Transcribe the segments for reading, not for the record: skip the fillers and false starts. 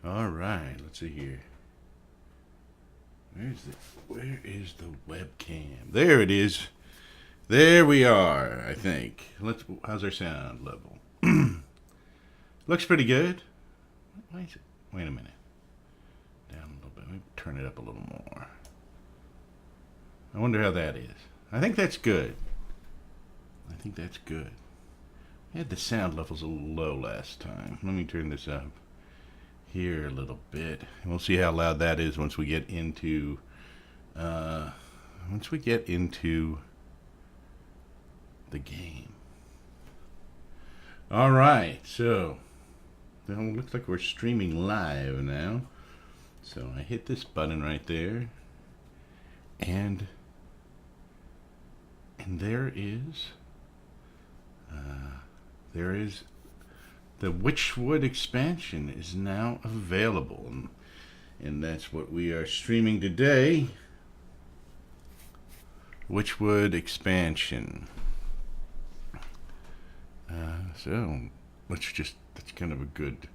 All right, let's see here. Where is the webcam? There it is. There we are, I think. How's our sound level? Looks pretty good. Why is it? Wait a minute. Down a little bit. Let me turn it up a little more. I wonder how that is. I think that's good. I had the sound levels a little low last time. Let me turn this up here a little bit. And we'll see how loud that is once we get into the game. All right, so it looks like we're streaming live now. So I hit this button right there, and there is the Witchwood expansion is now available, and that's what we are streaming today. Witchwood expansion. So that's kind of a good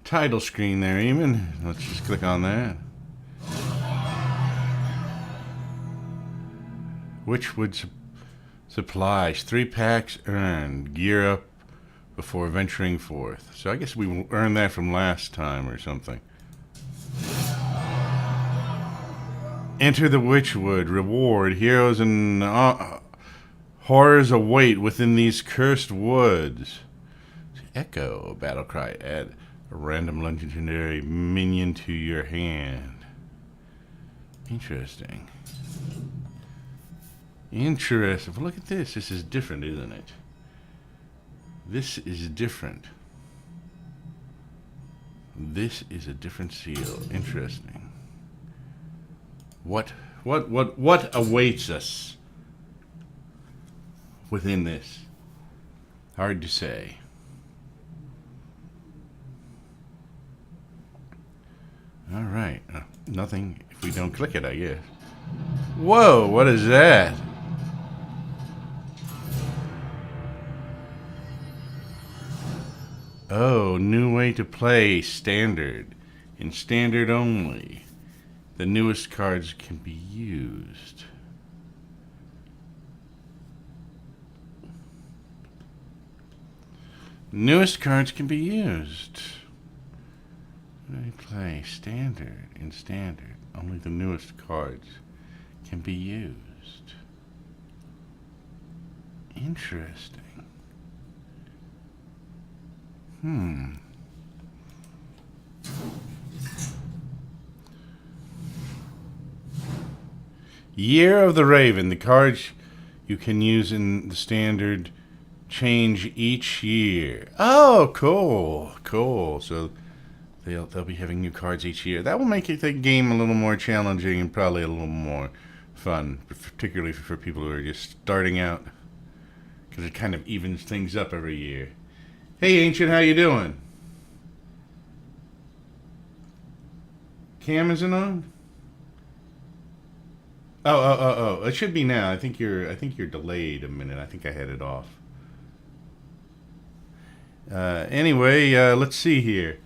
title screen there, Eamon. Let's just click on that. Witchwood supplies 3 packs earned. Gear up before venturing forth. So I guess we earned that from last time or something. Enter the Witchwood. Reward. Heroes and horrors await within these cursed woods. Echo. Battle cry. Add a random legendary minion to your hand. Interesting. Interesting. Well, look at this. This is different, isn't it? This is different. This is a different seal. Interesting. What awaits us within this? Hard to say. All right. Nothing if we don't click it, I guess. Whoa, what is that? Oh, new way to play standard. In standard only. The newest cards can be used. Newest cards can be used. When I play standard, in standard, only the newest cards can be used. Interesting. Year of the Raven. The cards you can use in the standard change each year. Oh, cool. Cool. So they'll be having new cards each year. That will make the game a little more challenging and probably a little more fun, particularly for people who are just starting out, because it kind of evens things up every year. Hey, Ancient, how you doing? Cam isn't on? Oh. It should be now. I think you're delayed a minute. I think I had it off. Anyway, let's see here.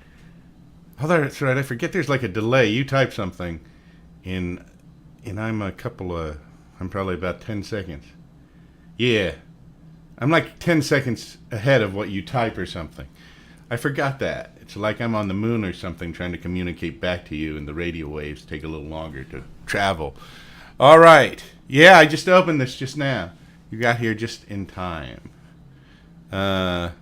Oh, that's right. I forget there's like a delay. You type something, and I'm probably about 10 seconds. Yeah. I'm like 10 seconds ahead of what you type or something. I forgot that. It's like I'm on the moon or something trying to communicate back to you, and the radio waves take a little longer to travel. All right. Yeah, I just opened this just now. You got here just in time. So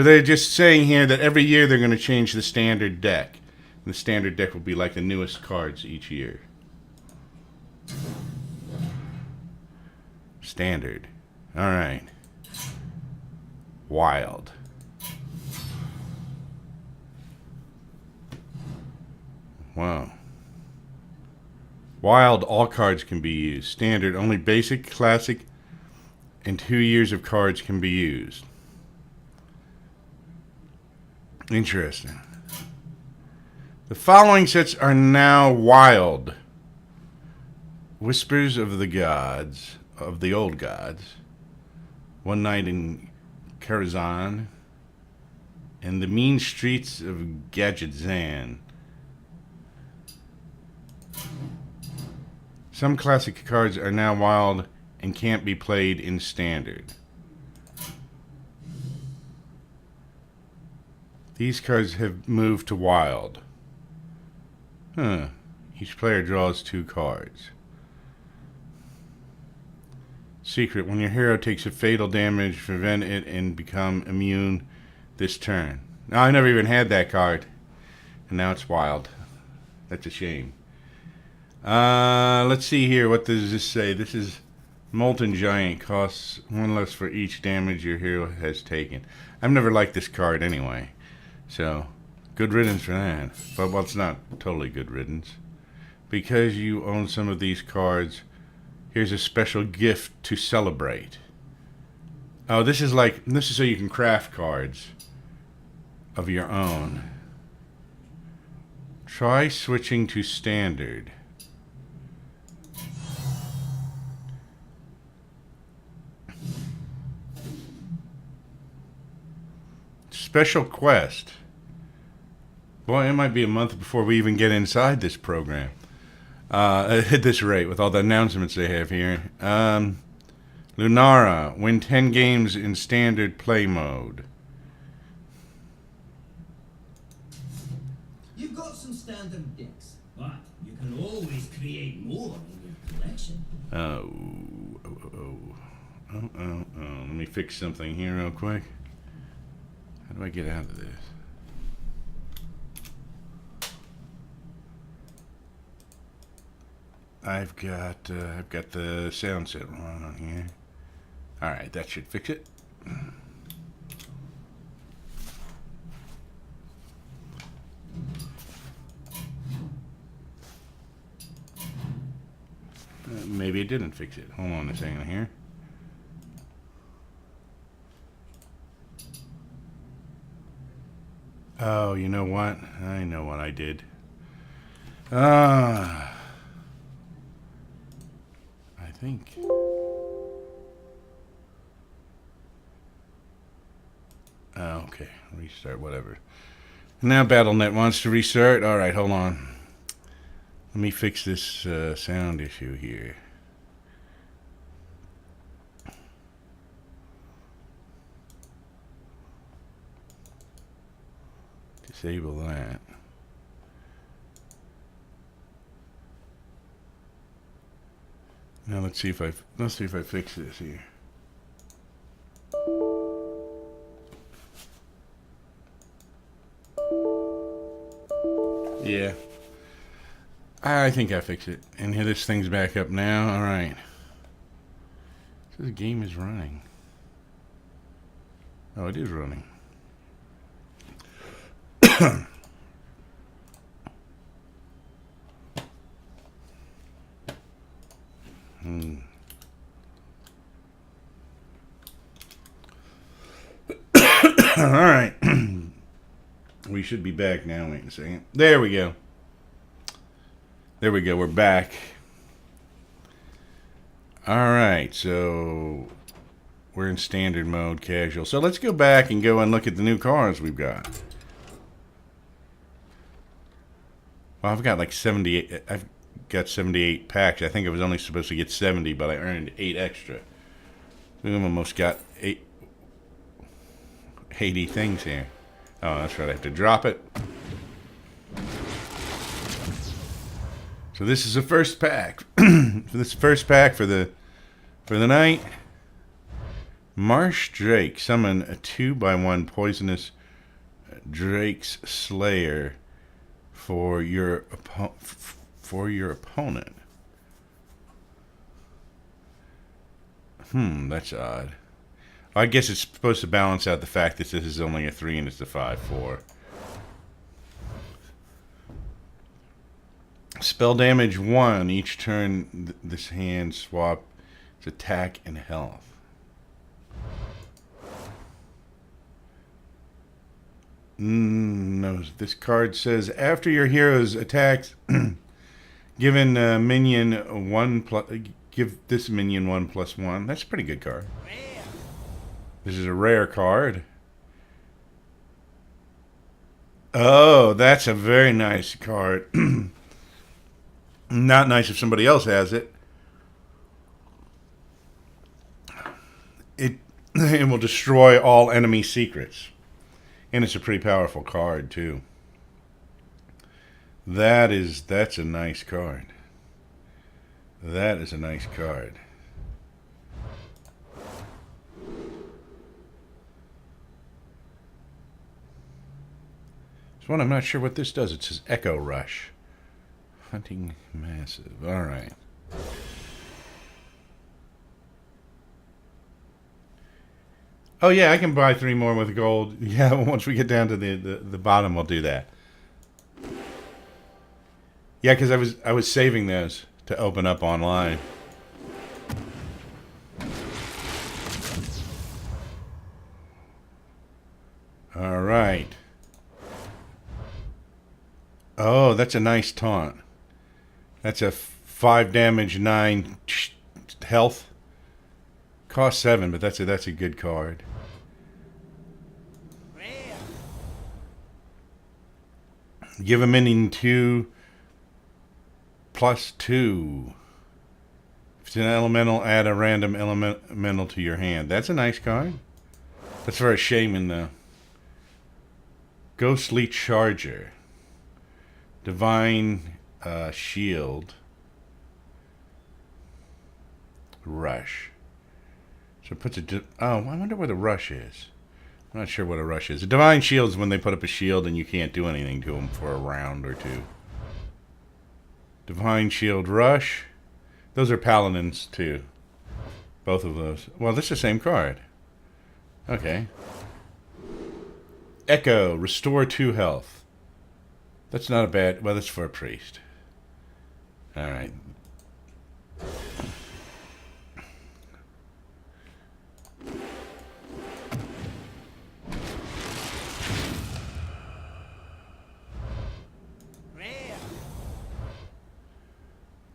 they're just saying here that every year they're going to change the standard deck. And the standard deck will be like the newest cards each year. Standard. All right. Wild. Wow. Wild, all cards can be used. Standard, only basic, classic, and 2 years of cards can be used. Interesting. The following sets are now wild. Whispers of the Gods, of the Old Gods. One Night in Karazhan. And the Mean Streets of Gadgetzan. Some classic cards are now wild and can't be played in standard. These cards have moved to wild. Each player draws 2 cards. Secret. When your hero takes a fatal damage, prevent it and become immune this turn. Now, I never even had that card. And now it's wild. That's a shame. Let's see here. What does this say? This is Molten Giant. Costs 1 less for each damage your hero has taken. I've never liked this card anyway. So, good riddance for that. But, well, it's not totally good riddance. Because you own some of these cards, here's a special gift to celebrate. Oh, this is so you can craft cards of your own. Try switching to standard. Special quest. Boy, it might be a month before we even get inside this program. At this rate, with all the announcements they have here. Lunara, win 10 games in standard play mode. You've got some standard decks, but you can always create more in your collection. Let me fix something here real quick. How do I get out of this? I've got the sound set wrong on here. All right, that should fix it. Maybe it didn't fix it. Hold on a second here. Oh, you know what? I know what I did. I think. Okay, restart, whatever. Now BattleNet wants to restart. All right, hold on. Let me fix this sound issue here. Disable that. Now let's see if I fix this here. Yeah. I think I fixed it. And here this thing's back up now. All right. So the game is running. Oh, it is running. All right. We should be back now. Wait a second. There we go. There we go. We're back. All right. So we're in standard mode, casual. So let's go back and go and look at the new cards we've got. Well, I've got like 78. I've got 78 packs. I think I was only supposed to get 70, but I earned 8 extra. We've almost got 80 things here. Oh, that's right. I have to drop it. So this is the first pack. This first pack for the night. Marsh Drake. Summon a 2/1 poisonous Drake's Slayer for your opponent. That's odd. I guess it's supposed to balance out the fact that this is only a 3 and it's a 5/4. Spell damage 1 each turn. This hand swap its attack and health. No, this card says after your hero's attacks, given minion 1 plus. Give this minion 1/1. That's a pretty good card. This is a rare card. Oh, that's a very nice card. Not nice if somebody else has it. and will destroy all enemy secrets. And it's a pretty powerful card too. That's a nice card. That is a nice card. This one, I'm not sure what this does. It says Echo Rush. Hunting massive. All right. Oh yeah, I can buy 3 more with gold. Yeah, once we get down to the bottom, we'll do that. Yeah, because I was saving those to open up online. All right. Oh, that's a nice taunt. That's a 5 damage, 9 health. Cost 7, but that's a good card. Give a minion 2 plus 2. If it's an elemental, add a random elemental to your hand. That's a nice card. That's for a shaman though. Ghostly Charger. Divine Shield. Rush. So it puts a... oh, I wonder where the rush is. I'm not sure what a rush is. A Divine Shield is when they put up a shield and you can't do anything to them for a round or two. Divine Shield Rush. Those are Paladins too. Both of those. Well, this is the same card. Okay. Echo. Restore 2 health. That's not a bad... well, that's for a priest. Alright.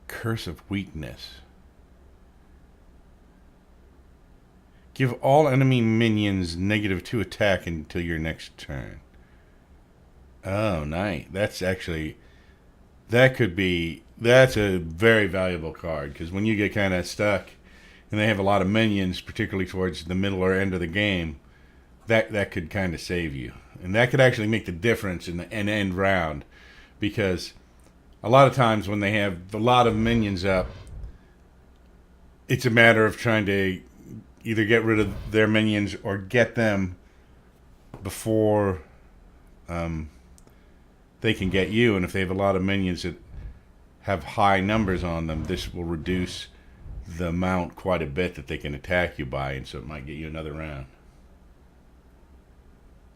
Curse of Weakness. Give all enemy minions -2 attack until your next turn. Oh, nice. That's actually... that's a very valuable card, because when you get kind of stuck and they have a lot of minions, particularly towards the middle or end of the game, that could kind of save you. And that could actually make the difference in the end round, because a lot of times when they have a lot of minions up, it's a matter of trying to either get rid of their minions or get them before they can get you. And if they have a lot of minions that have high numbers on them, this will reduce the amount quite a bit that they can attack you by, and so it might get you another round.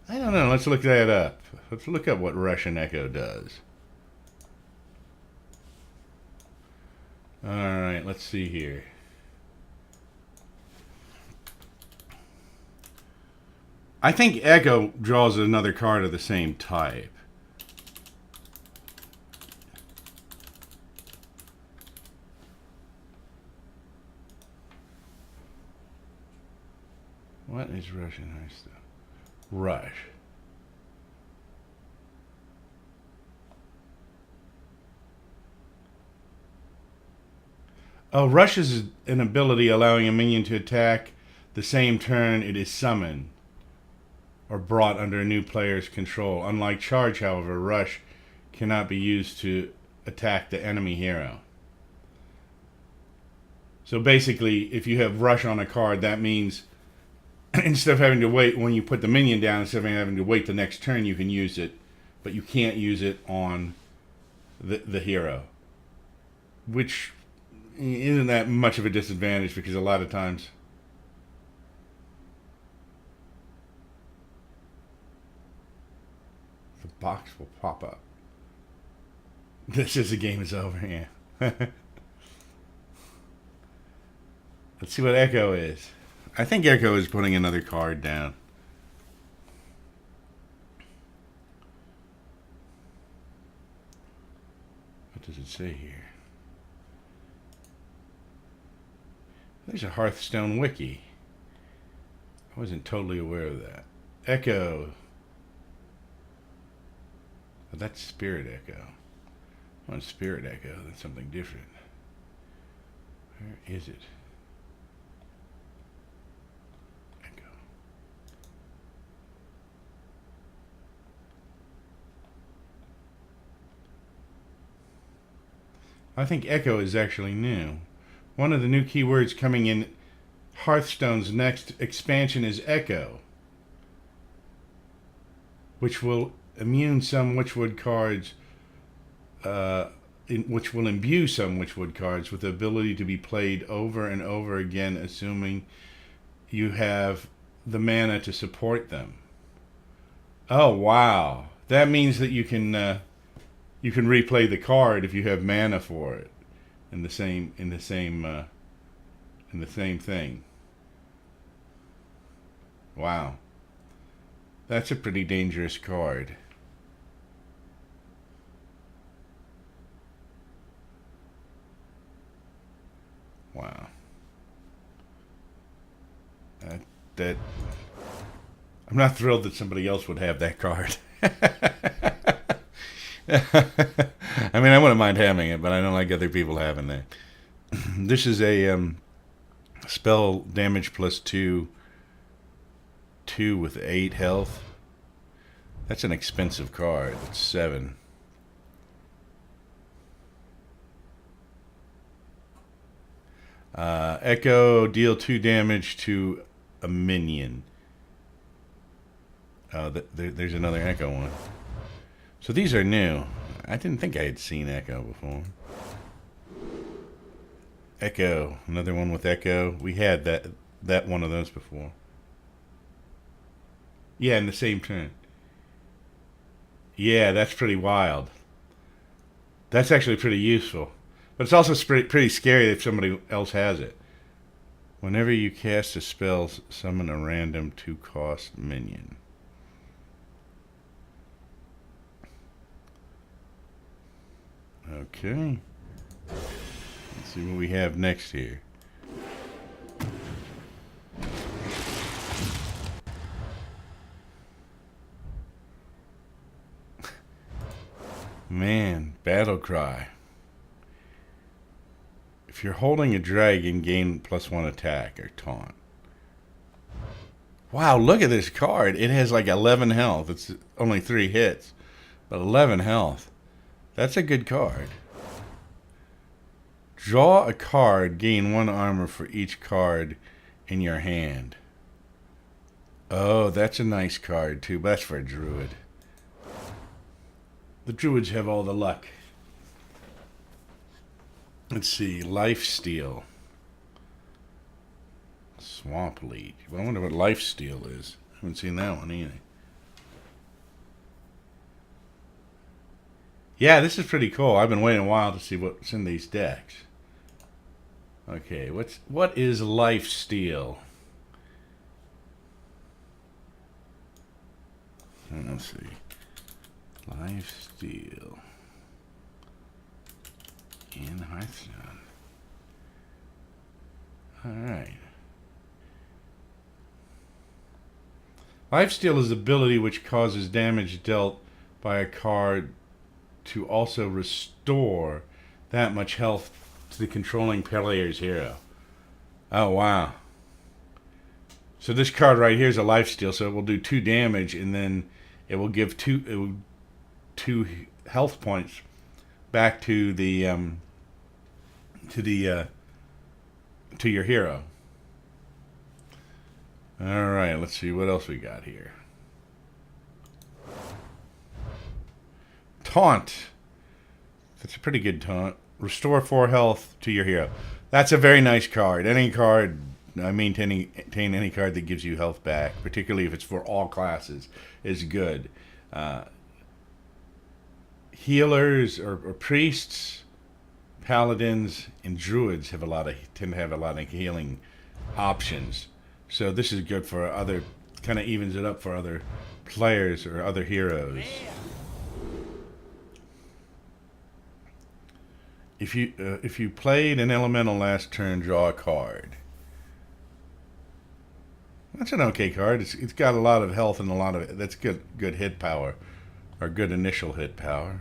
I don't know. Let's look that up. Let's look up what Russian Echo does. Alright, let's see here. I think Echo draws another card of the same type. What is Russian Hearthstone? Rush. Oh, Rush is an ability allowing a minion to attack the same turn it is summoned or brought under a new player's control. Unlike Charge, however, Rush cannot be used to attack the enemy hero. So basically, if you have Rush on a card, that means instead of having to wait when you put the minion down, instead of having to wait the next turn, you can use it, but you can't use it on the hero, which isn't that much of a disadvantage, because a lot of times the box will pop up. This is the game is over, yeah. Let's see what Echo is. I think Echo is putting another card down. What does it say here? There's a Hearthstone wiki. I wasn't totally aware of that. Echo. Oh, that's Spirit Echo. I want Spirit Echo. That's something different. Where is it? Echo. I think Echo is actually new. One of the new keywords coming in Hearthstone's next expansion is Echo, which will immune some Witchwood cards, which will imbue some Witchwood cards with the ability to be played over and over again, assuming you have the mana to support them. Oh wow! That means that you can replay the card if you have mana for it, in the same thing. Wow, that's a pretty dangerous card. Wow. That I'm not thrilled that somebody else would have that card. I mean, I wouldn't mind having it, but I don't like other people having that. This is a spell damage plus 2 with 8 health. That's an expensive card. It's 7. Echo, deal 2 damage to a minion. Oh, there's another Echo one. So these are new. I didn't think I had seen Echo before. Echo, another one with Echo. We had that one of those before. Yeah, in the same turn. Yeah, that's pretty wild. That's actually pretty useful. But it's also pretty scary if somebody else has it. Whenever you cast a spell, summon a random 2-cost minion. Okay. Let's see what we have next here. Man, battle cry. If you're holding a dragon, gain +1 attack or taunt. Wow, look at this card. It has like 11 health. It's only 3 hits, but 11 health. That's a good card. Draw a card, gain 1 armor for each card in your hand. Oh, that's a nice card too. That's for a druid. The druids have all the luck. Let's see, Lifesteal. Swamp Lead. I wonder what Lifesteal is. I haven't seen that one either. Yeah, this is pretty cool. I've been waiting a while to see what's in these decks. Okay, what is Lifesteal? Let's see. Lifesteal in Hearthstone. Alright. Lifesteal is the ability which causes damage dealt by a card to also restore that much health to the controlling player's hero. Oh, wow. So this card right here is a Lifesteal, so it will do 2 damage, and then it will give 2 health points back to your hero. All right, let's see what else we got here. Taunt. That's a pretty good taunt. Restore 4 health to your hero. That's a very nice card. Any card, I maintain any card that gives you health back, particularly if it's for all classes, is good. Healers or priests, paladins, and druids tend to have a lot of healing options. So this is good for other, kind of evens it up for other players or other heroes. If you played an elemental last turn, draw a card. That's an okay card. It's got a lot of health and a lot of that's good hit power, or good initial hit power.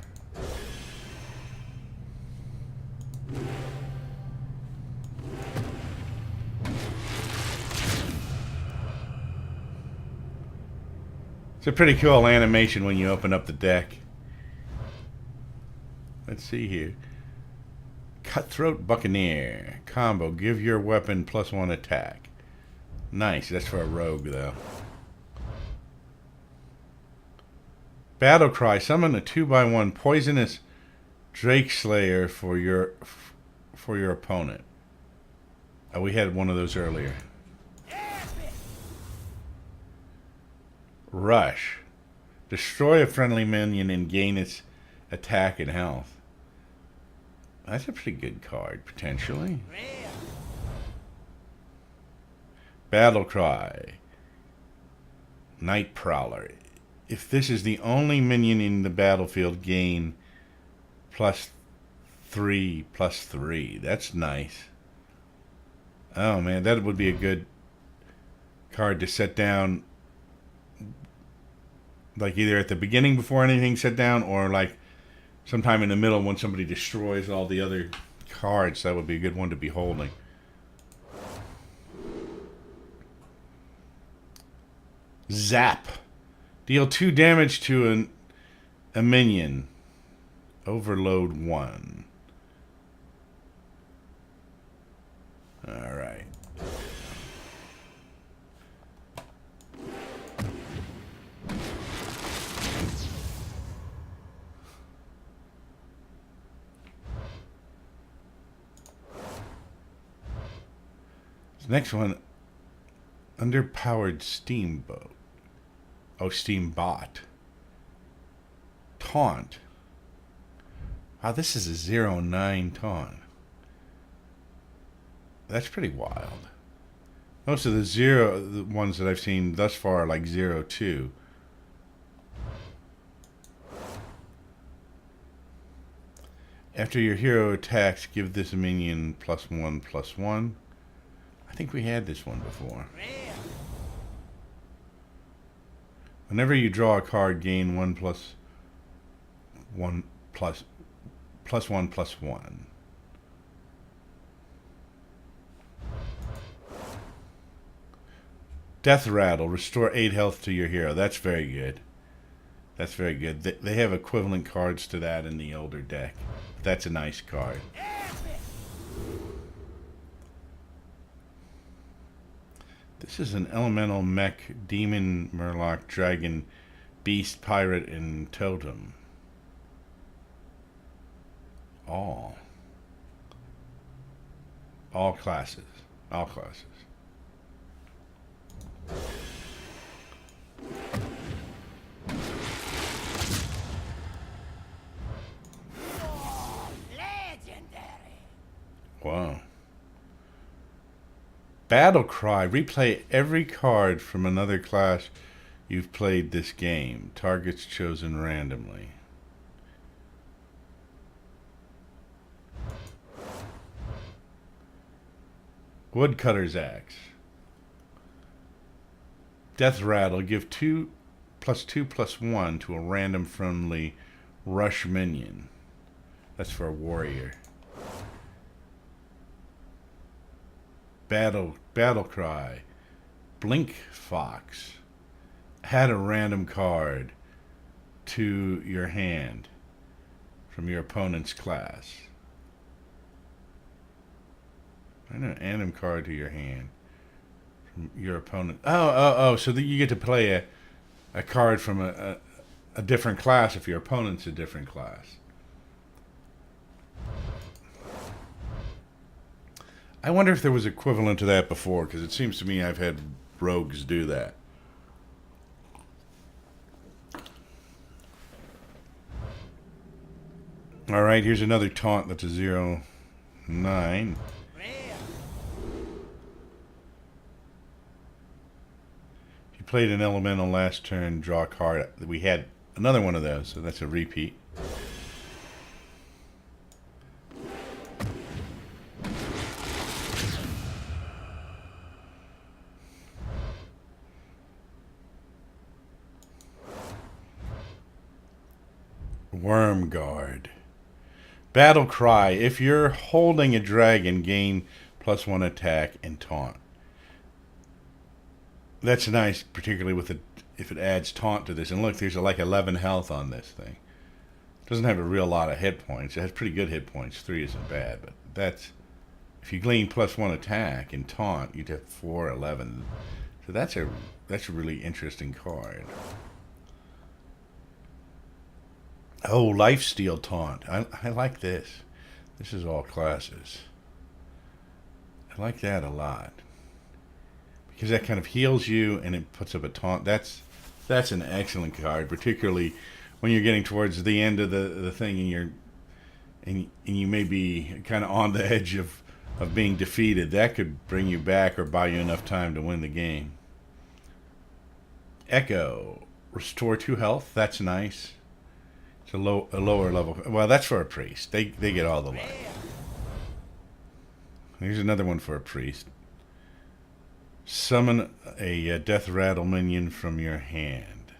It's a pretty cool animation when you open up the deck. Let's see here. Cutthroat Buccaneer. Combo. Give your weapon +1 attack. Nice. That's for a rogue, though. Battle Cry. Summon a 2/1 poisonous Drake Slayer for your opponent. Oh, we had one of those earlier. Rush. Destroy a friendly minion and gain its attack and health. That's a pretty good card, potentially. Battle Cry. Night Prowler. If this is the only minion in the battlefield, gain +3/+3. That's nice. Oh man, that would be a good card to set down, like either at the beginning before anything's set down, or like sometime in the middle when somebody destroys all the other cards. That would be a good one to be holding. Zap. Deal 2 damage to a minion. Overload 1. Alright. Next one, underpowered steamboat. Oh, steambot. Taunt. Wow, this is a 0/9 taunt. That's pretty wild. Most of the ones that I've seen thus far are like 0/2. After your hero attacks, give this minion +1/+1. I think we had this one before. Whenever you draw a card, gain +1/+1. Death Rattle. Restore 8 health to your hero. That's very good. That's very good. They have equivalent cards to that in the older deck. That's a nice card. This is an elemental mech, demon, murloc, dragon, beast, pirate, and totem. All classes. All classes. Wow. Battle Cry. Replay every card from another class you've played this game. Targets chosen randomly. Woodcutter's Axe. Death Rattle. Give 2/2/1 to a random friendly rush minion. That's for a warrior. Battle Cry. Blink Fox. Add a random card to your hand from your opponent's class. Add an random card to your hand from your opponent. So that you get to play a card from a different class if your opponent's a different class. I wonder if there was equivalent to that before, because it seems to me I've had rogues do that. Alright, here's another taunt that's a 0/9. If you played an elemental last turn, draw a card. We had another one of those, so that's a repeat. Worm Guard. Battle Cry. If you're holding a dragon, gain +1 attack and taunt. That's nice, particularly with if it adds taunt to this. And look, there's like 11 health on this thing. Doesn't have a real lot of hit points. It has pretty good hit points. 3 isn't bad, but that's if you glean +1 attack and taunt, you'd have 411. So that's a really interesting card. Oh, Lifesteal Taunt. I like this. This is all classes. I like that a lot. Because that kind of heals you and it puts up a taunt. That's an excellent card, particularly when you're getting towards the end of the thing and you may be kind of on the edge of being defeated. That could bring you back or buy you enough time to win the game. Echo. Restore 2 health. That's nice. It's a lower level. Well, that's for a priest. They get all the life. Here's another one for a priest. Summon a death rattle minion from your hand.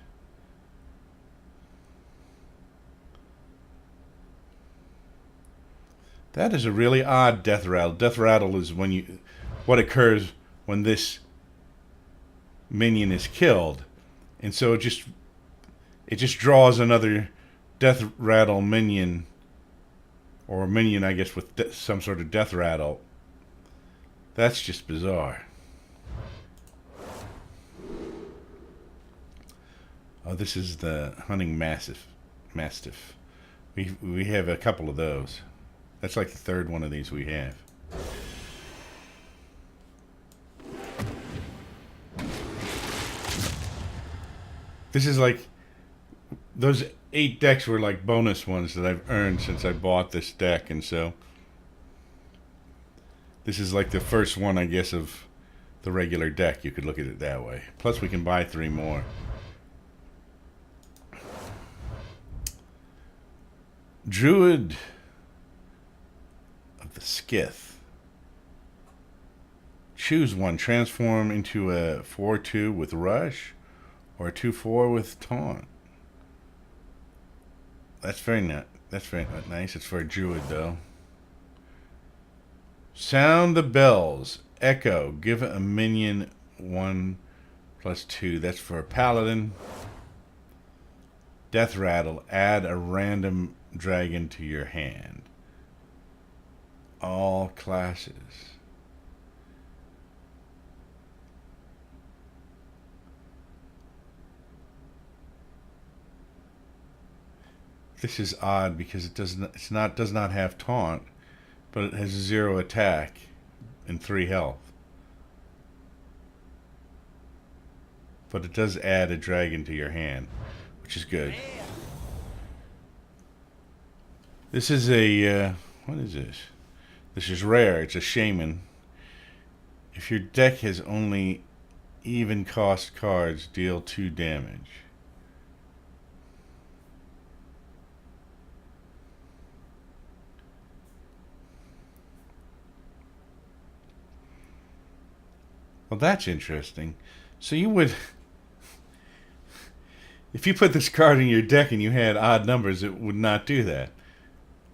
That is a really odd death rattle. Death rattle is what occurs when this minion is killed, and so it just draws another death rattle minion, or a minion, I guess, with some sort of death rattle. That's just bizarre. Oh, this is the hunting mastiff. We have a couple of those. That's like the 3rd one of these we have. This is like those 8 decks were like bonus ones that I've earned since I bought this deck, and so this is like the first one, I guess, of the regular deck. You could look at it that way. Plus, we can buy 3 more. Druid of the Skith. Choose one. Transform into a 4/2 with Rush or a 2/4 with Taunt. That's very nice. It's for a Druid, though. Sound the bells. Echo. Give a minion 1+2. That's for a Paladin. Death Rattle. Add a random dragon to your hand. All classes. This is odd because it does not have taunt, but it has 0 attack and 3 health. But it does add a dragon to your hand, which is good. This is a what is this? This is rare. It's a shaman. If your deck has only even cost cards, deal 2 damage. Well, that's interesting. So you would, if you put this card in your deck and you had odd numbers, it would not do that.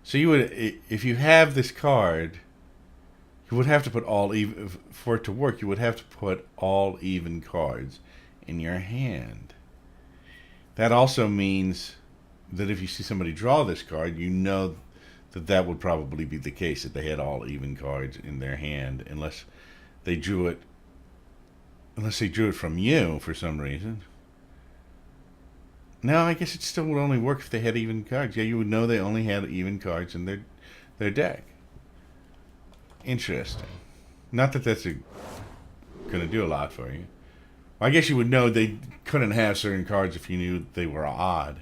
So you would, if you have this card, you would have to put all even, for it to work, you would have to put all even cards in your hand. That also means that if you see somebody draw this card, you know that that would probably be the case, that they had all even cards in their hand, unless they drew it from you for some reason. No, I guess it still would only work if they had even cards. Yeah, you would know they only had even cards in their deck. Interesting. Not that that's going to do a lot for you. Well, I guess you would know they couldn't have certain cards if you knew they were odd.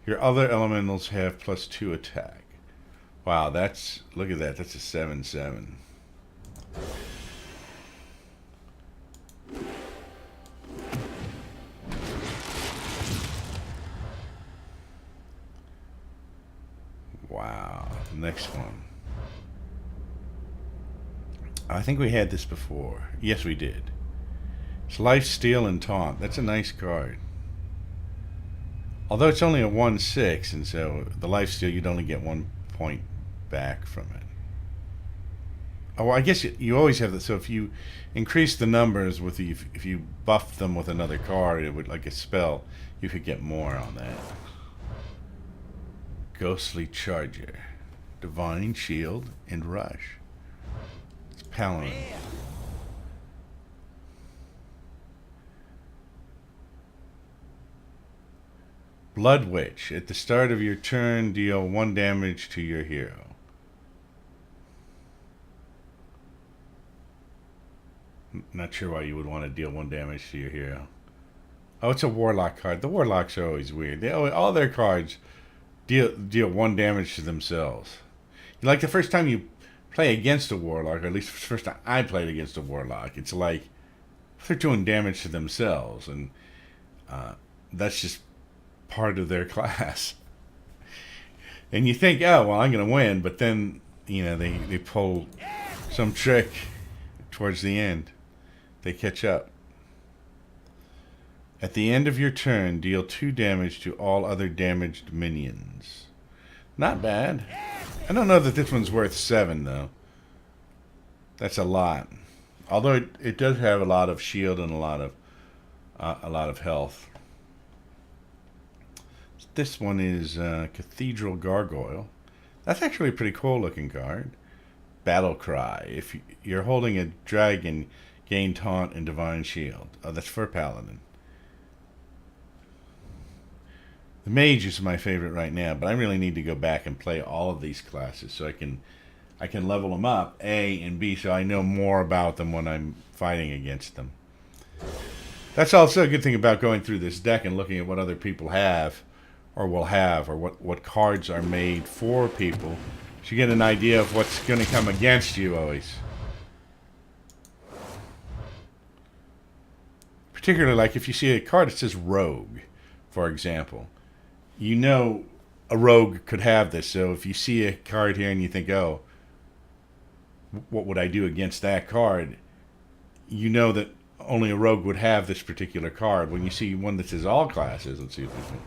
Your other elementals have +2 attack. Wow, look at that. That's a 7/7. Wow. Next one. I think we had this before. Yes, we did. It's Life, Steal, and Taunt. That's a nice card. Although it's only a 1/6, and so the Life Steal, you'd only get 1 point back from it. Oh, I guess you always have that. So if you increase the numbers with the, if you buff them with another card, it would like a spell. You could get more on that. Ghostly Charger, Divine Shield, and Rush. It's Paladin. Blood Witch. At the start of your turn, deal 1 damage to your hero. Not sure why you would want to deal 1 damage to your hero. Oh, it's a Warlock card. The Warlocks are always weird. All their cards deal 1 damage to themselves. Like the first time you play against a Warlock, or at least the first time I played against a Warlock, it's like they're doing damage to themselves, and that's just part of their class. And you think, oh, well, I'm going to win, but then, they pull some trick towards the end. They catch up. At the end of your turn, deal 2 damage to all other damaged minions. Not bad. I don't know that this one's worth 7, though. That's a lot. Although it does have a lot of shield and a lot of health. This one is Cathedral Gargoyle. That's actually a pretty cool looking card. Battle Cry. If you're holding a dragon, gain taunt and divine shield. Oh, that's for Paladin. The Mage is my favorite right now, but I really need to go back and play all of these classes so I can level them up, A and B, so I know more about them when I'm fighting against them. That's also a good thing about going through this deck and looking at what other people have or will have, or what cards are made for people. So you get an idea of what's going to come against you always. Particularly like if you see a card that says Rogue, for example. You know a rogue could have this. So if you see a card here and you think, oh, what would I do against that card? You know that only a rogue would have this particular card. When you see one that says all classes, let's see if we can.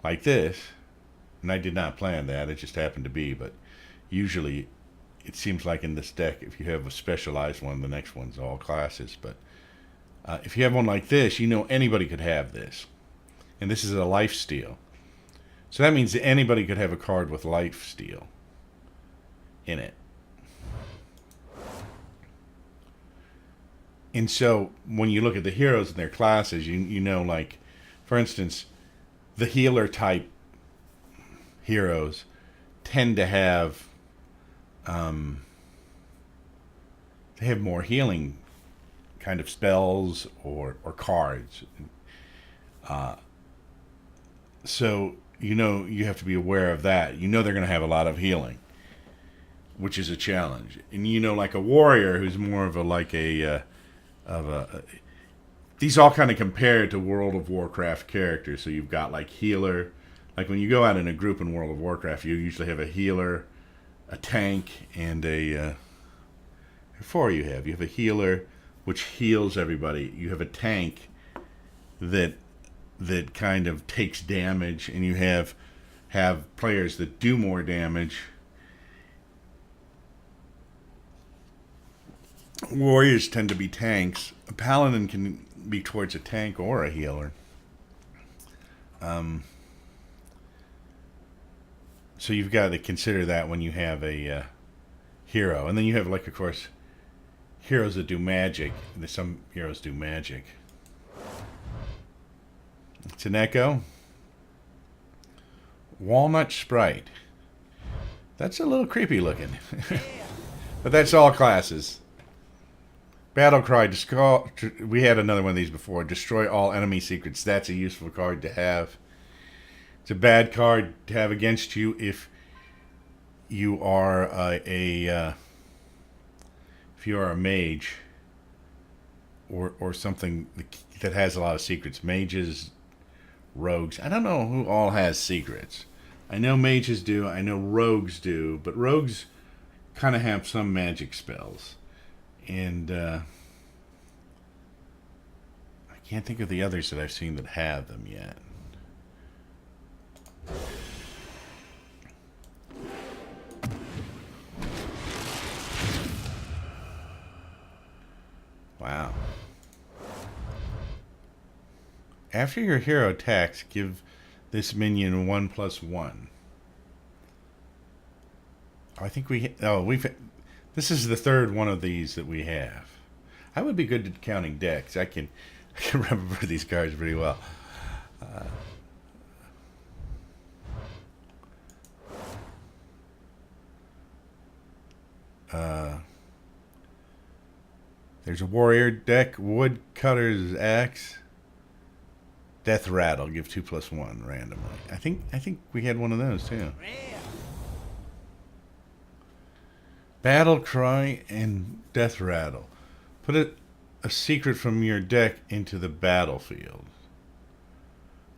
Like this. And I did not plan that. It just happened to be. But usually it seems like in this deck, if you have a specialized one, the next one's all classes. But if you have one like this, you know anybody could have this. And this is a life steal. So that means that anybody could have a card with life steal in it. And so when you look at the heroes and their classes, you know, like, for instance, the healer type heroes tend to have they have more healing kind of spells or cards. So you have to be aware of that. You know they're going to have a lot of healing, which is a challenge. And like a warrior who's more of these all kind of compare to World of Warcraft characters. So you've got like healer, like when you go out in a group in World of Warcraft, you usually have a healer, a tank, and a you have a healer which heals everybody. You have a tank that kind of takes damage, and you have players that do more damage. Warriors tend to be tanks. A paladin can be towards a tank or a healer. So you've got to consider that when you have a hero. And then you have, like, of course, heroes that do magic. Some heroes do magic. It's an Echo. Walnut Sprite. That's a little creepy looking. But that's all classes. Battlecry. We had another one of these before. Destroy all enemy secrets. That's a useful card to have. It's a bad card to have against you if you are a mage or something that has a lot of secrets. Mages, rogues. I don't know who all has secrets. I know mages do. I know rogues do. But rogues kind of have some magic spells. And I can't think of the others that I've seen that have them yet. After your hero attacks, give this minion 1+1. I think this is the third one of these that we have. I would be good at counting decks. I can remember these cards pretty well. There's a warrior deck, woodcutter's axe, death rattle, give 2+1 randomly. I think we had one of those too. Battle cry and death rattle. Put a secret from your deck into the battlefield.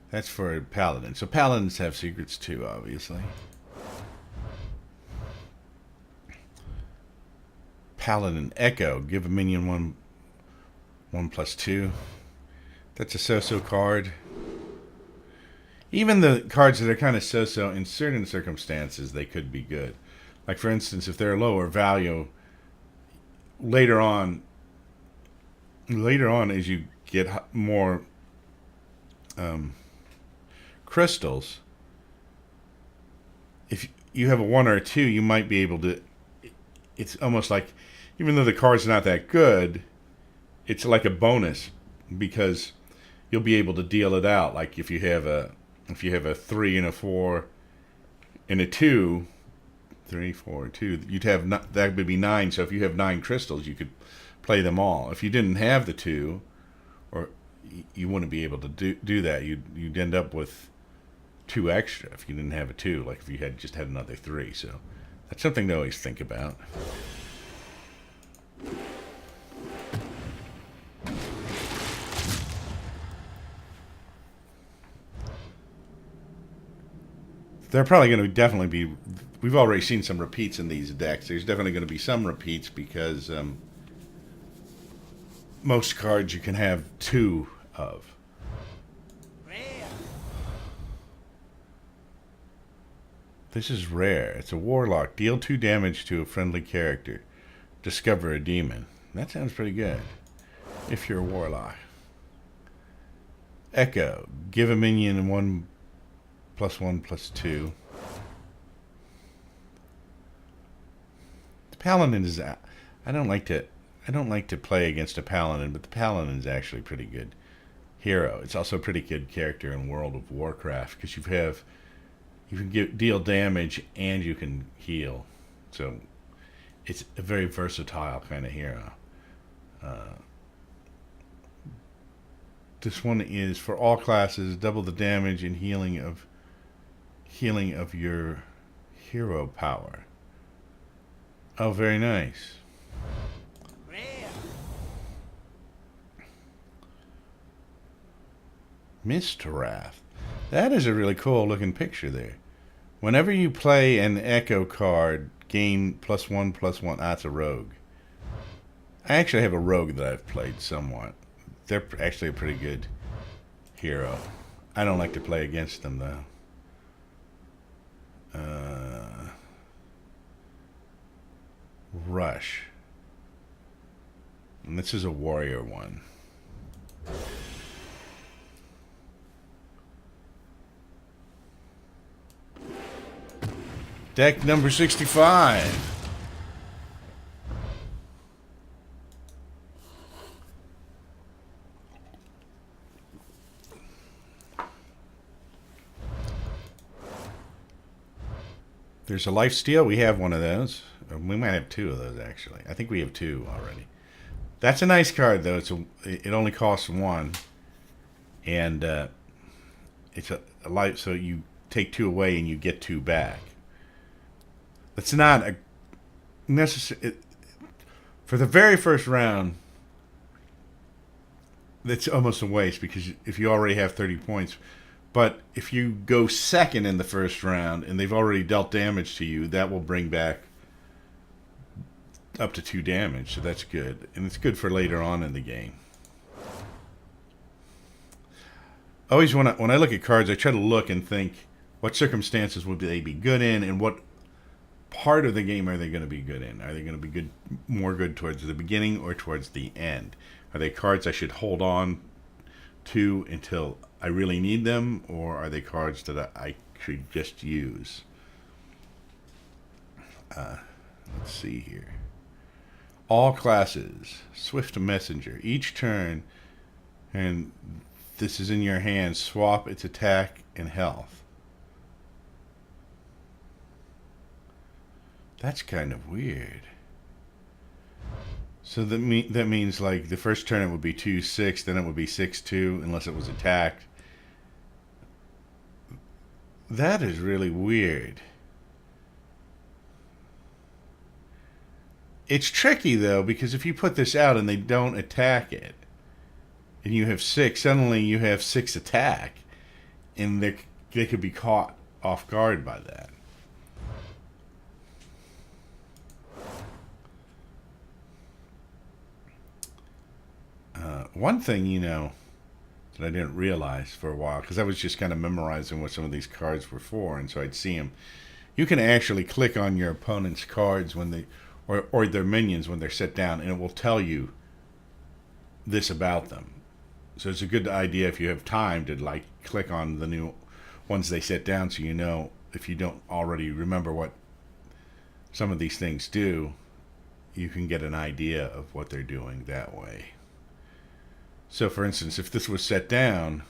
That's for a paladin. So paladins have secrets too, obviously. Paladin Echo. Give a minion 1+2. That's a so-so card. Even the cards that are kind of so-so, in certain circumstances, they could be good. Like, for instance, if they're lower value, later on as you get more crystals, if you have a 1 or a 2, you might be able to... It's almost like, even though the card's not that good, it's like a bonus, because you'll be able to deal it out. Like if you have a 3 and a 4 and a 2, 3, 4, 2, you'd have that would be 9. So if you have 9 crystals, you could play them all. If you didn't have the 2, or you wouldn't be able to do that. You'd end up with 2 extra if you didn't have a 2. Like if you had just had another 3. So that's something to always think about. They're probably going to definitely be... We've already seen some repeats in these decks. There's definitely going to be some repeats because most cards you can have 2 of. This is rare. It's a warlock. Deal 2 damage to a friendly character. Discover a demon. That sounds pretty good. If you're a warlock. Echo. Give a minion 1+1+2. The paladin is... I don't like to play against a paladin, but the paladin is actually a pretty good hero. It's also a pretty good character in World of Warcraft because you can deal damage and you can heal. So it's a very versatile kind of hero. This one is for all classes, double the damage and healing of your hero power. Oh, very nice. Mist Wrath. That is a really cool looking picture there. Whenever you play an Echo card, gain +1/+1. That's a rogue. I actually have a rogue that I've played somewhat. They're actually a pretty good hero. I don't like to play against them though. Rush. And this is a warrior one. Deck number 65. There's a lifesteal. We have one of those. We might have 2 of those actually. I think we have 2 already. That's a nice card though. It only costs 1, and it's a life. So you take 2 away and you get 2 back. That's not a necessary for the very first round. That's almost a waste because if you already have 30 points. But if you go second in the first round and they've already dealt damage to you, that will bring back up to 2 damage. So that's good. And it's good for later on in the game. Always when I look at cards, I try to look and think, what circumstances would they be good in and what part of the game are they going to be good in? Are they going to be more good towards the beginning or towards the end? Are they cards I should hold on to until I really need them, or are they cards that I should just use? Let's see here. All classes, Swift Messenger. Each turn, and this is in your hand, swap its attack and health. That's kind of weird. So that means like the first turn it would be 2/6, then it would be 6/2 unless it was attacked. That is really weird. It's tricky though, because if you put this out and they don't attack it, and you have 6, suddenly you have 6 attack, and they could be caught off guard by that. One thing, you know, that I didn't realize for a while, because I was just kind of memorizing what some of these cards were for, and so I'd see them. You can actually click on your opponent's cards when they, or their minions when they're set down, and it will tell you this about them. So it's a good idea if you have time to like click on the new ones they set down, so you know, if you don't already remember what some of these things do, you can get an idea of what they're doing that way. So for instance, if this was set down,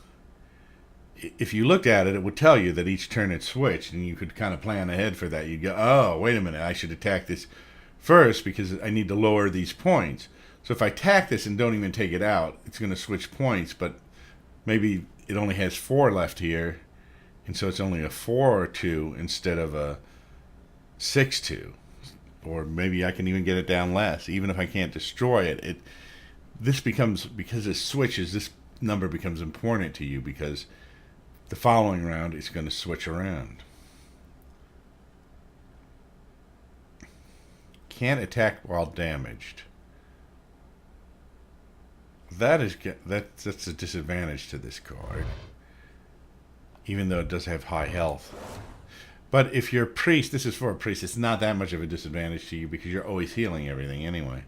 if you looked at it, it would tell you that each turn it switched, and you could kind of plan ahead for that. You'd go, oh, wait a minute, I should attack this first because I need to lower these points. So if I attack this and don't even take it out, it's going to switch points, but maybe it only has 4 left here, and so it's only a 4/2 instead of a 6/2. Or maybe I can even get it down less. Even if I can't destroy it, this becomes, because it switches, this number becomes important to you, because the following round is going to switch around. Can't attack while damaged. That's a disadvantage to this card, even though it does have high health. But if you're a priest, this is for a priest, it's not that much of a disadvantage to you because you're always healing everything anyway.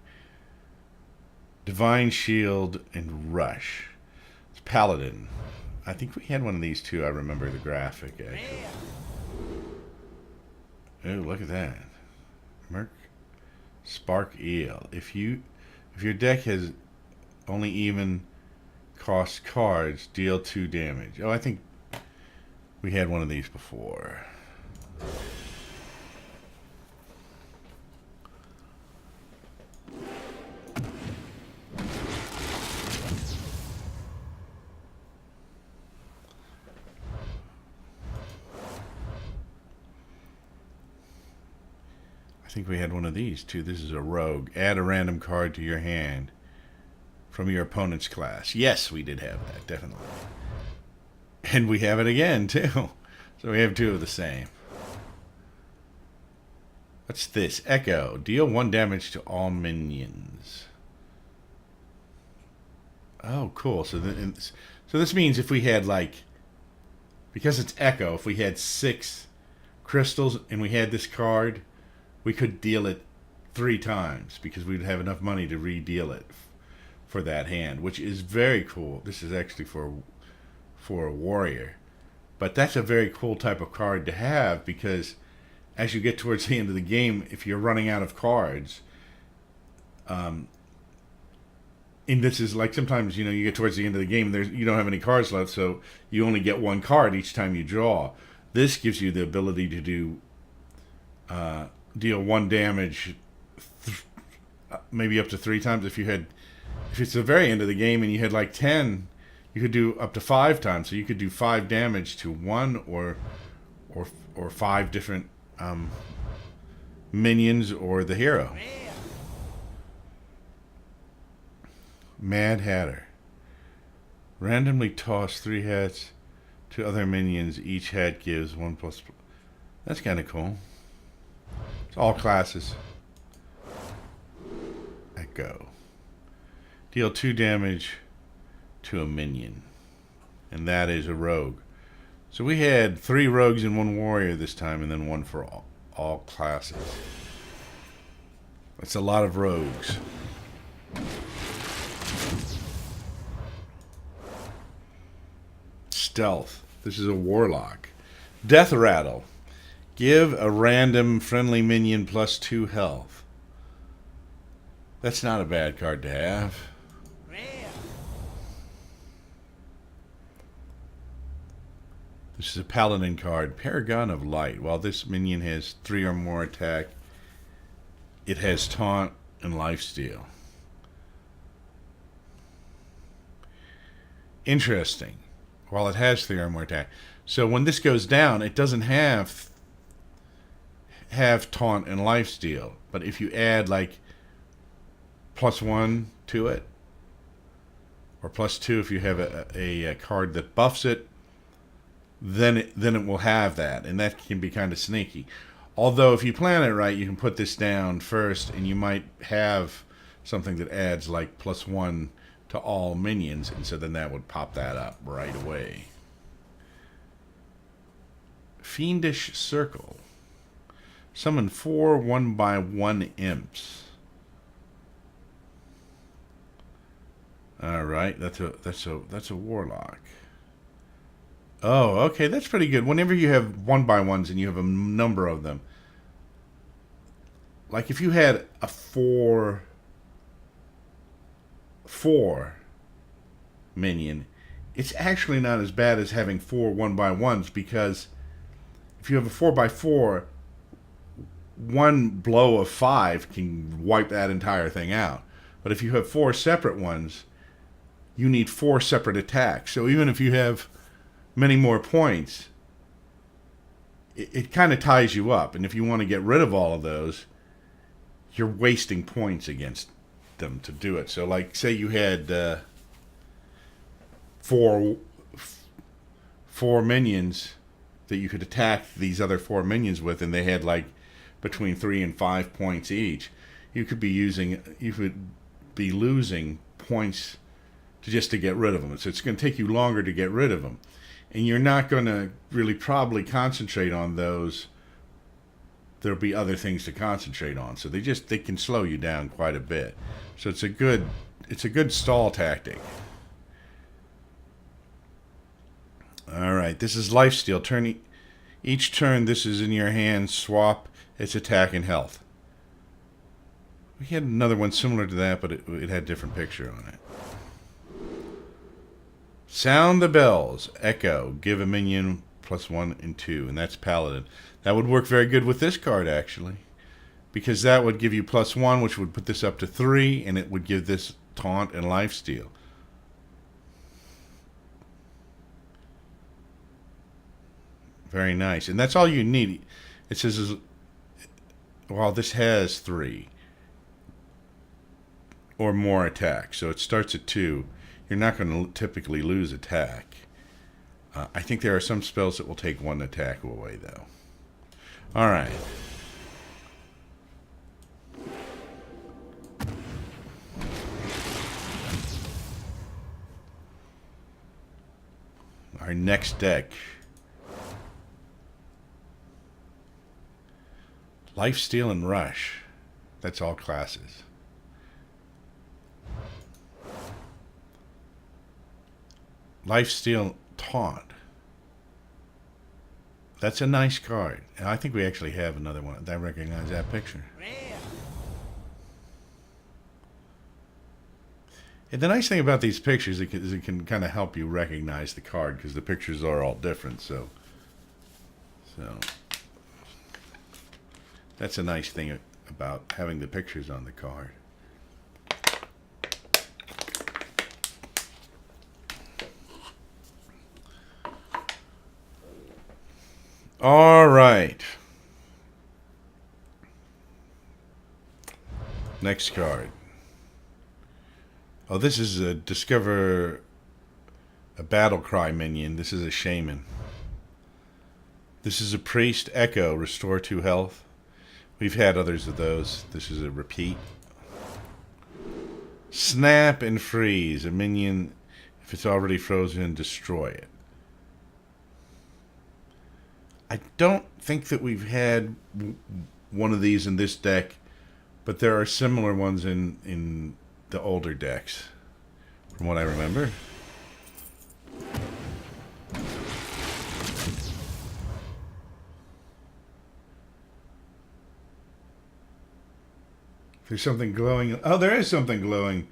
Divine Shield and Rush. It's Paladin. I think we had one of these too. I remember the graphic actually. Oh, look at that. Merc Spark Eel. If your deck has only even cost cards, deal 2 damage. Oh, I think we had one of these before. I think we had one of these too. This is a rogue. Add a random card to your hand from your opponent's class. Yes, we did have that, definitely. And we have it again too. So we have 2 of the same. What's this? Echo. Deal 1 damage to all minions. Oh, cool. So this means if we had like, because it's Echo, if we had 6 crystals and we had this card, we could deal it 3 times because we'd have enough money to re-deal it for that hand, which is very cool. This is actually for a warrior. But that's a very cool type of card to have, because as you get towards the end of the game, if you're running out of cards, and this is like sometimes, you know, you get towards the end of the game, you don't have any cards left, so you only get 1 card each time you draw. This gives you the ability to do deal 1 damage, maybe up to 3 times. If it's the very end of the game and you had like 10, you could do up to 5 times. So you could do 5 damage to 1 or 5 different minions or the hero. Mad Hatter. Randomly toss 3 hats to other minions. Each hat gives 1+. That's kind of cool. It's all classes. Echo. Deal 2 damage to a minion. And that is a rogue. So we had 3 rogues and 1 warrior this time, and then 1 for all classes. That's a lot of rogues. Stealth. This is a Warlock. Death Rattle. Give a random friendly minion +2 health. That's not a bad card to have. This is a Paladin card. Paragon of Light. While this minion has 3 or more attack, it has Taunt and Lifesteal. Interesting. While it has 3 or more attack. So when this goes down, it doesn't have Taunt and Lifesteal. But if you add like +1 to it, or +2 if you have a card that buffs it, then it will have that, and that can be kind of sneaky. Although if you plan it right, you can put this down first, and you might have something that adds like +1 to all minions, and so then that would pop that up right away. Fiendish Circle. Summon 4 1/1 imps. All right, that's a Warlock. Oh, okay, that's pretty good. Whenever you have 1/1s and you have a number of them, like if you had a 4 minion, it's actually not as bad as having 4 1/1s, because if you have a 4/4, one blow of 5 can wipe that entire thing out. But if you have 4 separate ones, you need 4 separate attacks. So even if you have many more points, it kind of ties you up. And if you want to get rid of all of those, you're wasting points against them to do it. So like, say you had four minions that you could attack these other 4 minions with, and they had like between 3 and 5 points each. You could be losing points just to get rid of them. So it's going to take you longer to get rid of them. And you're not going to really probably concentrate on those. There'll be other things to concentrate on. So they can slow you down quite a bit. So it's a good stall tactic. All right, this is Lifesteal. Each turn this is in your hand, swap its attack and health. We had another one similar to that, but it had a different picture on it. Sound the bells. Echo. Give a minion +1 and 2. And that's Paladin. That would work very good with this card, actually. Because that would give you +1, which would put this up to 3. And it would give this Taunt and Lifesteal. Very nice. And that's all you need. It says, well, this has 3 or more attack. So it starts at 2. You're not going to typically lose attack. I think there are some spells that will take 1 attack away, though. All right. Our next deck. Lifesteal and Rush. That's all classes. Lifesteal Taunt. That's a nice card. And I think we actually have another one. I recognize that picture. And the nice thing about these pictures is it can kind of help you recognize the card, because the pictures are all different. So that's a nice thing about having the pictures on the card. All right. Next card. Oh, this is a Discover a Battle Cry minion. This is a Shaman. This is a Priest. Echo. Restore 2 health. We've had others of those. This is a repeat. Snap and Freeze. A minion, if it's already frozen, destroy it. I don't think that we've had one of these in this deck, but there are similar ones in the older decks, from what I remember. There's something glowing. Oh, there is something glowing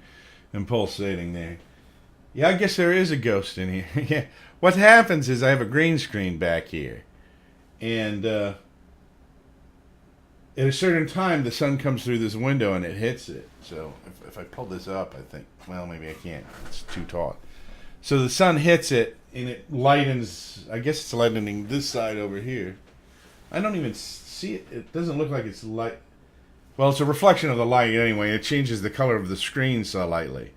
and pulsating there. Yeah, I guess there is a ghost in here. Yeah. What happens is I have a green screen back here. And at a certain time, the sun comes through this window and it hits it. So if I pull this up, I think, well, maybe I can't. It's too taut. So the sun hits it and it lightens. I guess it's lightening this side over here. I don't even see it. It doesn't look like it's light. Well, it's a reflection of the light anyway. It changes the color of the screen slightly.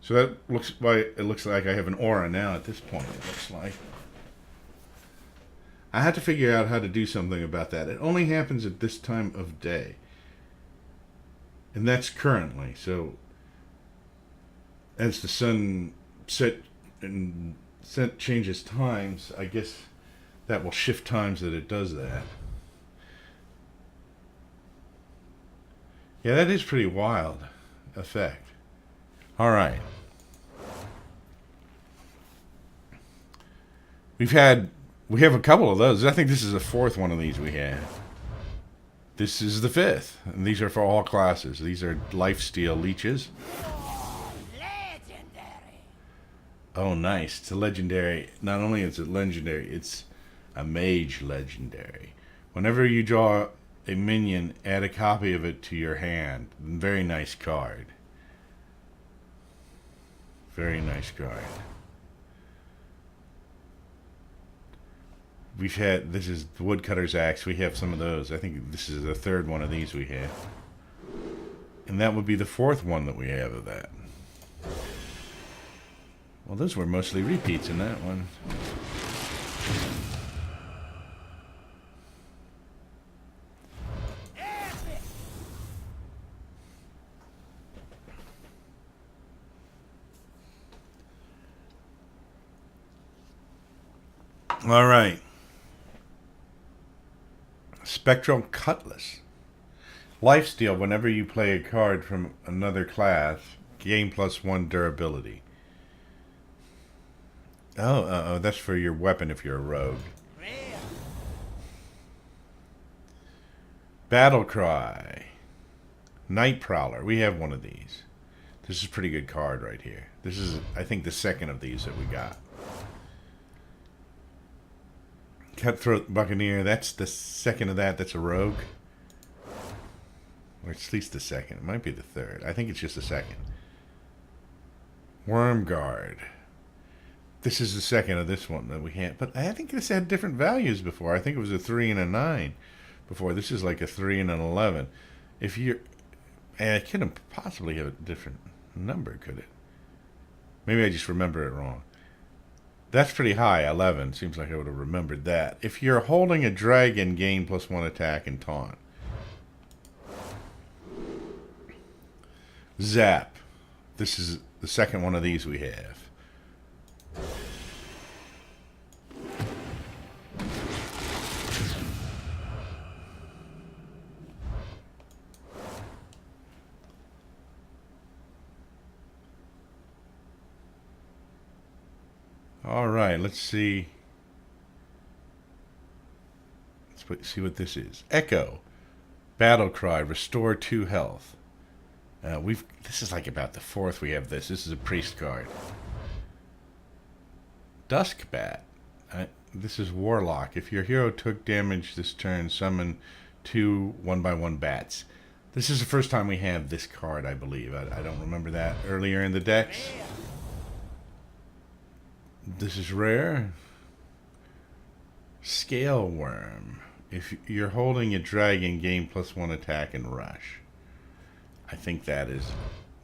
So that looks why it looks like I have an aura now at this point. It looks like. I had to figure out how to do something about that. It only happens at this time of day. And that's currently. So as the sun changes times, I guess that will shift times that it does that. Yeah, that is pretty wild effect. All right. We have a couple of those. I think this is the fourth one of these we have. This is the fifth. And these are for all classes. These are lifesteal leeches. Legendary. Oh, nice. It's a legendary. Not only is it legendary, it's a mage legendary. Whenever you draw a minion, add a copy of it to your hand. Very nice card. Very nice card. We've had, this is the woodcutter's axe. We have some of those. I think this is the third one of these we have. And that would be the fourth one that we have of that. Well, those were mostly repeats in that one. All right. Spectral Cutlass. Lifesteal, whenever you play a card from another class, gain +1 durability. Oh, that's for your weapon if you're a rogue. Battle Cry. Night Prowler. We have one of these. This is a pretty good card right here. This is, I think, the second of these that we got. Cutthroat Buccaneer, that's the second of that. That's a rogue. Or it's at least the second. It might be the third. I think it's just the second. Worm Guard. This is the second of this one that we had. But I think this had different values before. I think it was a 3 and a 9 before. This is like a 3 and an 11. If you're... And it couldn't possibly have a different number, could it? Maybe I just remember it wrong. That's pretty high, 11. Seems like I would have remembered that. If you're holding a dragon, gain +1 attack and taunt. Zap. This is the second one of these we have. All right, let's see. Let's see what this is. Echo. Battle Cry. Restore 2 health. This is like about the fourth we have this. This is a priest card. Dusk Bat. This is Warlock. If your hero took damage this turn, summon 2 1/1 bats. This is the first time we have this card, I believe. I don't remember that earlier in the decks. This is rare. Scale Worm. If you're holding a dragon, gain +1 attack and rush. I think that is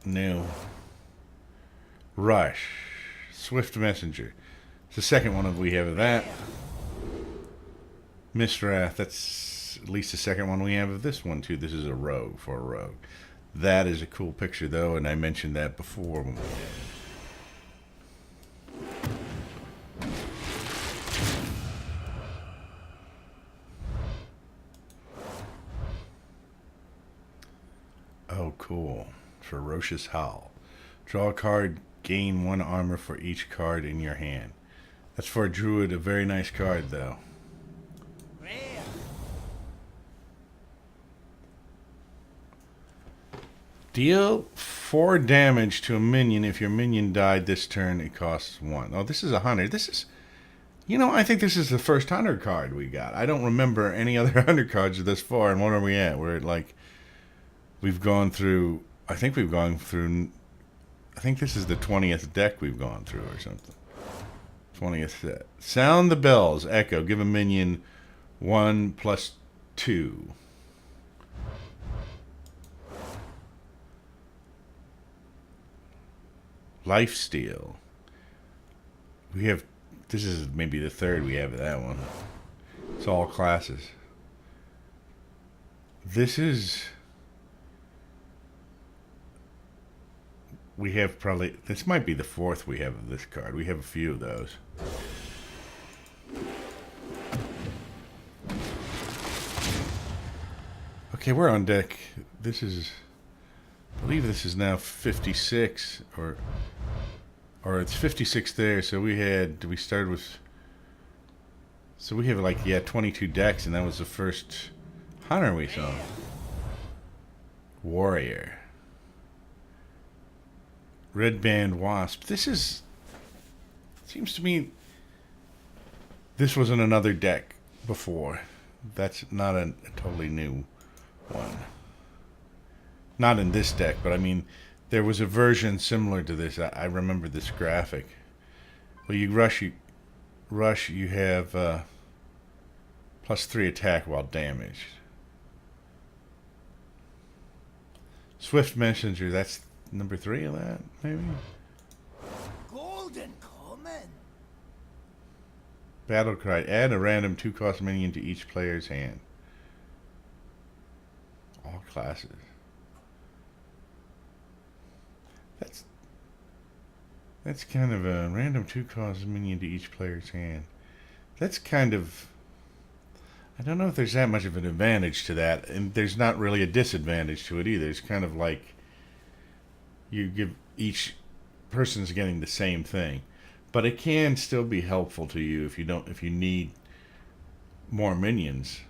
new. Rush. Swift Messenger. It's the second one we have of that. Mistwrath. That's at least the second one we have of this one, too. This is a rogue for a rogue. That is a cool picture, though, and I mentioned that before when we had it. Oh, cool. Ferocious Howl. Draw a card, gain 1 armor for each card in your hand. That's for a druid, a very nice card, though. Deal 4 damage to a minion. If your minion died this turn, it costs 1. Oh, this is a hunter. This is... You know, I think this is the first hunter card we got. I don't remember any other hunter cards this far. And what are we at? We're at like... We've gone through... I think we've gone through... I think this is the 20th deck we've gone through or something. 20th set. Sound the bells. Echo. Give a minion 1+2. Lifesteal. We have... This is maybe the third we have of that one. It's all classes. This is... We have probably... This might be the fourth we have of this card. We have a few of those. Okay, we're on deck. This is... I believe this is now 56, or it's 56 there. So we started with... So we have like, yeah, 22 decks, and that was the first hunter we saw. Warrior. Red Band Wasp. This is... Seems to me... This was in another deck before. That's not a totally new one. Not in this deck, but I mean, there was a version similar to this. I remember this graphic. Well, you rush, you have +3 attack while damaged. Swift Messenger, that's number 3 of that, maybe? Golden Common. Battlecry, add a random 2-cost minion to each player's hand. All classes. That's kind of a random 2-cost minion to each player's hand. That's kind of... I don't know if there's that much of an advantage to that, and there's not really a disadvantage to it either. It's kind of like you give each person's getting the same thing, but it can still be helpful to you if you need more minions.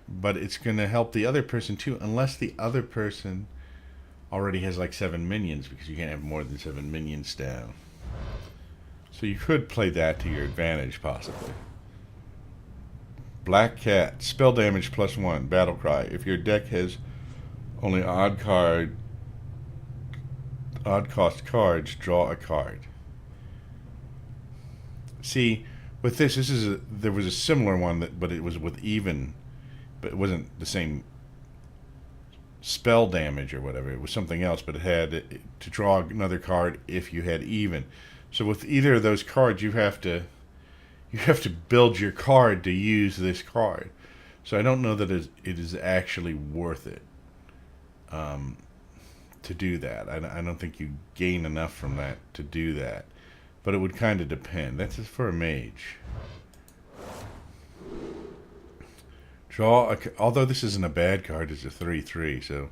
But it's going to help the other person too, unless the other person already has like 7 minions, because you can't have more than 7 minions down. So you could play that to your advantage, possibly. Black Cat, spell damage +1, battle cry. If your deck has only odd cost cards, draw a card. See, with this there was a similar one but it was with even, but it wasn't the same spell damage or whatever. It was something else, but it had to draw another card if you had even. So with either of those cards, you have to build your card to use this card. So I don't know that it is actually worth it to do that. I don't think you gain enough from that to do that. But it would kind of depend. That's just for a mage. Although this isn't a bad card, it's a 3/3, so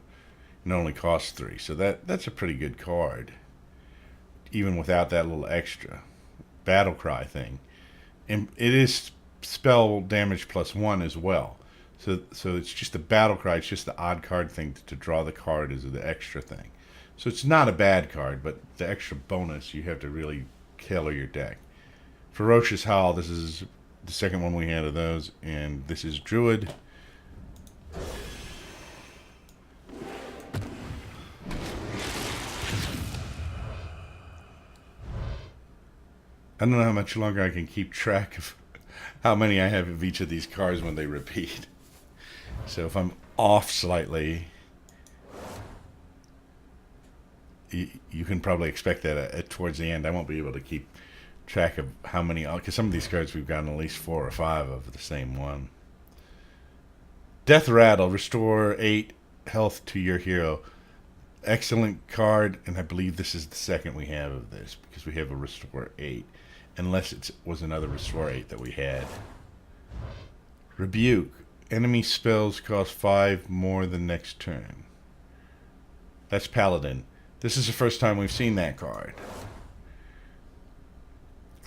it only costs 3. So that's a pretty good card, even without that little extra battle cry thing. And it is spell damage +1 as well. So it's just the battle cry. It's just the odd card thing to draw the card is the extra thing. So it's not a bad card, but the extra bonus, you have to really killer your deck. Ferocious Howl, this is the second one we had of those, and this is Druid. I don't know how much longer I can keep track of how many I have of each of these cards when they repeat. So if I'm off slightly, you can probably expect that towards the end. I won't be able to keep track of how many, because some of these cards we've gotten at least 4 or 5 of the same one. Death Rattle, restore 8 health to your hero. Excellent card, and I believe this is the second we have of this, because we have a restore 8. Unless it was another restore 8 that we had. Rebuke. Enemy spells cost 5 more than next turn. That's Paladin. This is the first time we've seen that card.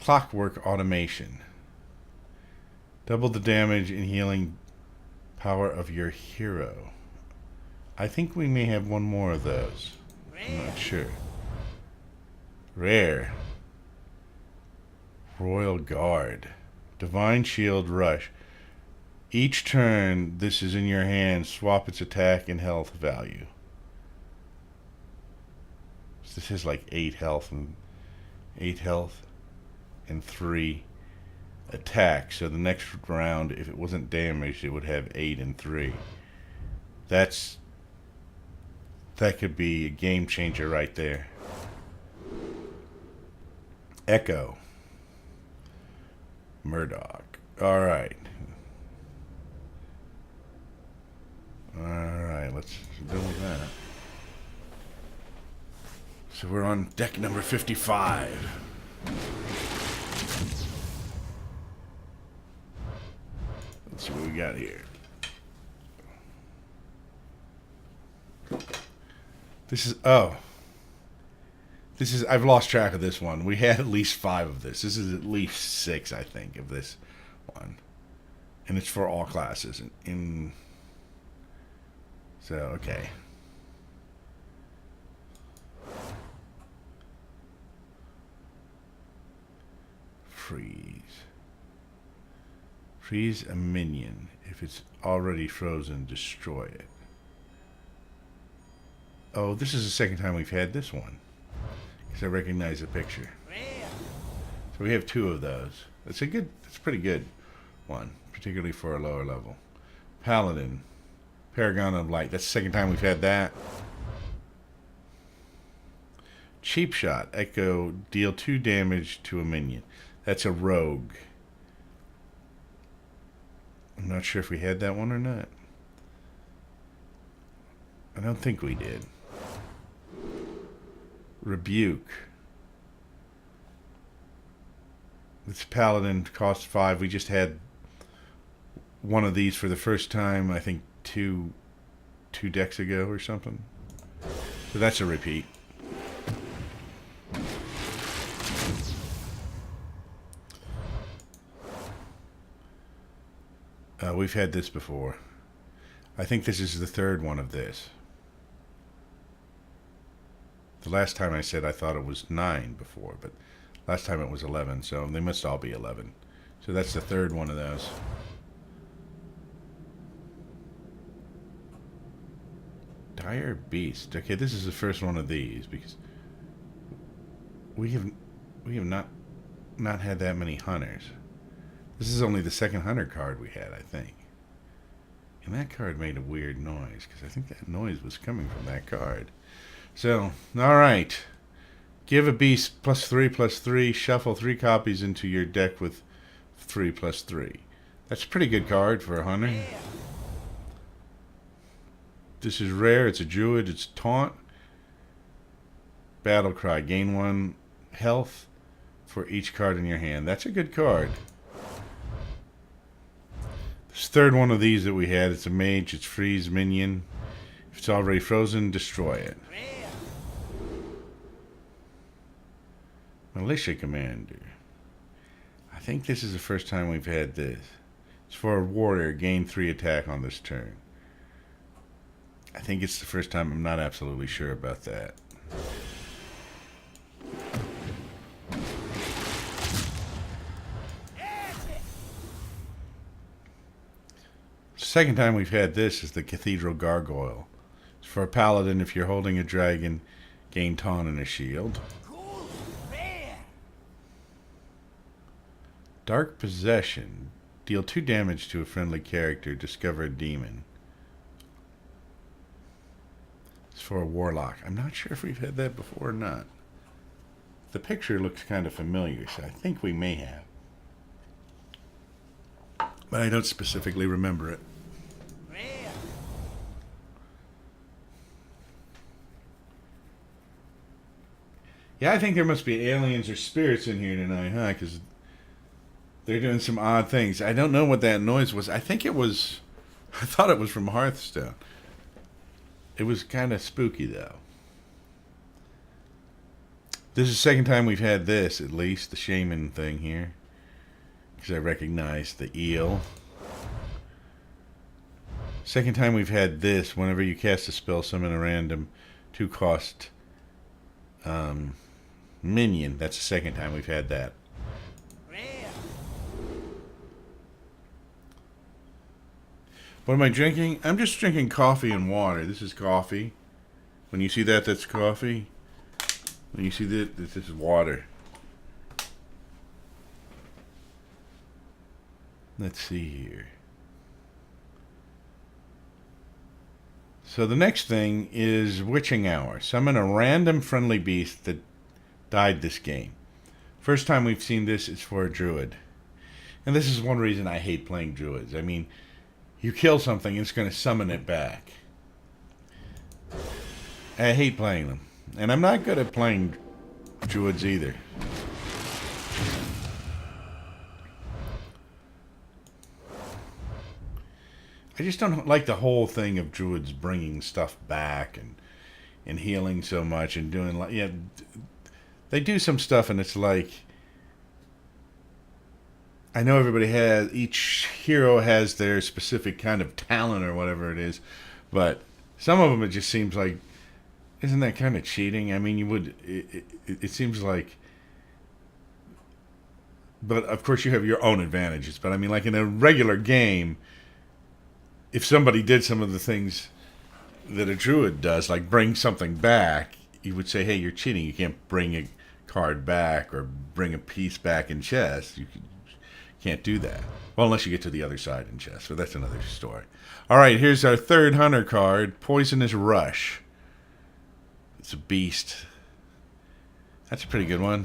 Clockwork Automation. Double the damage and healing power of your hero. I think we may have one more of those. I'm not sure. Rare. Royal Guard. Divine Shield Rush. Each turn this is in your hand, swap its attack and health value. So this is like 8 health and 3 attack. So the next round, if it wasn't damaged, it would have 8 and 3. That could be a game changer right there. Echo. Murdoch. Alright. Alright, let's deal with that. So we're on deck number 55. Let's see what we got here. I've lost track of this one. We had at least 5 of this. This is at least 6, I think, of this one. And it's for all classes. So, okay. Freeze. Freeze a minion. If it's already frozen, destroy it. Oh, this is the second time we've had this one. Because I recognize the picture. So we have 2 of those. That's a pretty good one. Particularly for a lower level. Paladin. Paragon of Light. That's the second time we've had that. Cheap Shot. Echo. Deal 2 damage to a minion. That's a rogue. I'm not sure if we had that one or not. I don't think we did. Rebuke. This Paladin costs 5. We just had one of these for the first time, I think, two decks ago or something. So that's a repeat. We've had this before. I think this is the 3rd one of this. The last time I said I thought it was 9 before, but last time it was 11, so they must all be 11. So that's the 3rd one of those. Dire Beast. Okay, this is the first one of these because we have not had that many hunters. This is only the 2nd hunter card we had, I think. And that card made a weird noise because I think that noise was coming from that card. So, alright. Give a beast +3/+3. Shuffle 3 copies into your deck with 3/3. That's a pretty good card for a hunter. This is rare. It's a druid. It's taunt. Battle Cry. Gain 1 health for each card in your hand. That's a good card. This 3rd one of these that we had, it's a mage. It's freeze minion. If it's already frozen, destroy it. Militia Commander. I think this is the first time we've had this. It's for a warrior. Gain 3 attack on this turn. I think it's the first time. I'm not absolutely sure about that. Second time we've had this is the Cathedral Gargoyle. It's for a paladin. If you're holding a dragon, gain taunt and a shield. Dark Possession. Deal 2 damage to a friendly character. Discover a demon. It's for a warlock. I'm not sure if we've had that before or not. The picture looks kind of familiar, so I think we may have. But I don't specifically remember it. Yeah, I think there must be aliens or spirits in here tonight, huh? Because they're doing some odd things. I don't know what that noise was. I thought it was from Hearthstone. It was kind of spooky, though. This is the second time we've had this, at least, the shaman thing here. Because I recognize the eel. Second time we've had this. Whenever you cast a spell, summon a random 2-cost minion. That's the second time we've had that. What am I drinking? I'm just drinking coffee and water. This is coffee. When you see that, that's coffee. When you see that, this is water. Let's see here. So the next thing is Witching Hour. Summon a random friendly beast that died this game. First time we've seen this is for a druid. And this is one reason I hate playing druids. I mean, you kill something, it's going to summon it back. I hate playing them. And I'm not good at playing druids either. I just don't like the whole thing of druids bringing stuff back and healing so much and doing like, yeah, they do some stuff and it's like, I know everybody has, each hero has their specific kind of talent or whatever it is, but some of them it just seems like, isn't that kind of cheating? I mean, you would, it seems like, but of course you have your own advantages, but I mean, like in a regular game, if somebody did some of the things that a druid does, like bring something back, you would say, hey, you're cheating. You can't bring a card back or bring a piece back in chess. You can't do that. Well, unless you get to the other side in chess, but that's another story. All right, here's our third hunter card, Poisonous Rush. It's a beast. That's a pretty good one.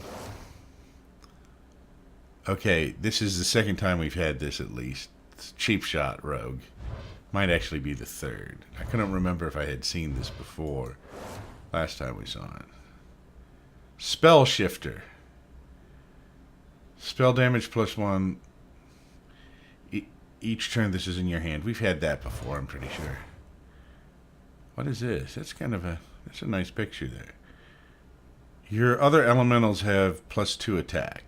Okay, this is the second time we've had this at least. It's Cheap Shot Rogue. Might actually be the third. I couldn't remember if I had seen this before last time we saw it. Spell Shifter. Spell damage +1. Each turn this is in your hand. We've had that before, I'm pretty sure. What is this? That's a nice picture there. Your other elementals have +2 attack.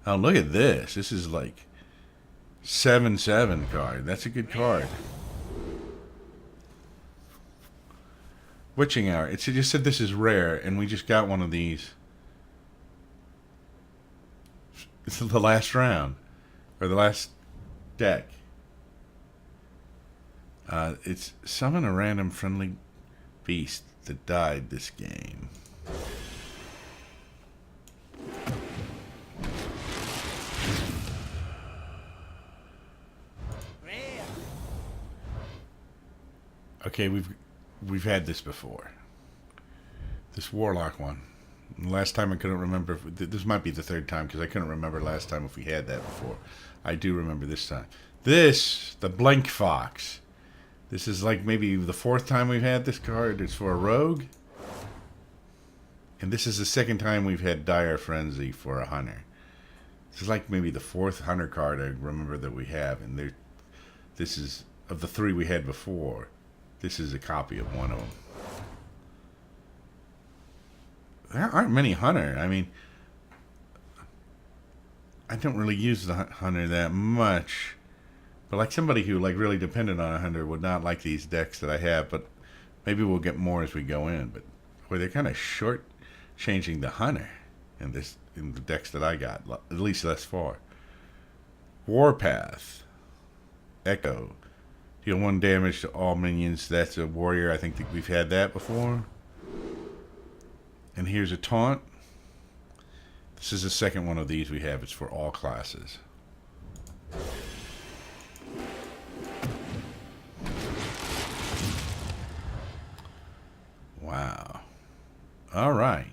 Oh, look at this. This is like 7/7 card. That's a good card. Witching Hour. It just said this is rare, and we just got one of these. This is the last round, or the last deck. It's summon a random friendly beast that died this game. Okay, we've had this before. This Warlock one. Last time I couldn't remember. This might be the third time because I couldn't remember last time if we had that before. I do remember this time. This, the Blank Fox. This is like maybe the fourth time we've had this card. It's for a rogue. And this is the second time we've had Dire Frenzy for a hunter. This is like maybe the fourth hunter card I remember that we have. And this is, of the three we had before, this is a copy of one of them. There aren't many hunter. I mean, I don't really use the hunter that much. But like somebody who like really depended on a hunter would not like these decks that I have. But maybe we'll get more as we go in. But boy, they're kind of short changing the hunter in the decks that I got, at least thus far. Warpath. Echo. Deal 1 damage to all minions. That's a warrior. I think that we've had that before. And here's a taunt. This is the second one of these we have. It's for all classes. Wow. All right.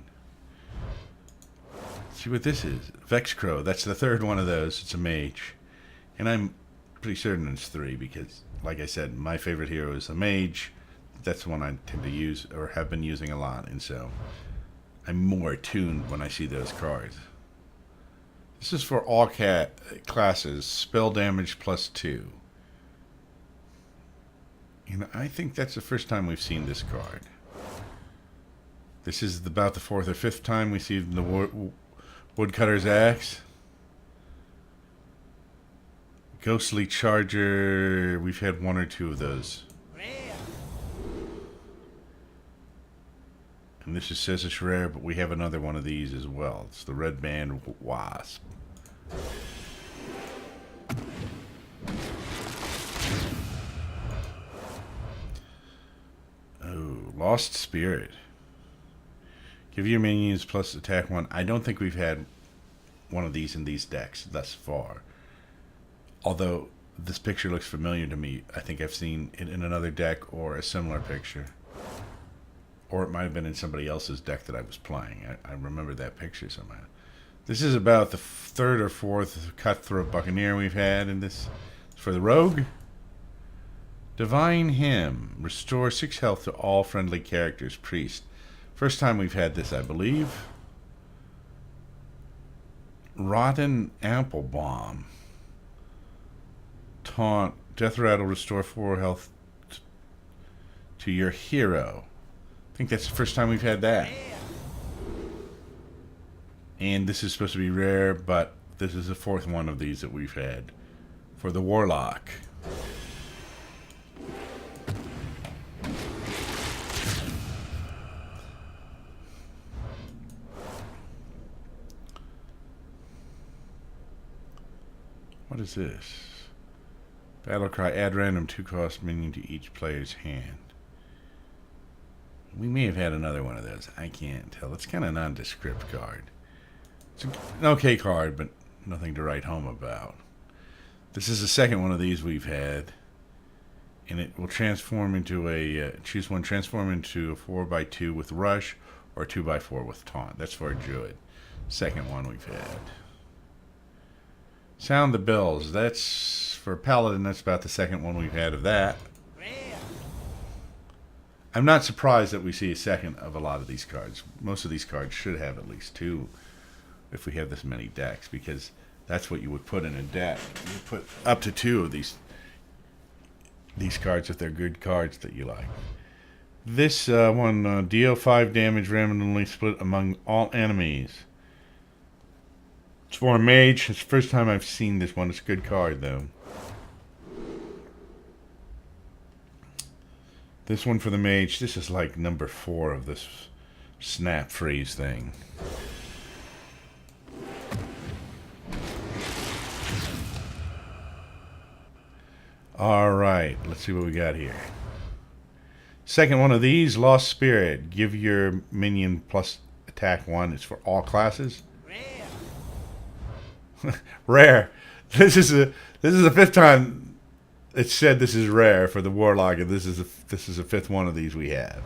Let's see what this is. Vexcrow. That's the third one of those. It's a mage. And I'm pretty certain it's 3 because, like I said, my favorite hero is a mage. That's the one I tend to use or have been using a lot. And so I'm more attuned when I see those cards. This is for all classes. Spell damage +2. You know, I think that's the first time we've seen this card. This is about the 4th or 5th time we see the Woodcutter's Axe. Ghostly Charger. We've had 1 or 2 of those. And this just says it's rare, but we have another one of these as well. It's the Red Band Wasp. Oh, Lost Spirit. Give your minions plus attack 1. I don't think we've had one of these in these decks thus far. Although this picture looks familiar to me. I think I've seen it in another deck or a similar picture. Or it might have been in somebody else's deck that I was playing. I remember that picture somehow. This is about the third or fourth Cutthroat Buccaneer we've had in this. For the Rogue. Divine Hymn. Restore 6 health to all friendly characters. Priest. First time we've had this, I believe. Rotten Apple Bomb. Taunt. Death Rattle. Restore 4 health to your hero. I think that's the first time we've had that. And this is supposed to be rare, but this is the fourth one of these that we've had. For the Warlock. What is this? Battlecry. Add random 2-cost minion to each player's hand. We may have had another one of those. I can't tell. It's kind of a nondescript card. It's an okay card, but nothing to write home about. This is the second one of these we've had. And it will transform into a... choose one. Transform into a 4x2 with Rush or 2x4 with Taunt. That's for a Druid. Second one we've had. Sound the Bells. That's for Paladin. That's about the second one we've had of that. I'm not surprised that we see a second of a lot of these cards. Most of these cards should have at least 2 if we have this many decks, because that's what you would put in a deck. You put up to 2 of these cards if they're good cards that you like. This one, deal 5 damage randomly split among all enemies. It's for a mage. It's the first time I've seen this one. It's a good card, though. This one for the mage, this is like number 4 of this snap freeze thing. Alright, let's see what we got here. Second one of these, Lost Spirit. Give your minion plus attack 1. It's for all classes. Rare. Rare. This is the 5th time it said this is rare for the Warlock, and this is the 5th one of these we have.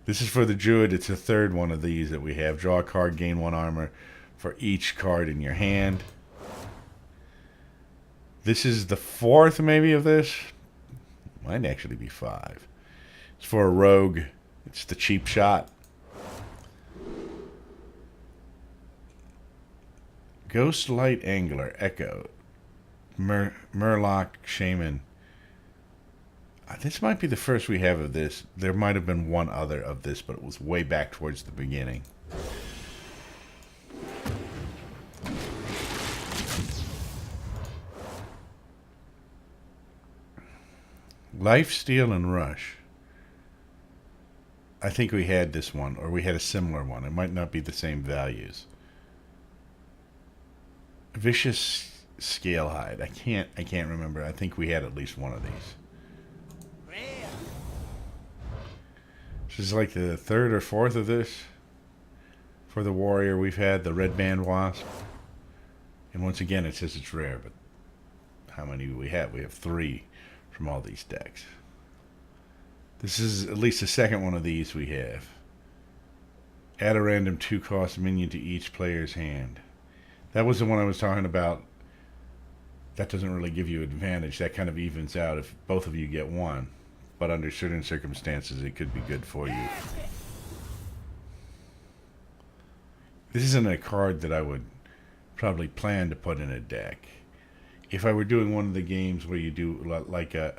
This is for the Druid. It's the 3rd one of these that we have. Draw a card, gain 1 armor for each card in your hand. This is the 4th maybe of this. Might actually be 5. It's for a Rogue. It's the cheap shot. Ghost Light Angler. Echo. Murloc Shaman. This might be the first we have of this. There might have been one other of this, but it was way back towards the beginning. Lifesteal and Rush. I think we had this one, or we had a similar one. It might not be the same values. Vicious Scalehide. I can't remember. I think we had at least one of these. This is like the 3rd or 4th of this. For the Warrior, we've had the Red Band Wasp. And once again, it says it's rare, but how many do we have? We have 3 from all these decks. This is at least the 2nd one of these we have. Add a random 2-cost minion to each player's hand. That was the one I was talking about. That doesn't really give you advantage. That kind of evens out if both of you get 1. But under certain circumstances, it could be good for you. This isn't a card that I would probably plan to put in a deck. If I were doing one of the games where you do like a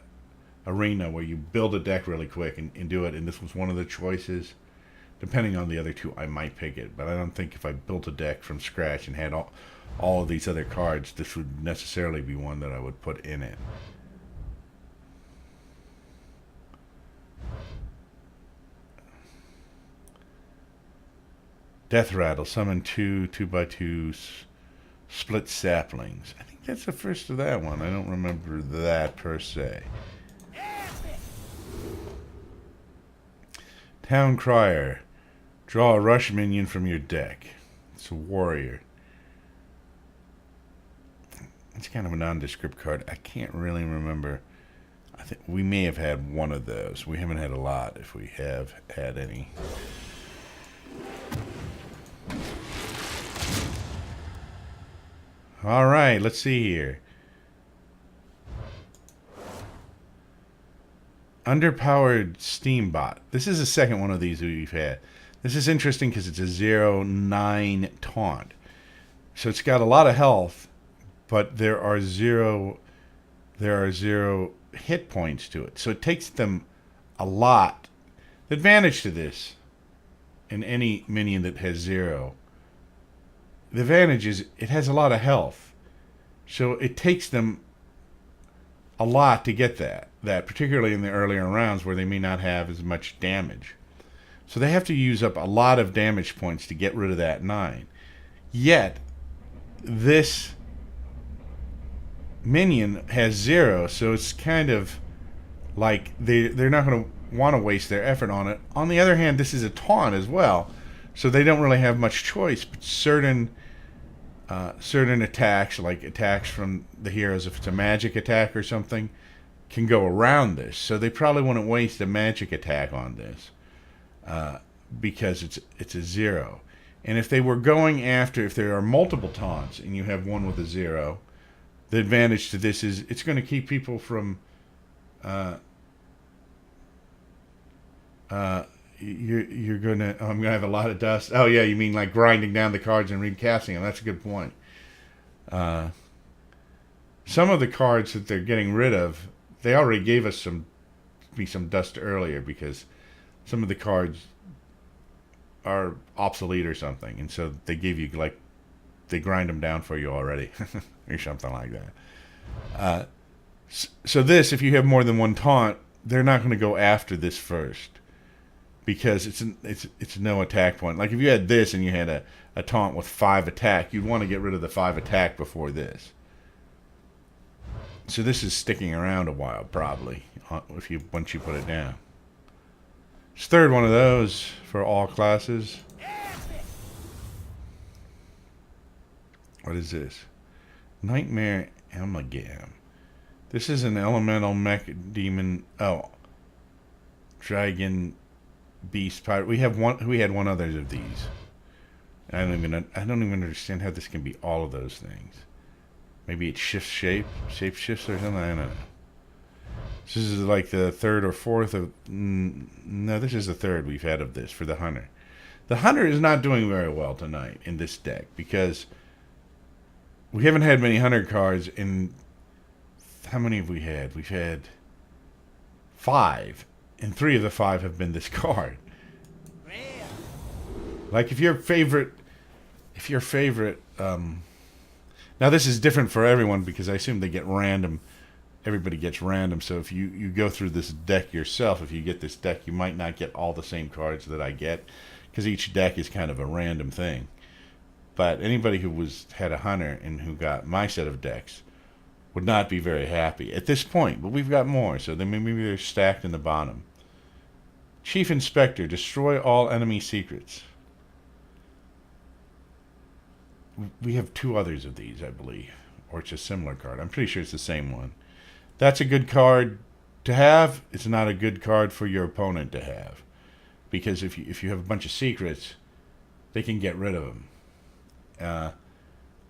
arena where you build a deck really quick and do it, and this was one of the choices, depending on the other 2, I might pick it. But I don't think if I built a deck from scratch and had all of these other cards, this would necessarily be one that I would put in it. Death Rattle. Summon 2/2 split saplings. I think that's the first of that one. I don't remember that per se. Town Crier. Draw a rush minion from your deck. It's a warrior. It's kind of a nondescript card. I can't really remember. I think we may have had one of those. We haven't had a lot, if we have had any. All right, let's see here. Underpowered Steambot. This is the second one of these we've had. This is interesting because it's a 0/9 taunt. So it's got a lot of health, but there are zero hit points to it. So it takes them a lot. The advantage to this, in any minion that has 0, the advantage is it has a lot of health. So it takes them a lot to get that particularly in the earlier rounds where they may not have as much damage. So they have to use up a lot of damage points to get rid of that 9. Yet, this minion has 0, so it's kind of like they're not going to want to waste their effort on it. On the other hand, this is a taunt as well, so they don't really have much choice. But certain attacks, like attacks from the heroes, if it's a magic attack or something, can go around this. So they probably wouldn't waste a magic attack on this because it's a 0. And if they were going after, if there are multiple taunts and you have one with a 0, the advantage to this is it's going to keep people from you're gonna I'm gonna have a lot of dust. Oh yeah, you mean like grinding down the cards and recasting them. That's a good point. Some of the cards that they're getting rid of, they already gave us some dust earlier because some of the cards are obsolete or something, and so they give you like they grind them down for you already or something like that. So this, if you have more than one taunt, they're not going to go after this first because it's no attack point. Like if you had this and you had a taunt with 5 attack, you'd want to get rid of the 5 attack before this. So this is sticking around a while probably once you put it down. It's third one of those for all classes. What is this? Nightmare Amalgam. This is an elemental mech demon. Oh, dragon, beast, pirate. We had one other of these. I don't even understand how this can be all of those things. Maybe it shifts shape shifts or something. I don't know. This is like the third or fourth of. No, this is the third we've had of this for the hunter. The hunter is not doing very well tonight in this deck because we haven't had many hunter cards. In how many have we had? We've had 5, and 3 of the 5 have been this card. Like if your favorite. Now this is different for everyone because I assume they get random. Everybody gets random. So if you go through this deck yourself, if you get this deck, you might not get all the same cards that I get because each deck is kind of a random thing. But anybody who had a hunter and who got my set of decks would not be very happy at this point. But we've got more, so maybe they're stacked in the bottom. Chief Inspector, destroy all enemy secrets. We have 2 others of these, I believe, or it's a similar card. I'm pretty sure it's the same one. That's a good card to have. It's not a good card for your opponent to have, because if you have a bunch of secrets, they can get rid of them.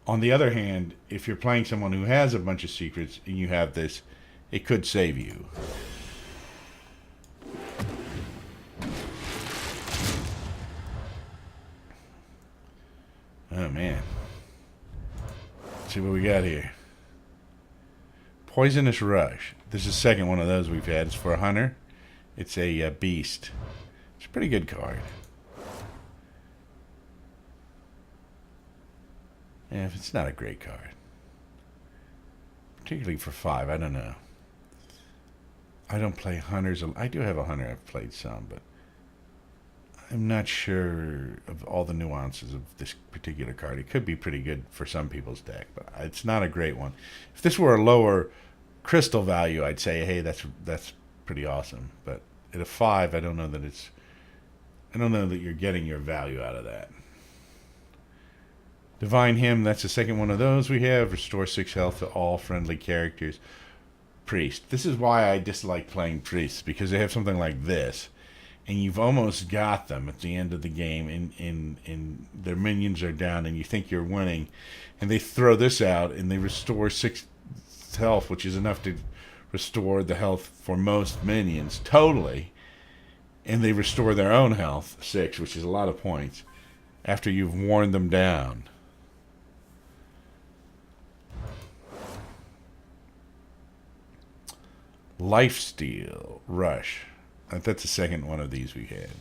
On the other hand, if you're playing someone who has a bunch of secrets and you have this, it could save you. Oh man. Let's see what we got here. Poisonous Rush. This is the second one of those we've had. It's for a hunter. It's a beast. It's a pretty good card. Yeah, it's not a great card. Particularly for 5, I don't know. I don't play hunters. I do have a hunter I've played some, but I'm not sure of all the nuances of this particular card. It could be pretty good for some people's deck, but it's not a great one. If this were a lower crystal value, I'd say, hey, that's pretty awesome. But at a 5, I don't know that you're getting your value out of that. Divine Hymn, that's the second one of those we have. Restore 6 health to all friendly characters. Priest. This is why I dislike playing priests, because they have something like this, and you've almost got them at the end of the game, and their minions are down, and you think you're winning, and they throw this out, and they restore 6 health, which is enough to restore the health for most minions totally, and they restore their own health 6, which is a lot of points, after you've worn them down. Lifesteal Rush. That's the second one of these we had.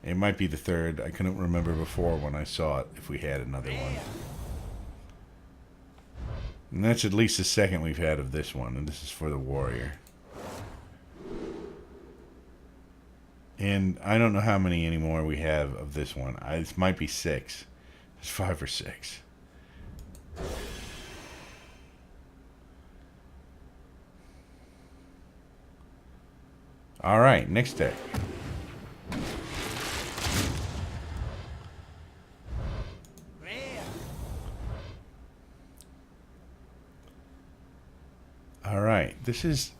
It might be the third. I couldn't remember before when I saw it if we had another one. And that's at least the second we've had of this one, and this is for the warrior. And I don't know how many anymore we have of this one. This might be 6. It's 5 or 6. All right, next deck. All right, this is...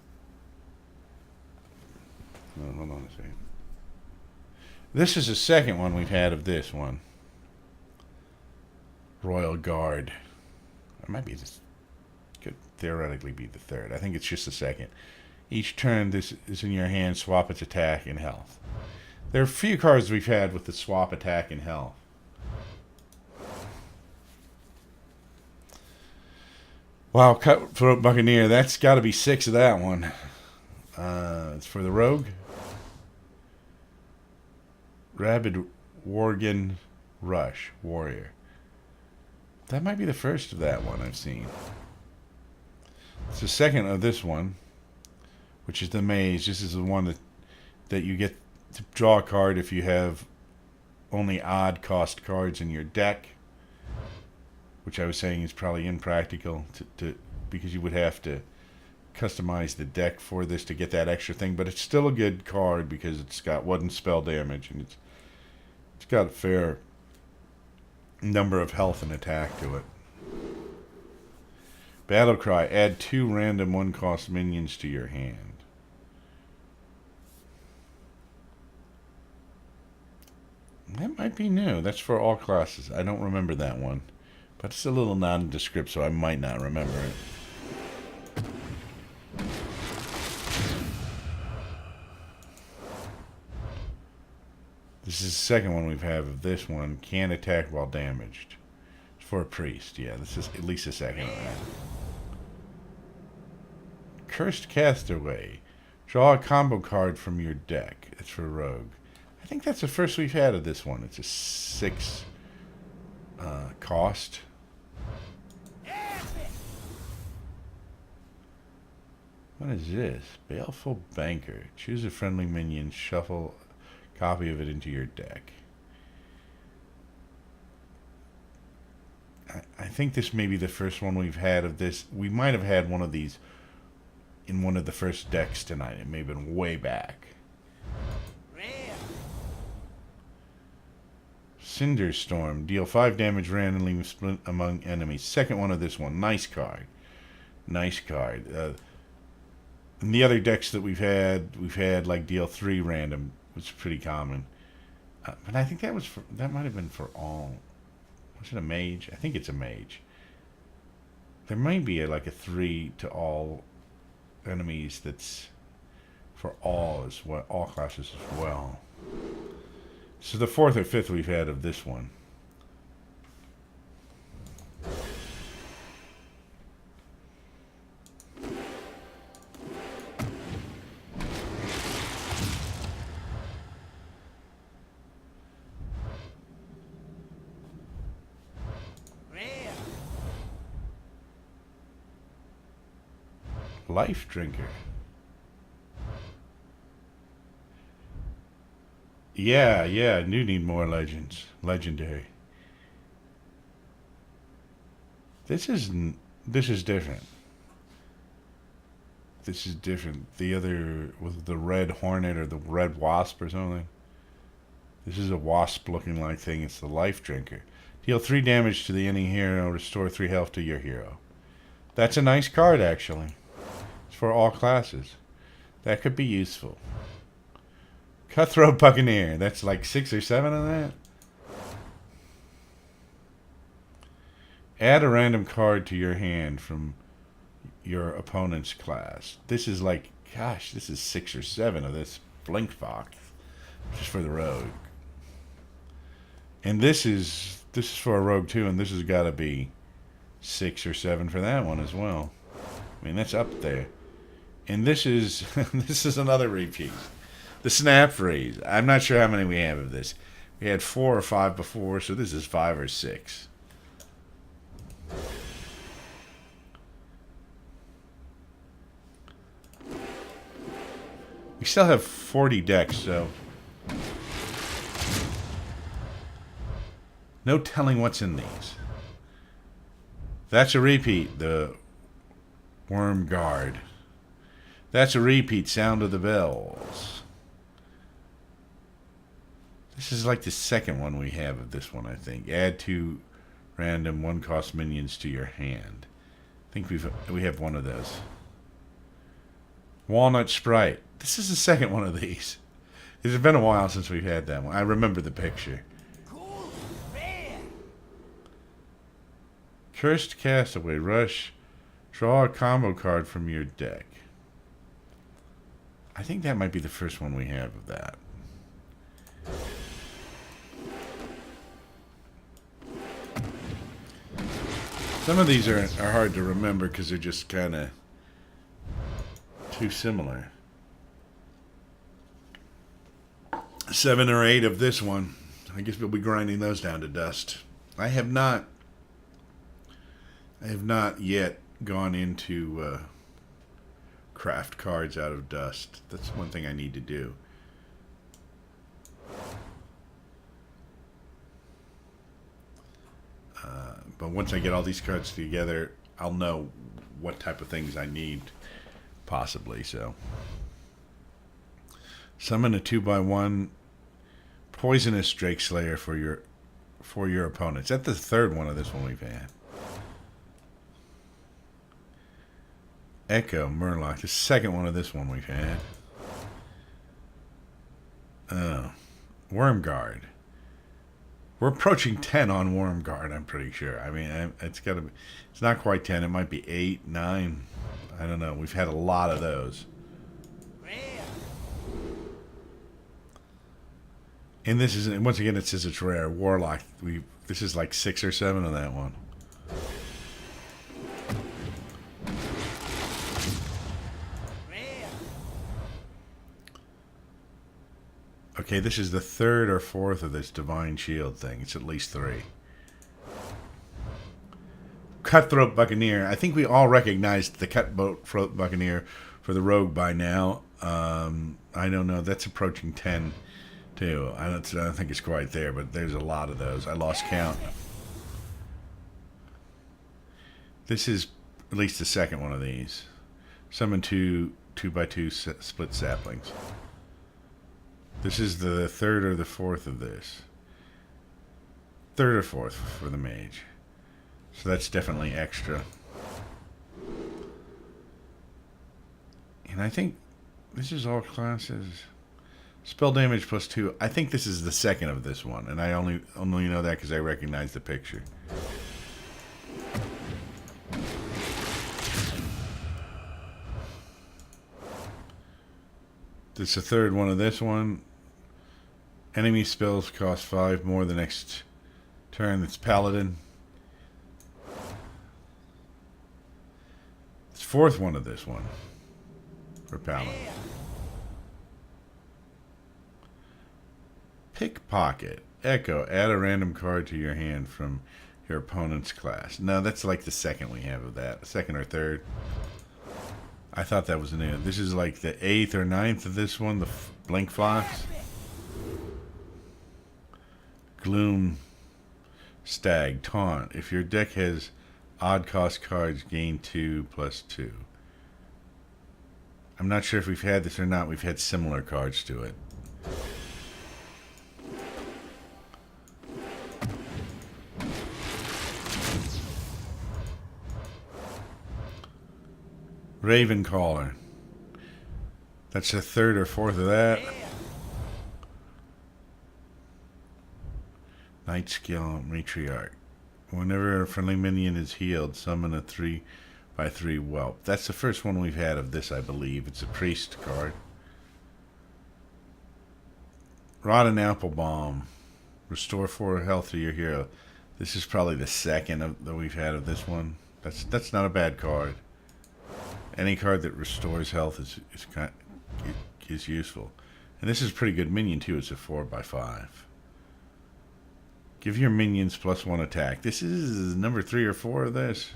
Oh, hold on a second. This is the second one we've had of this one. Royal Guard. It might be this. Could theoretically be the third. I think it's just the second. Each turn this is in your hand, swap its attack and health. There are a few cards we've had with the swap attack and health. Wow, Cutthroat Buccaneer. That's got to be 6 of that one. It's for the Rogue. Rabid Worgen Rush Warrior. That might be the first of that one I've seen. It's the second of this one, which is the Maze. This is the one that you get to draw a card if you have only odd cost cards in your deck, which I was saying is probably impractical to because you would have to customize the deck for this to get that extra thing, but it's still a good card because it's got 1 spell damage and it's got a fair number of health and attack to it. Battle Cry. Add 2 random 1-cost minions to your hand. That might be new. That's for all classes. I don't remember that one. But it's a little nondescript, so I might not remember it. This is the second one we've had of this one. Can't attack while damaged. It's for a priest. Yeah, this is at least the second one. Cursed Castaway. Draw a combo card from your deck. It's for Rogue. I think that's the first we've had of this one. It's a 6 cost. What is this? Baleful Banker. Choose a friendly minion. Shuffle a copy of it into your deck. I think this may be the first one we've had of this. We might have had one of these in one of the first decks tonight. It may have been way back. Cinderstorm. Deal 5 damage randomly split among enemies. Second one of this one. Nice card. Nice card. In the other decks that we've had like deal 3 random, which is pretty common. But I think that might have been for all. Was it a mage? I think it's a mage. There might be like a 3 to all enemies that's for all as well, all classes as well. So the 4th or 5th we've had of this one. Life Drinker. Yeah, yeah, I do need more legends. Legendary. This is this is different. This is different. The other was the red hornet or the red wasp or something. This is a wasp looking like thing. It's the life drinker. Deal 3 damage to the enemy hero. Restore 3 health to your hero. That's a nice card actually. It's for all classes. That could be useful. Cutthroat Buccaneer. That's like 6 or 7 of that. Add a random card to your hand from your opponent's class. This is like, gosh, this is 6 or 7 of this Blink Fox. Just for the rogue. And this is for a rogue too, and this has got to be 6 or 7 for that one as well. I mean, that's up there. And this is this is another repeat. The Snap Freeze. I'm not sure how many we have of this. We had 4 or 5 before, so this is 5 or 6. We still have 40 decks, so no telling what's in these. That's a repeat, the Worm Guard. That's a repeat, Sound of the Bells. This is like the second one we have of this one, I think. Add 2 random 1-cost minions to your hand. I think we have one of those. Walnut Sprite. This is the second one of these. It's been a while since we've had that one. I remember the picture. Cool. Rare. Cursed Castaway. Rush. Draw a combo card from your deck. I think that might be the first one we have of that. Some of these are hard to remember because they're just kind of too similar. 7 or 8 of this one. I guess we'll be grinding those down to dust. I have not yet gone into craft cards out of dust. That's one thing I need to do. But once I get all these cards together, I'll know what type of things I need, possibly. So, summon a 2/1 poisonous Drake Slayer for your opponents. That's the third one of this one we've had. Echo Murloc, the second one of this one we've had. Worm Guard. We're approaching 10 on Worm Guard, I'm pretty sure. I mean, it's got to be, it's not quite 10. It might be 8, 9. I don't know. We've had a lot of those. And this is, once again, it says it's rare. Warlock. This is like 6 or 7 of that one. Okay, this is the 3rd or 4th of this Divine Shield thing. It's at least 3. Cutthroat Buccaneer. I think we all recognized the Cutthroat Buccaneer for the Rogue by now. I don't know. That's approaching 10, too. I don't think it's quite there, but there's a lot of those. I lost count. This is at least the second one of these. Summon 2/2 split saplings. This is the 3rd or the 4th of this. 3rd or 4th for the mage. So that's definitely extra. And I think this is all classes. Spell damage +2. I think this is the second of this one. And I only know that because I recognize the picture. This is the 3rd one of this one. Enemy spells cost 5 more the next turn. That's Paladin. It's 4th one of this one for Paladin. Pickpocket. Echo. Add a random card to your hand from your opponent's class. No, that's like the second we have of that. 2nd or 3rd. I thought that was new. This is like the 8th or 9th of this one, the Blink Fox. Gloom Stag Taunt. If your deck has odd cost cards, gain 2+2. I'm not sure if we've had this or not. We've had similar cards to it. Ravencaller. That's the third or fourth of that. Night Skill Matriarch. Whenever a friendly minion is healed, summon a 3/3 whelp. That's the first one we've had of this, I believe. It's a priest card. Rotten Apple Bomb. Restore 4 health to your hero. This is probably the second that we've had of this one. That's not a bad card. Any card that restores health is useful. And this is a pretty good minion too. It's a 4/5. Give your minions +1 attack. This is number 3 or 4 of this.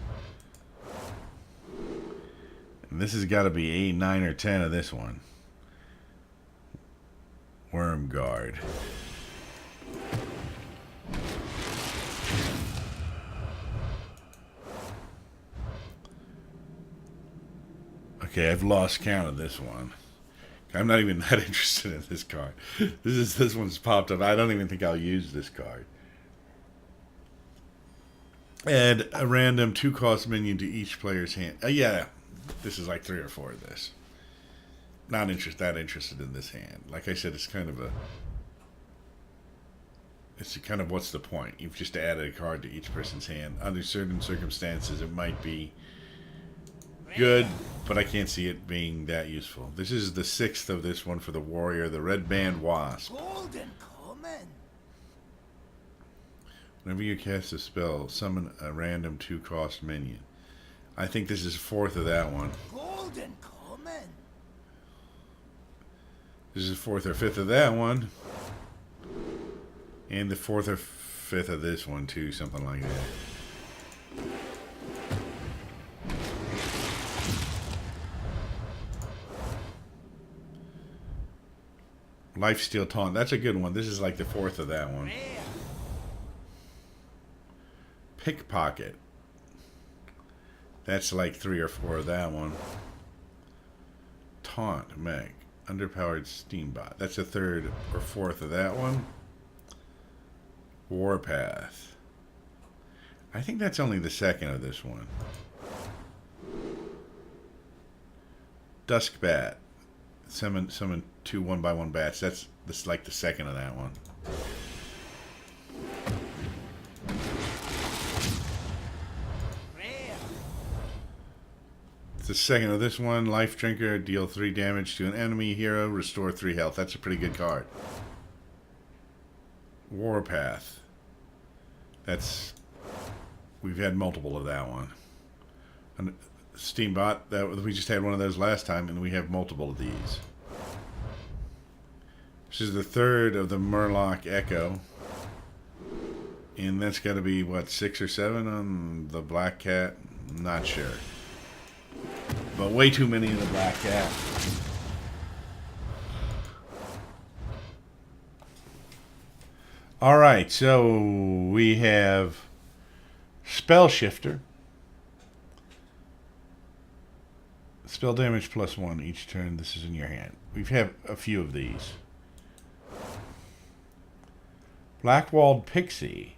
And this has got to be 8, 9, or 10 of this one. Worm Guard. Okay, I've lost count of this one. I'm not even that interested in this card. This one's popped up. I don't even think I'll use this card. Add a random 2-cost minion to each player's hand. Yeah, this is like 3 or 4 of this. Not that interested in this hand. Like I said, it's kind of what's the point? You've just added a card to each person's hand. Under certain circumstances, it might be good, but I can't see it being that useful. This is the 6th of this one for the warrior, the Red Band Wasp. Golden Common. Whenever you cast a spell, summon a random 2-cost minion. I think this is 4th of that one. Golden Common. This is 4th or 5th of that one. And the 4th or 5th of this one too, something like that. Lifesteal Taunt. That's a good one. This is like the 4th of that one. Pickpocket. That's like 3 or 4 of that one. Taunt Meg. Underpowered Steambot. That's the 3rd or 4th of that one. Warpath. I think that's only the 2nd of this one. Duskbat. Summon 2 1/1 bats. That's like the 2nd of that one. The 2nd of this one. Life Drinker. Deal 3 damage to an enemy hero. Restore 3 health. That's a pretty good card. Warpath. We've had multiple of that one. And Steambot, we just had one of those last time, and we have multiple of these. This is the 3rd of the Murloc Echo. And that's got to be, what, 6 or 7 on the Black Cat? Not sure. But way too many of the Black Cat. Alright, so we have Spell Shifter. Spell damage +1 each turn. This is in your hand. We've had a few of these. Blackwalled Pixie.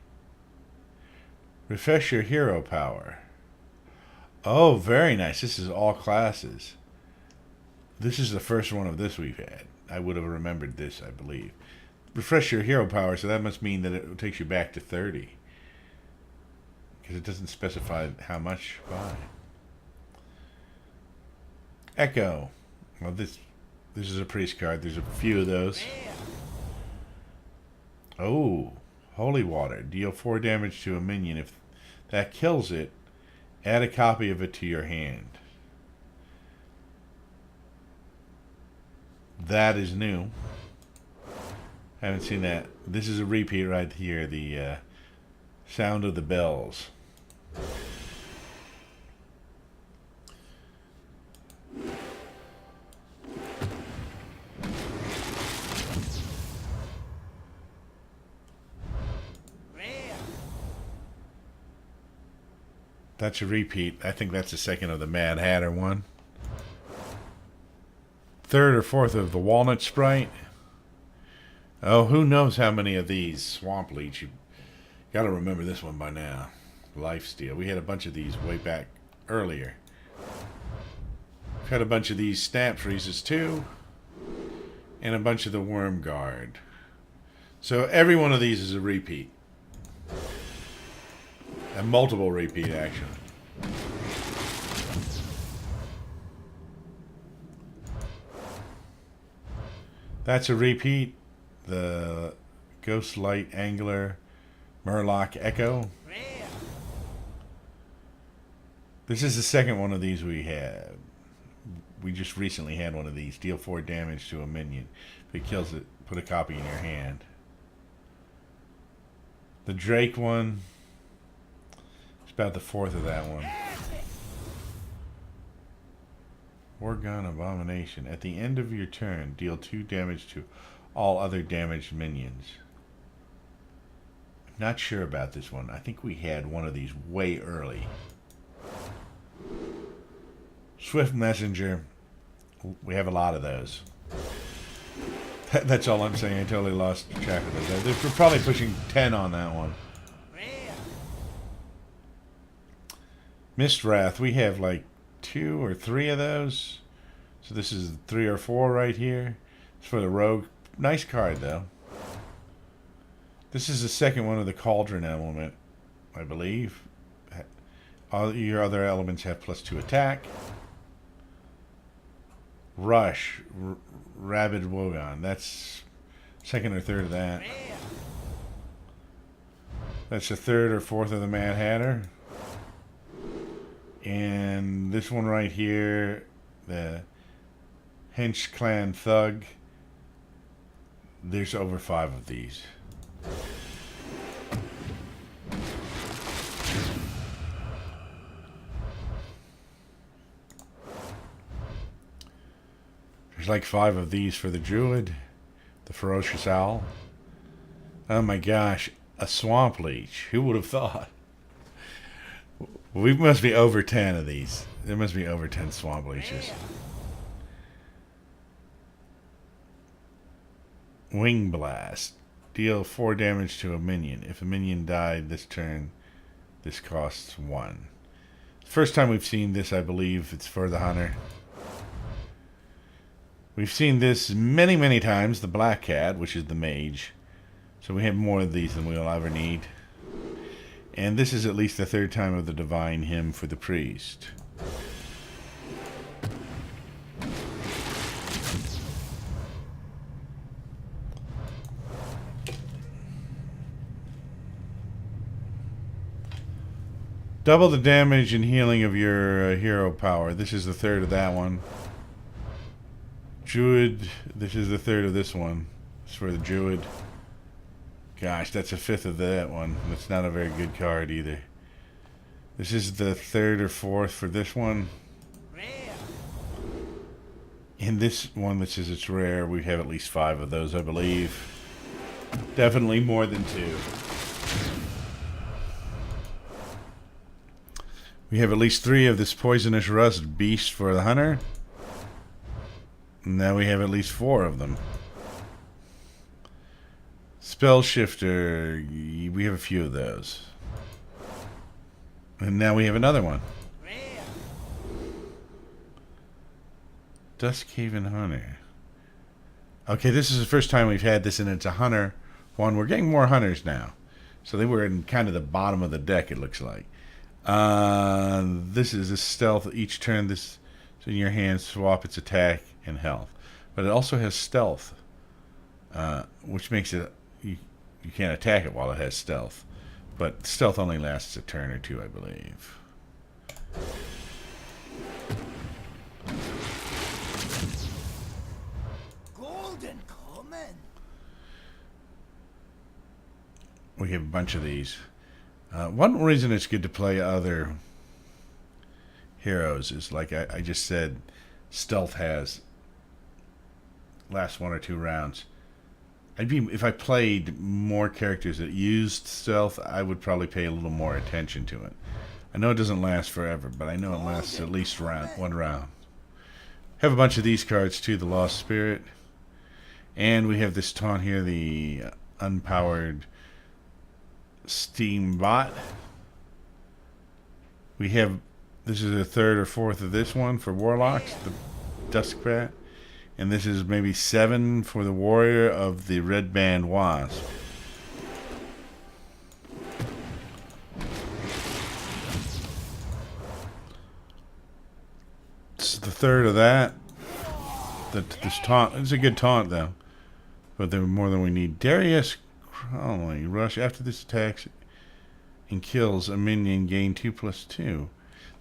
Refresh your hero power. Oh, very nice. This is all classes. This is the first one of this we've had. I would have remembered this, I believe. Refresh your hero power, so that must mean that it takes you back to 30. Because it doesn't specify how much by. Echo. Well, this is a priest card. There's a few of those. Oh, Holy Water. Deal 4 damage to a minion. If that kills it, add a copy of it to your hand. That is new. Haven't seen that. This is a repeat right here. The Sound of the Bells. That's a repeat. I think that's the second of the Mad Hatter one. Third or fourth of the Walnut Sprite. Oh, who knows how many of these Swamp Leech. You got to remember this one by now. Lifesteal. We had a bunch of these way back earlier. We've had a bunch of these Snap Freezes too. And a bunch of the Worm Guard. So every one of these is a repeat. A multiple repeat, actually. That's a repeat. The Ghost Light Angler Murloc Echo. This is the second one of these we have. We just recently had one of these. Deal 4 damage to a minion. If it kills it, put a copy in your hand. The Drake one. It's about the fourth of that one. Orgon Abomination. At the end of your turn, deal 2 damage to all other damaged minions. Not sure about this one. I think we had one of these way early. Swift Messenger. We have a lot of those. That's all I'm saying. I totally lost track of those. We're probably pushing 10 on that one. Mist Wrath. We have like 2 or 3 of those. So this is 3 or 4 right here. It's for the Rogue. Nice card though. This is the second one of the Cauldron element, I believe. All your other elements have +2 attack. Rush, Rabid Wogon. That's second or third of that. That's the third or fourth of the Mad Hatter. And this one right here, the Hench Clan Thug. There's over 5 of these. There's like 5 of these for the Druid, the Ferocious Owl. Oh my gosh, a Swamp Leech. Who would have thought? We must be over 10 of these. There must be over 10 Swamp Leeches. Wing Blast. Deal 4 damage to a minion. If a minion died this turn, this costs 1. First time we've seen this, I believe it's for the Hunter. We've seen this many, many times, the Black Cat, which is the Mage. So we have more of these than we'll ever need. And this is at least the 3rd time of the Divine Hymn for the Priest. Double the damage and healing of your hero power. This is the 3rd of that one. Druid, this is the 3rd of this one. It's for the Druid. Gosh, that's a 5th of that one. That's not a very good card either. This is the 3rd or 4th for this one. In this one that says it's rare, we have at least 5 of those, I believe. Definitely more than 2. We have at least 3 of this Poisonous Rust Beast for the Hunter. Now we have at least 4 of them. Spell Shifter, we have a few of those. And now we have another one. Duskhaven Hunter. Okay, this is the first time we've had this, and it's a Hunter one. We're getting more Hunters now. So they were in kind of the bottom of the deck, it looks like. This is a stealth. Each turn this is in your hand, swap its attack and health. But it also has stealth, which makes it you can't attack it while it has stealth. But stealth only lasts a turn or 2, I believe. Golden Common. We have a bunch of these. One reason it's good to play other heroes is, like I just said, stealth has last 1 or 2 rounds. If I played more characters that used stealth, I would probably pay a little more attention to it. I know it doesn't last forever, but I know it lasts at least one round. Have a bunch of these cards too, the Lost Spirit. And we have this taunt here, the unpowered Steam Bot. We have, this is a third or fourth of this one for Warlocks, the Dusk Bat. And this is maybe 7 for the Warrior of the Red Band Wasp. It's the third of that. This taunt, it's a good taunt though. But there were more than we need. Darius Crowley. Rush after this attacks and kills a minion, gain 2/2.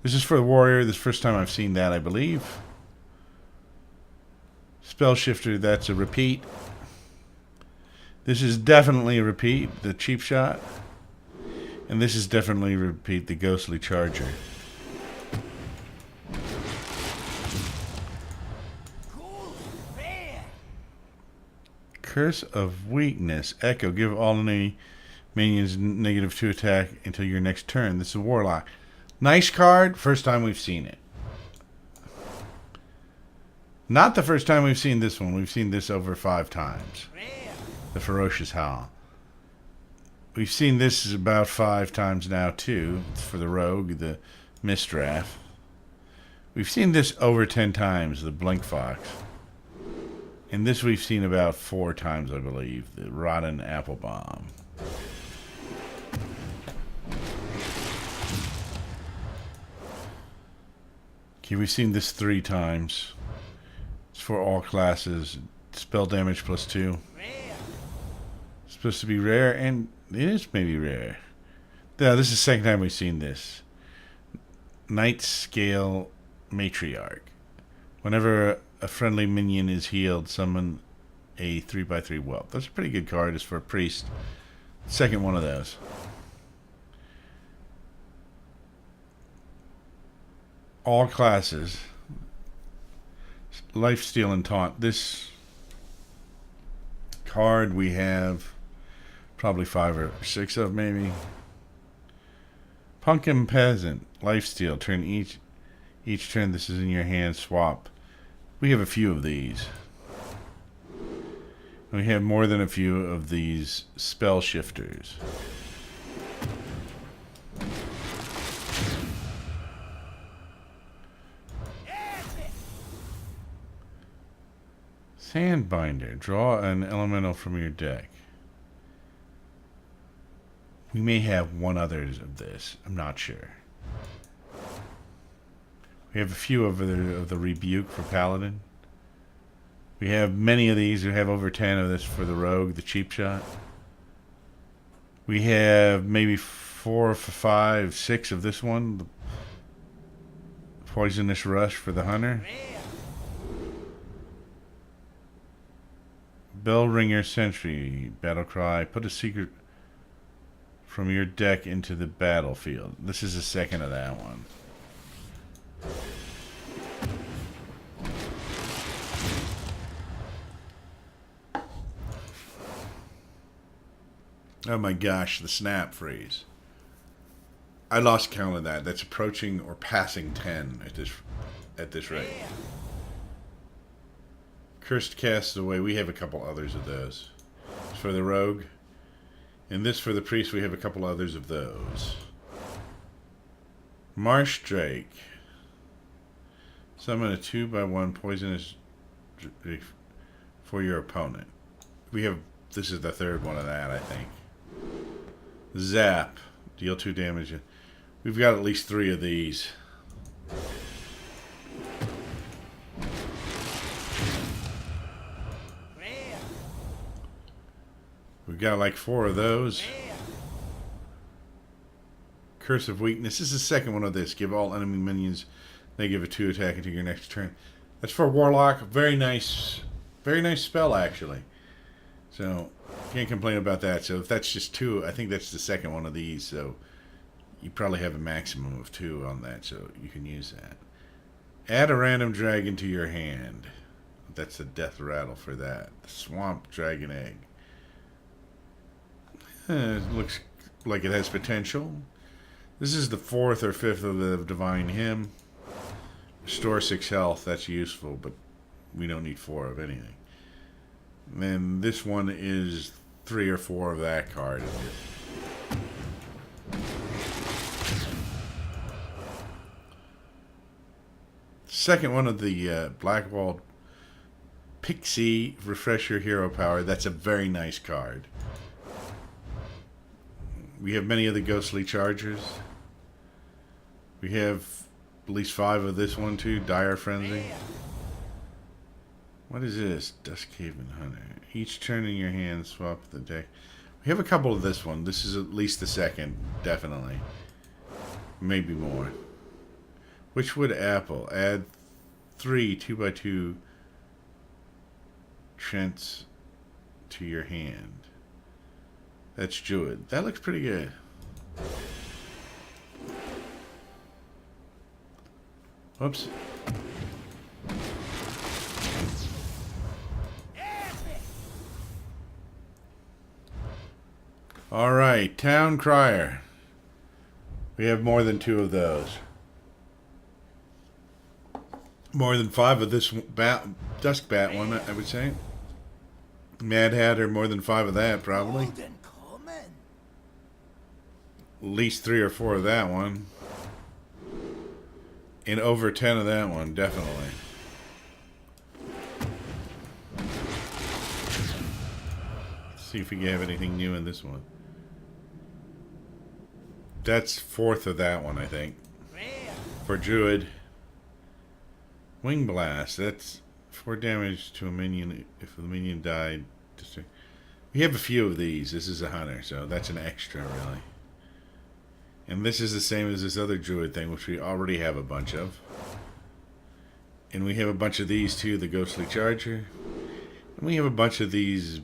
This is for the Warrior. This is the first time I've seen that, I believe. Spell Shifter, that's a repeat. This is definitely a repeat, the Cheap Shot. And this is definitely a repeat, the Ghostly Charger. Curse of Weakness. Echo. Give all enemy minions -2 attack until your next turn. This is a Warlock. Nice card. First time we've seen it. Not the first time we've seen this one. We've seen this over 5 times. The Ferocious Howl. We've seen this about 5 times now too. It's for the Rogue, the Mistraff. We've seen this over 10 times, the Blink Fox. And this we've seen about 4 times, I believe, the Rotten Apple Bomb. Okay, we've seen this 3 times. It's for all classes. Spell damage +2. It's supposed to be rare, and it is maybe rare. Yeah, this is the second time we've seen this. Night Scale Matriarch. Whenever a friendly minion is healed, summon a 3/3 whelp. That's a pretty good card. It's for a priest. Second one of those. All classes. Lifesteal and Taunt. This card we have probably 5 or 6 of, maybe. Pumpkin Peasant. Lifesteal. Turn each turn this is in your hand, swap. We have a few of these. We have more than a few of these Spell Shifters. Sandbinder. Draw an elemental from your deck. We may have one others of this. I'm not sure. We have a few of the Rebuke for Paladin. We have many of these. We have over 10 of this for the Rogue, the Cheap Shot. We have maybe 4, 5, 6 of this one, the Poisonous Rush for the Hunter. Bellringer Sentry, Battle Cry. Put a secret from your deck into the battlefield. This is the second of that one. Oh my gosh, the snap freeze. I lost count of that. That's approaching or passing 10 at this rate. Cursed Castaway, we have a couple others of those. For the Rogue. And this for the Priest, we have a couple others of those. Marsh Drake. Summon a 2/1 poisonous Drake for your opponent. We have, this is the third one of that, I think. Zap. Deal 2 damage. We've got at least 3 of these. We've got like 4 of those. Curse of Weakness. This is the second one of this. Give all enemy minions -2 attack until your next turn. That's for Warlock. Very nice spell, actually. So, can't complain about that. So, if that's just 2, I think that's the second one of these. So, you probably have a maximum of 2 on that. So, you can use that. Add a random dragon to your hand. That's the death rattle for that. The Swamp Dragon Egg. It looks like it has potential. This is the 4th or 5th of the Divine Hymn. Restore 6 health. That's useful, but we don't need 4 of anything. And then this one is 3 or 4 of that card. Second one of the Blackwall Pixie Refresh Your Hero Power. That's a very nice card. We have many of the Ghostly Chargers. We have at least 5 of this one too. Dire Frenzy. What is this? Duskhaven Hunter. Each turn in your hand, swap the deck. We have a couple of this one. This is at least the second, definitely. Maybe more. Witchwood Apple. Add 3 2x2 Trents to your hand. That's Druid. That looks pretty good. Whoops. Alright, Town Crier. We have more than 2 of those. More than 5 of this Dusk Bat one, I would say. Mad Hatter, more than 5 of that, probably. Golden common. At least 3 or 4 of that one. And over 10 of that one, definitely. Let's see if we have anything new in this one. That's 4th of that one, I think. For Druid. Wing Blast. That's 4 damage to a minion if the minion died. We have a few of these. This is a hunter, so that's an extra, really. And this is the same as this other Druid thing, which we already have a bunch of. And we have a bunch of these too, the Ghostly Charger. And we have a bunch of these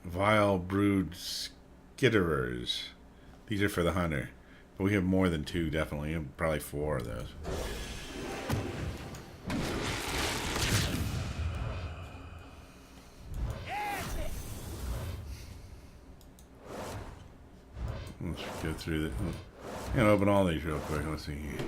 Vile Brood Skitterers. These are for the hunter. But we have more than 2, definitely. Probably 4 of those. Let's go through the... And open all these real quick. Let's see here.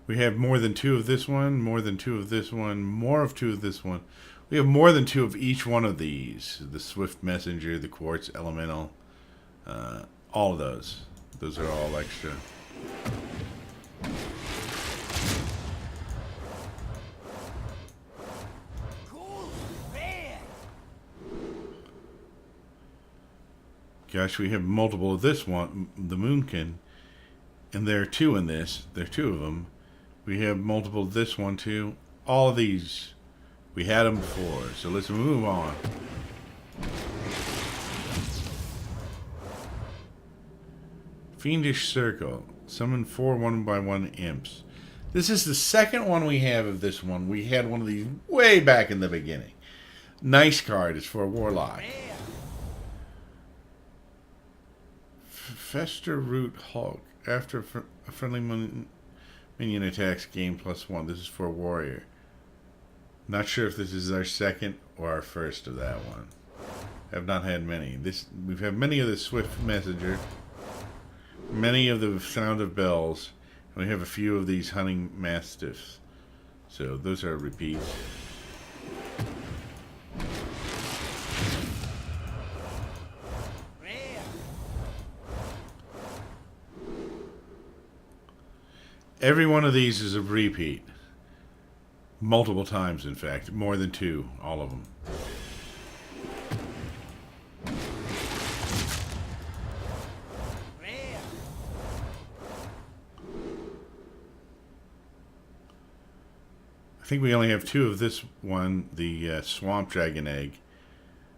We have more than 2 of this one, more than 2 of this one, more of 2 of this one. We have more than 2 of each one of these. The Swift Messenger, the Quartz Elemental, all of those. Those are all extra. Cool. Rare. Gosh, we have multiple of this one, the Moonkin, and there are 2 in this. There are 2 of them. We have multiple of this one too. All of these, we had them before. So let's move on. Fiendish Circle. Summon 4 1/1 imps. This is the second one we have of this one. We had one of these way back in the beginning. Nice card. It's for a Warlock. Fester Root Hulk. After a friendly minion attacks, gain +1. This is for a warrior. Not sure if this is our second or our first of that one. Have not had many. We've had many of the Swift Messenger, many of the Sound of Bells, and we have a few of these Hunting Mastiffs. So those are repeats. Every one of these is a repeat. Multiple times, in fact. More than 2. All of them. I think we only have 2 of this one, the Swamp Dragon Egg.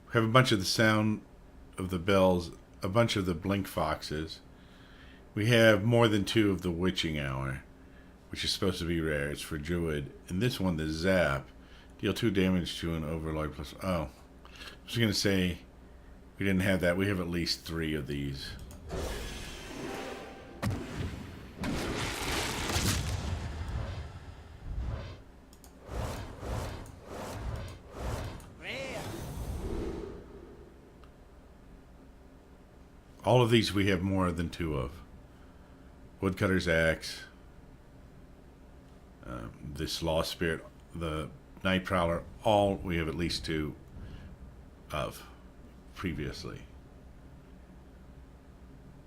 We have a bunch of the Sound of the Bells, a bunch of the Blink Foxes. We have more than 2 of the Witching Hour, which is supposed to be rare. It's for Druid. And this one, the Zap, deal 2 damage to an Overlord plus... Oh. I was going to say we didn't have that. We have at least 3 of these. All of these we have more than 2 of. Woodcutter's Axe. This Lost Spirit. The Night Prowler. All we have at least 2 of previously.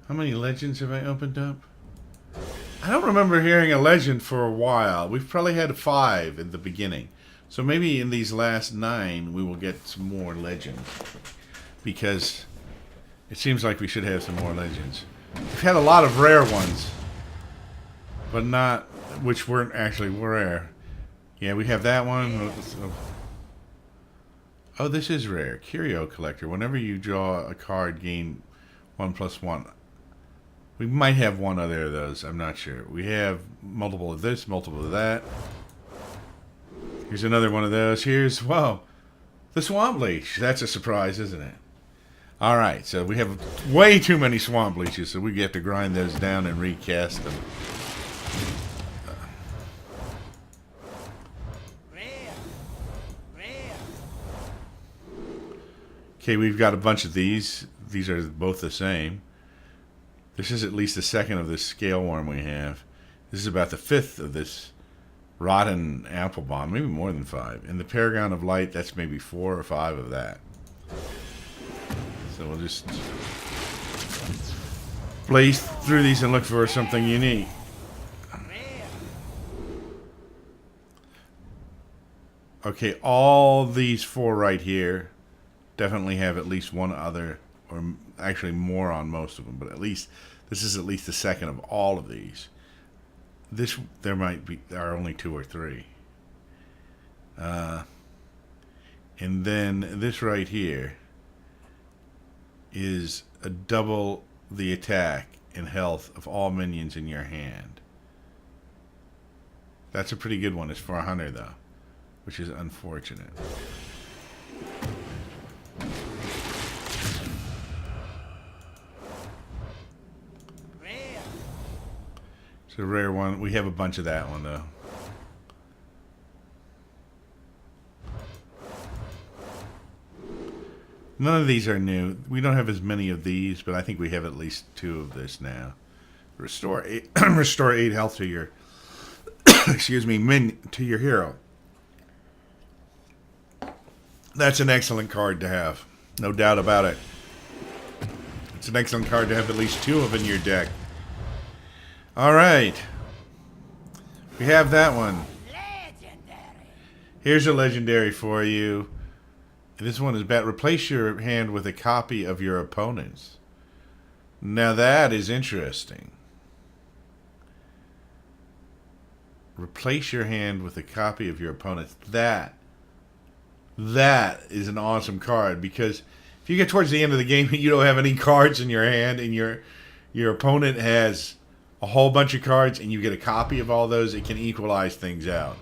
How many legends have I opened up? I don't remember hearing a legend for a while. We've probably had 5 in the beginning. So maybe in these last 9 we will get some more legends. Because it seems like we should have some more legends. We've had a lot of rare ones. But not, which weren't actually rare. Yeah, we have that one. Oh, this is rare. Curio Collector. Whenever you draw a card, gain 1+1. We might have one other of those. I'm not sure. We have multiple of this, multiple of that. Here's another one of those. Here's, whoa, the Swamp Leech. That's a surprise, isn't it? All right, so we have way too many Swamp Leeches, so we get to grind those down and recast them. Okay, we've got a bunch of these. These are both the same. This is at least the 2nd of this scale worm we have. This is about the 5th of this rotten apple bomb, maybe more than 5. And the Paragon of Light, that's maybe 4 or 5 of that. So we'll just blaze through these and look for something unique. Okay, all these 4 right here definitely have at least one other, or actually more on most of them, but at least this is at least the 2nd of all of these. This, there are only 2 or 3. And then this right here is a double the attack and health of all minions in your hand. That's a pretty good one. It's for a hunter though, which is unfortunate. It's a rare one. We have a bunch of that one though. None of these are new. We don't have as many of these, but I think we have at least 2 of this now. Restore 8, restore 8 health to your, excuse me, to your hero. That's an excellent card to have, no doubt about it. It's an excellent card to have at least 2 of in your deck. All right, we have that one. Legendary. Here's a legendary for you. This one is about replace your hand with a copy of your opponent's. Now that is interesting. Replace your hand with a copy of your opponent's. That is an awesome card, because if you get towards the end of the game and you don't have any cards in your hand and your opponent has a whole bunch of cards and you get a copy of all those, it can equalize things out.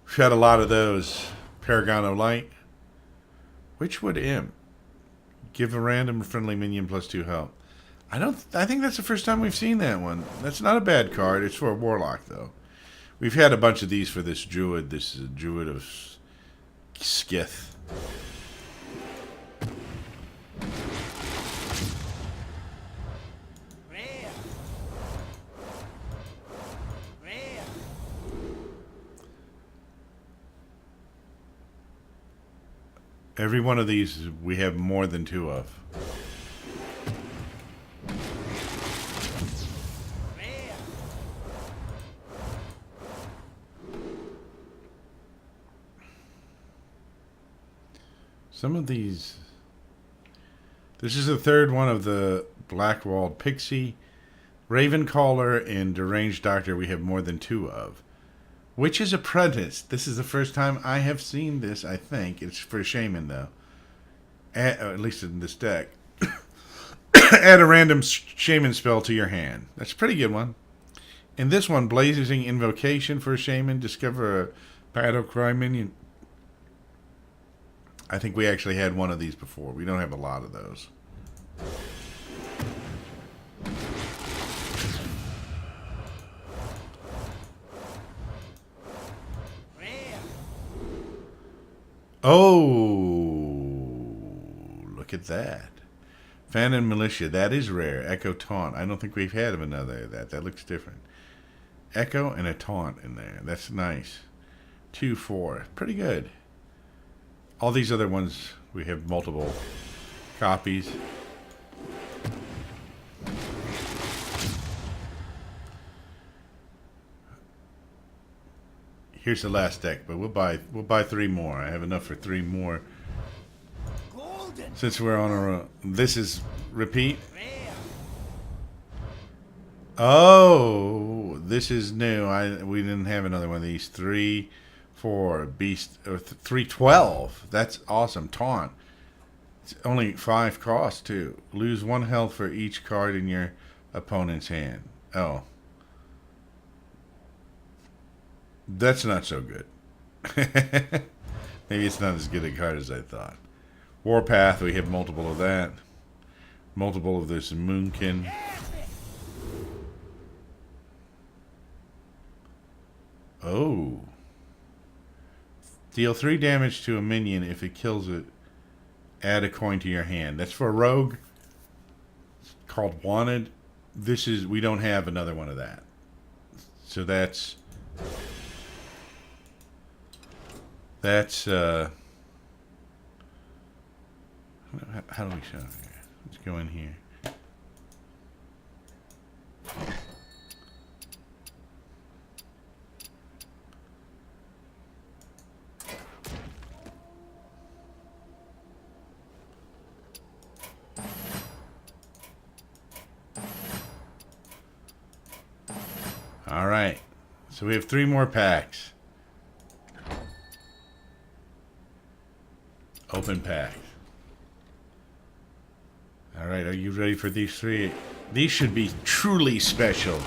We've had a lot of those. Paragon of Light. Witchwood Imp. Give a random friendly minion +2 health. I think that's the first time we've seen that one. That's not a bad card. It's for a Warlock though. We've had a bunch of these for this Druid. This is a Druid of Skith. Every one of these we have more than 2 of. Some of these... This is the 3rd one of the Blackwalled Pixie. Ravencaller and Deranged Doctor we have more than 2 of. Witch's Apprentice. This is the first time I have seen this, I think. It's for Shaman, though. At least in this deck. Add a random Shaman spell to your hand. That's a pretty good one. In this one, Blazing Invocation for a Shaman. Discover a Battle Cry minion. I think we actually had one of these before. We don't have a lot of those. Oh, look look at that. Phantom Militia, that is rare. Echo Taunt. I don't think we've had another of that. That looks different. Echo and a Taunt in there. That's nice. 2/4. Pretty good. All these other ones, we have multiple copies. Here's the last deck, but we'll buy 3 more. I have enough for 3 more. Golden. Since we're on a this is repeat. Rare. Oh, this is new. We didn't have another one of these. 3, 4 beast or 312. That's awesome. Taunt. It's only 5 cost too. Lose 1 health for each card in your opponent's hand. Oh, that's not so good. Maybe it's not as good a card as I thought. Warpath, we have multiple of that. Multiple of this Moonkin. Oh. Deal 3 damage to a minion. If it kills it, add a coin to your hand. That's for a rogue. It's called Wanted. We don't have another one of that. So that's how do we show it here? Let's go in here. All right. So we have 3 more packs. Open packs. All right, are you ready for these 3? These should be truly special.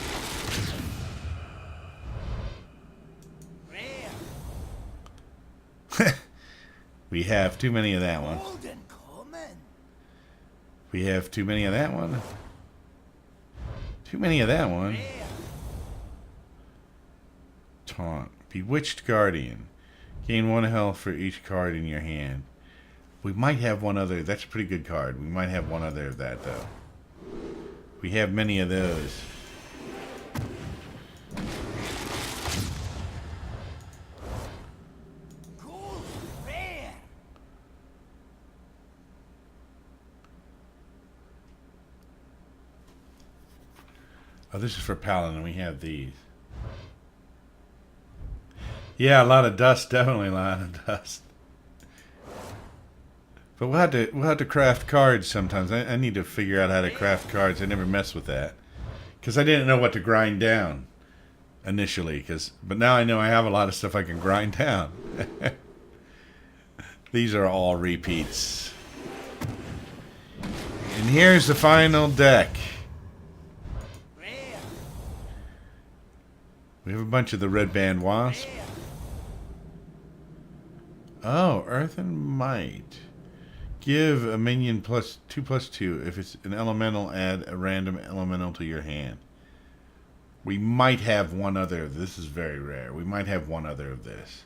Rare. We have too many of that one. Golden coming. We have too many of that one. Too many of that one. Rare. Taunt. Bewitched Guardian. Gain 1 health for each card in your hand. We might have one other. That's a pretty good card. We might have one other of that, though. We have many of those. Gold. Rare. Oh, this is for Paladin. We have these. Yeah, a lot of dust. Definitely a lot of dust. But we'll have to craft cards sometimes. I need to figure out how to craft cards. I never messed with that because I didn't know what to grind down initially. But now I know I have a lot of stuff I can grind down. These are all repeats. And here's the final deck. Rare. We have a bunch of the Red Band Wasp. Rare. Oh, Earth and Might. Give a minion +2/+2. If it's an elemental, add a random elemental to your hand. We might have one other. This is very rare. We might have one other of this.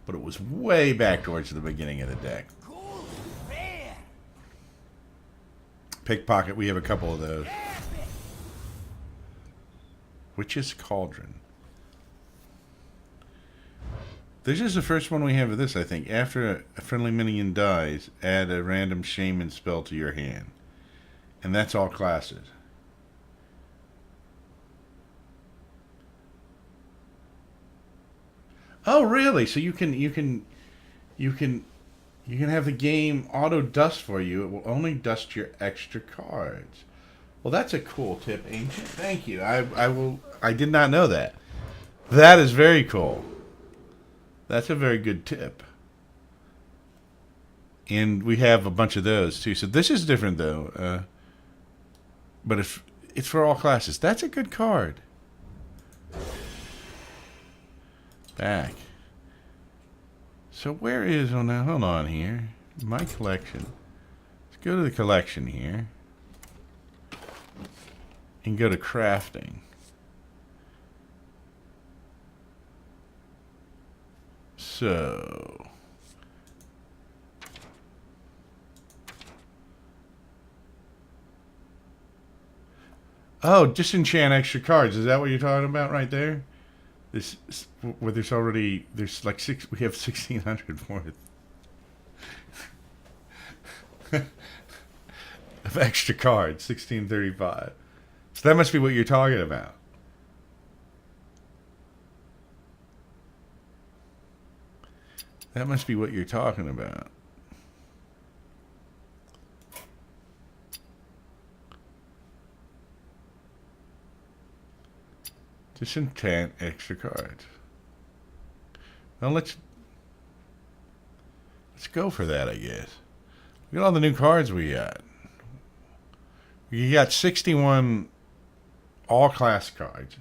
But it was way back towards the beginning of the deck. Gold. Rare. Pickpocket, we have a couple of those. Epic. Witch's Cauldron. This is the first one we have of this, I think. After a friendly minion dies, add a random shaman spell to your hand. And that's all classes. Oh, really? So you can have the game auto dust for you. It will only dust your extra cards. Well, that's a cool tip, Ancient. Thank you. I did not know that. That is very cool. That's a very good tip. And we have a bunch of those too. So this is different though. But it's for all classes. That's a good card. Back. So where is hold on here. My collection. Let's go to the collection here. And go to crafting. So Oh, disenchant extra cards. Is that what you're talking about right there? This where there's like six. We have 1,600 worth of extra cards. 1635. So that must be what you're talking about. That must be what you're talking about. Disenchant extra cards. Well, let's go for that, I guess. Look at all the new cards we got. You got 61 all-class cards.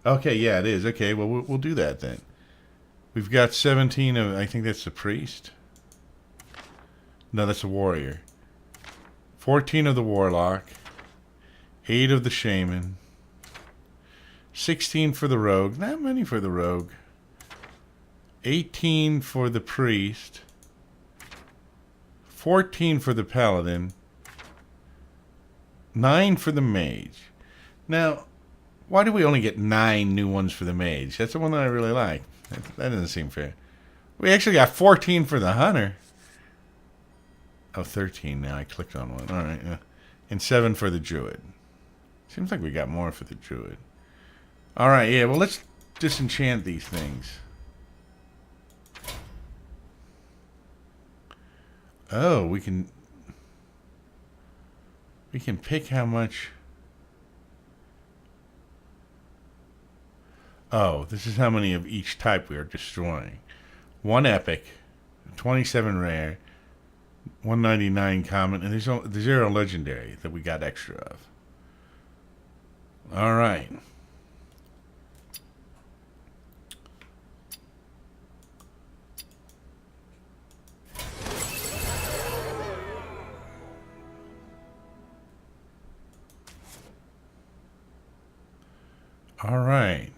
Okay, yeah, it is. Okay, well, we'll do that then. We've got 17 of, I think that's the priest. No, that's a warrior. 14 of the warlock. 8 of the shaman. 16 for the rogue. Not many for the rogue. 18 for the priest. 14 for the paladin. 9 for the mage. Now, why do we only get 9 new ones for the mage? That's the one that I really like. That doesn't seem fair. We actually got 14 for the hunter. Oh, 13 now. I clicked on one. All right. And 7 for the druid. Seems like we got more for the druid. All right. Yeah, well, let's disenchant these things. Oh, we can pick how much. Oh, this is how many of each type we are destroying. 1 epic, 27 rare, 199 common, and there's 0 legendary that we got extra of. All right. All right.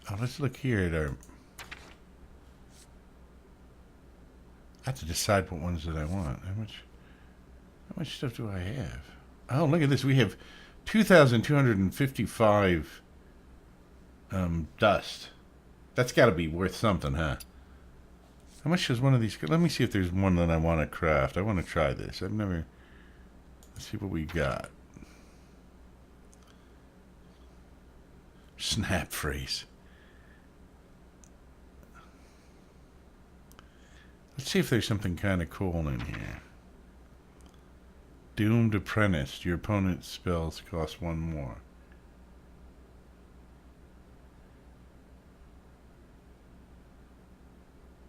Oh, let's look here at our... I have to decide what ones that I want. How much stuff do I have? Oh, look at this. We have 2,255 dust. That's got to be worth something, huh? How much is one of these? Let me see if there's one that I want to craft. I want to try this. I've never... Let's see what we got. Snap freeze. Let's see if there's something kind of cool in here. Doomed Apprentice. Your opponent's spells cost 1 more.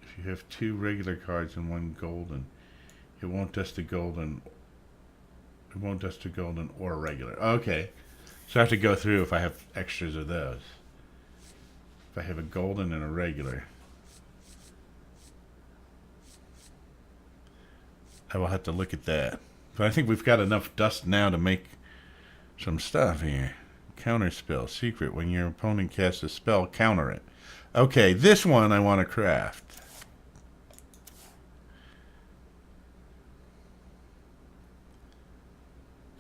If you have 2 regular cards and 1 golden, it won't dust to golden. It won't dust to golden or regular. Okay. So I have to go through if I have extras of those. If I have a golden and a regular, I will have to look at that. But I think we've got enough dust now to make some stuff here. Counter spell. Secret. When your opponent casts a spell, counter it. Okay, this one I want to craft.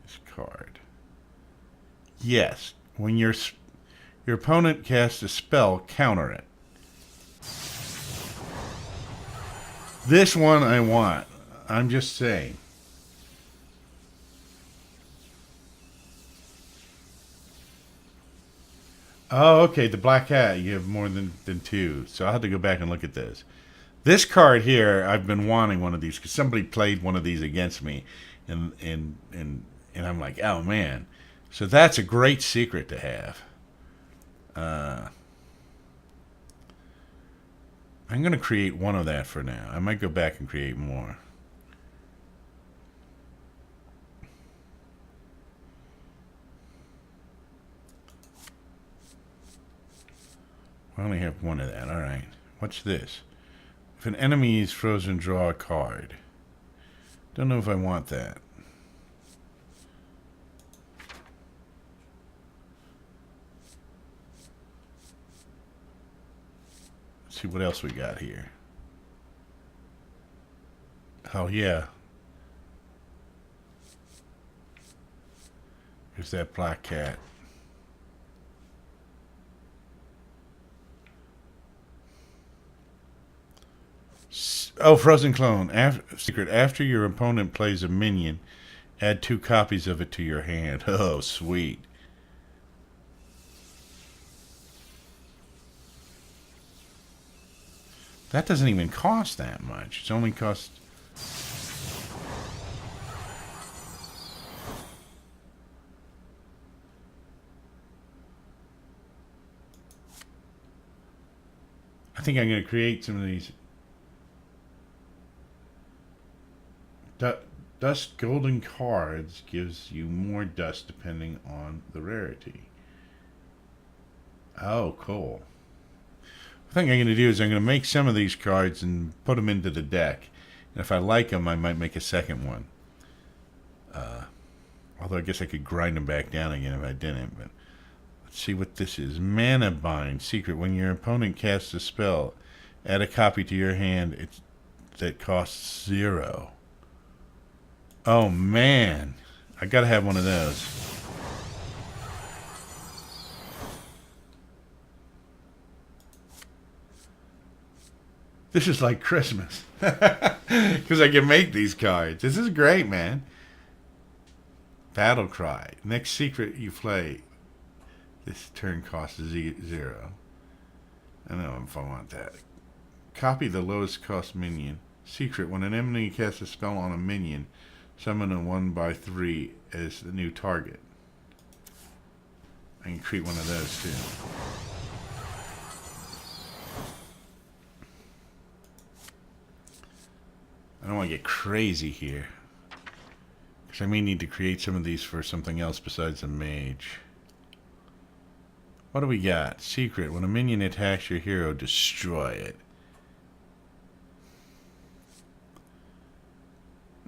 This card. Yes. When your opponent casts a spell, counter it. This one I want. I'm just saying. Oh, okay. The black hat. You have more than 2. So I'll have to go back and look at this. This card here, I've been wanting one of these because somebody played one of these against me, and I'm like, oh man. So that's a great secret to have. I'm going to create one of that for now. I might go back and create more. I only have one of that. All right. What's this? If an enemy is frozen, draw a card. Don't know if I want that. Let's see what else we got here. Oh, yeah. Here's that black cat. Oh, Frozen Clone. Secret. After your opponent plays a minion, add 2 copies of it to your hand. Oh, sweet. That doesn't even cost that much. It's only cost... I think I'm going to create some of these. Dust golden cards gives you more dust depending on the rarity. Oh, cool. The thing I'm going to do is I'm going to make some of these cards and put them into the deck. And if I like them, I might make a second one. Although I guess I could grind them back down again if I didn't. But let's see what this is. Mana Bind. Secret. When your opponent casts a spell, add a copy to your hand that costs 0. Oh, man. I got to have one of those. This is like Christmas. Because I can make these cards. This is great, man. Battle Cry. Next secret you play. This turn costs 0. I don't know if I want that. Copy the lowest cost minion. Secret. When an enemy casts a spell on a minion, summon a 1/3 as the new target. I can create one of those too. I don't want to get crazy here, because I may need to create some of these for something else besides a mage. What do we got? Secret. When a minion attacks your hero, destroy it.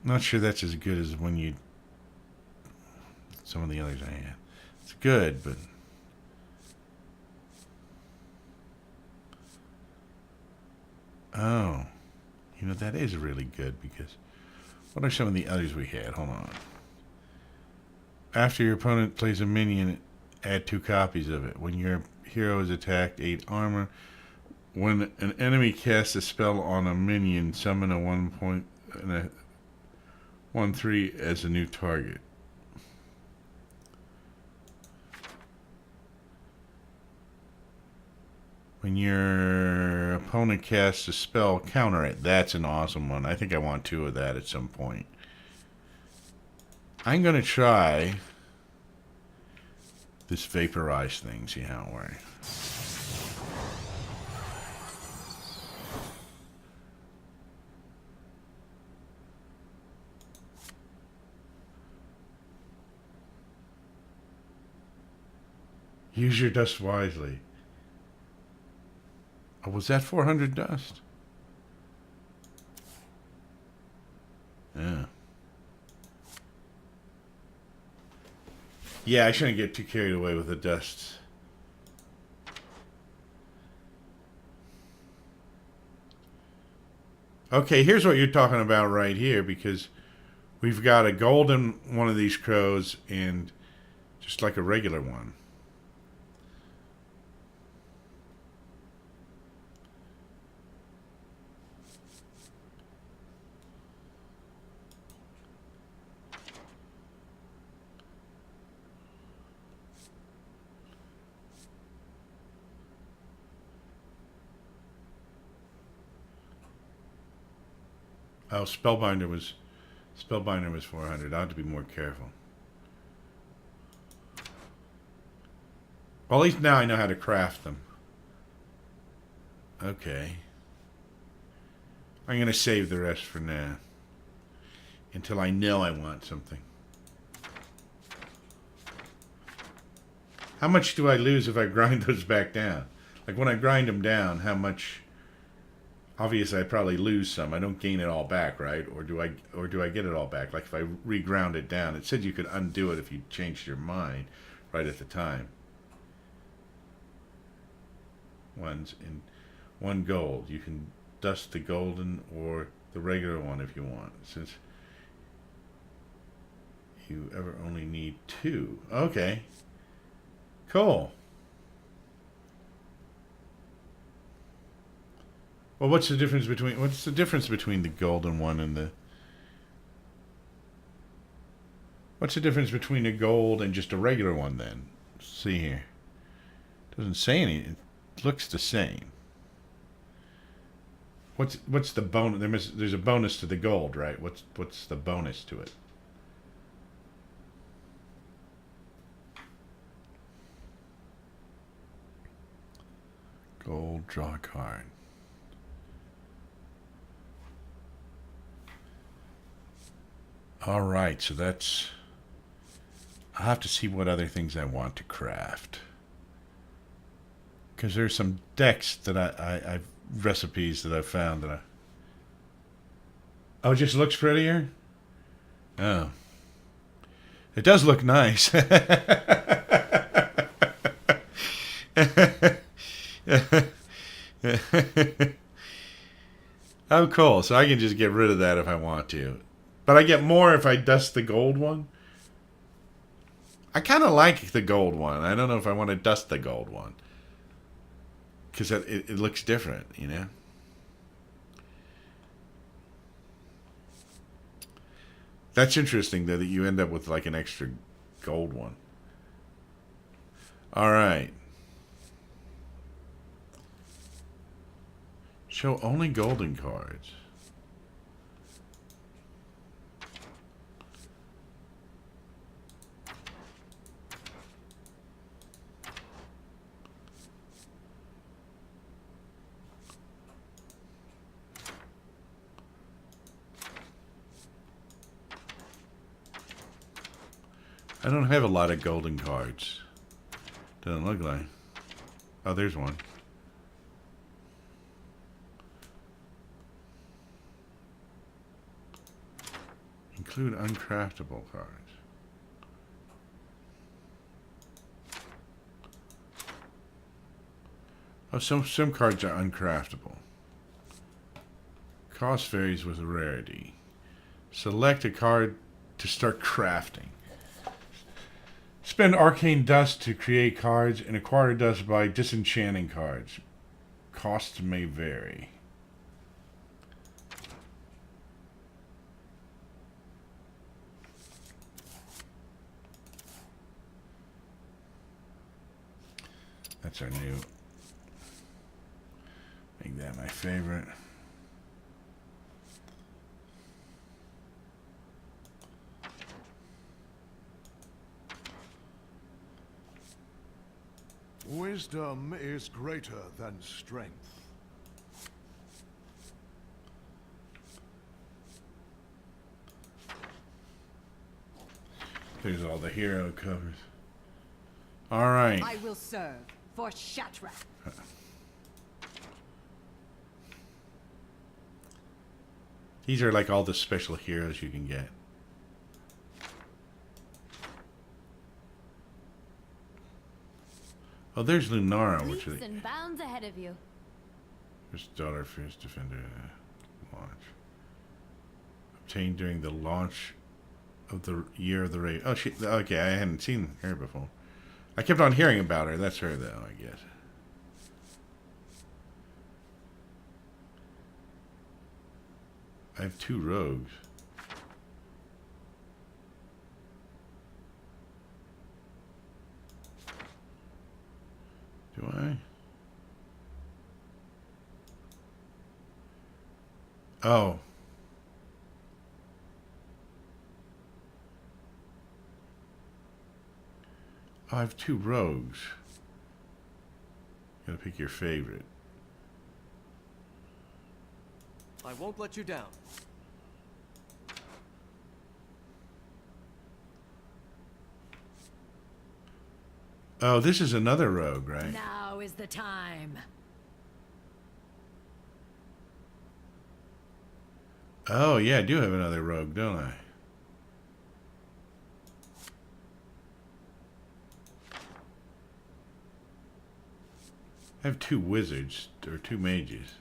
Not sure that's as good as when you... some of the others I had. It's good, but... oh. You know, that is really good, because... what are some of the others we had? Hold on. After your opponent plays a minion, add 2 copies of it. When your hero is attacked, 8 armor. When an enemy casts a spell on a minion, summon a 1/3 as a new target. When your opponent casts a spell, counter it. That's an awesome one. I think I want 2 of that at some point. I'm going to try this vaporize thing, see how it works. Use your dust wisely. Oh, was that 400 dust? Yeah. Yeah, I shouldn't get too carried away with the dust. Okay, here's what you're talking about right here, because we've got a golden one of these crows and just like a regular one. Oh, Spellbinder was 400. I have to be more careful. Well, at least now I know how to craft them. Okay. I'm going to save the rest for now. Until I know I want something. How much do I lose if I grind those back down? Like when I grind them down, how much... obviously I probably lose some. I don't gain it all back, right? Or do I get it all back? Like if I reground it down. It said you could undo it if you changed your mind right at the time. Ones in 1 gold. You can dust the golden or the regular one if you want, since you ever only need 2. Okay. Cool. Well, what's the difference between the golden one and the... What's the difference between a gold and just a regular one then? Let's see here. Doesn't say any. It looks the same. What's the bonus? There's a bonus to the gold, right? What's the bonus to it? Gold, draw a card. All right, so that's... I'll have to see what other things I want to craft. Because there's some decks that I've recipes that I've found that I... Oh, it just looks prettier? Oh. It does look nice. Oh, cool. So I can just get rid of that if I want to. But I get more if I dust the gold one. I kind of like the gold one. I don't know if I want to dust the gold one. Because it looks different, you know? That's interesting, though, that you end up with like an extra gold one. All right. Show only golden cards. I don't have a lot of golden cards. Doesn't look like. Oh, there's one. Include uncraftable cards. Oh, some cards are uncraftable. Cost varies with rarity. Select a card to start crafting. Spend arcane dust to create cards and acquire dust by disenchanting cards. Costs may vary. That's our new. Make that my favorite. Wisdom is greater than strength. There's all the hero covers. All right. I will serve for Shatra. These are like all the special heroes you can get. Oh, there's Lunara, which is... Leaps and bounds ahead of you. First daughter, fierce defender, launch. Obtained during the launch of the year of the raid. Oh, she... Okay, I hadn't seen her before. I kept on hearing about her. That's her, though, I guess. I have 2 rogues. Do I? Oh. I have 2 rogues. Gotta pick your favorite. I won't let you down. Oh, this is another rogue, right? Now is the time. Oh, yeah, I do have another rogue, don't I? I have 2 wizards, or 2 mages.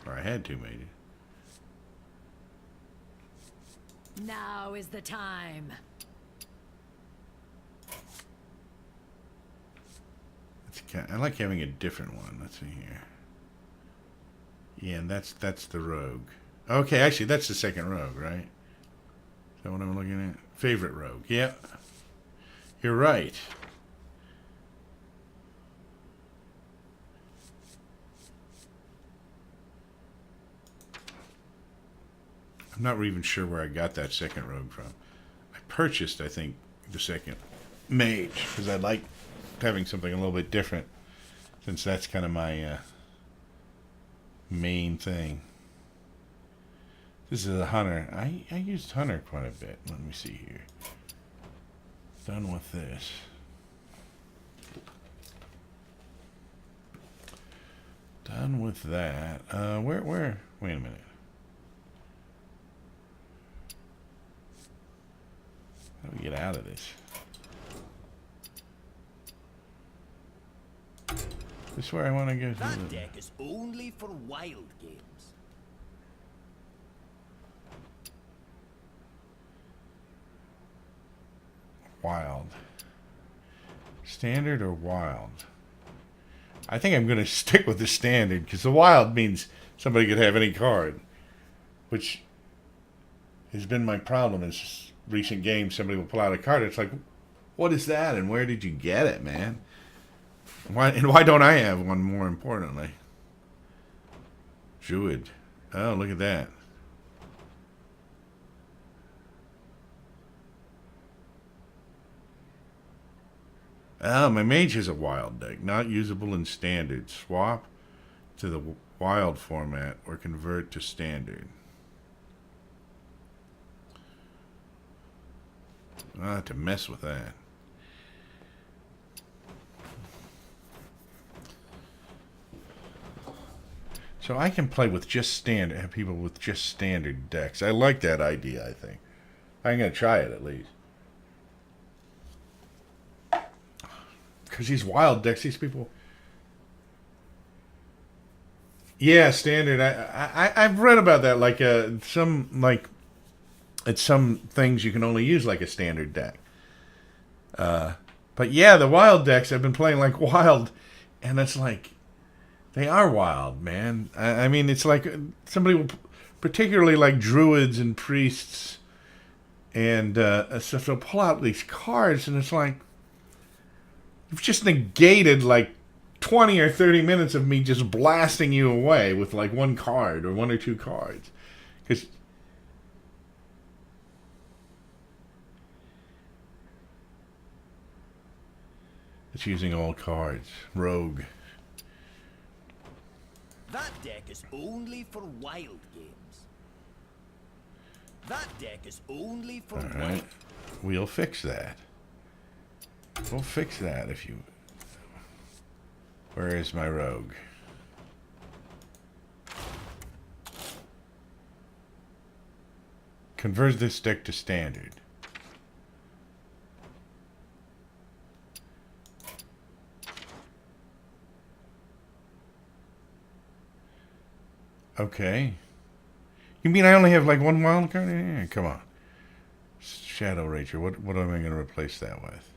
Or I had 2 mages. Now is the time. I like having a different one. Let's see here. Yeah, and that's the rogue. Okay, actually, that's the second rogue, right? Is that what I'm looking at? Favorite rogue. Yeah. You're right. I'm not even sure where I got that second rogue from. I purchased, I think, the second mage because I like having something a little bit different, since that's kind of my main thing. This is a hunter. I used hunter quite a bit. Let me see here. Done with this. Done with that. Where? Wait a minute. How do we get out of this? This is where I want to go. That deck is only for wild games. Wild. Standard or wild? I think I'm going to stick with the standard, because the wild means somebody could have any card, which has been my problem in recent games. Somebody will pull out a card. It's like, what is that, and where did you get it, man? Why don't I have one, more importantly? Druid. Oh, look at that. Oh, my mage is a wild deck. Not usable in standard. Swap to the wild format or convert to standard. I'll have to mess with that. So I can play with just standard, have people with just standard decks. I like that idea, I think. I'm going to try it at least. Because these wild decks, these people... Yeah, standard. I've read about that. Like, it's some things you can only use like a standard deck. But yeah, the wild decks, I've been playing like wild, and it's like, they are wild, man. I mean, it's like somebody will, particularly like druids and priests and stuff, they'll pull out these cards, and it's like, you've just negated like 20 or 30 minutes of me just blasting you away with like one card or 1 or 2 cards. Because it's using all cards. Rogue. That deck is only for wild games. That deck is only for All wild. right. We'll fix that. We'll fix that if you... Where is my rogue? Convert this deck to standard. Okay. You mean I only have like 1 wild card? Yeah, come on. Shadow Ranger. What am I going to replace that with?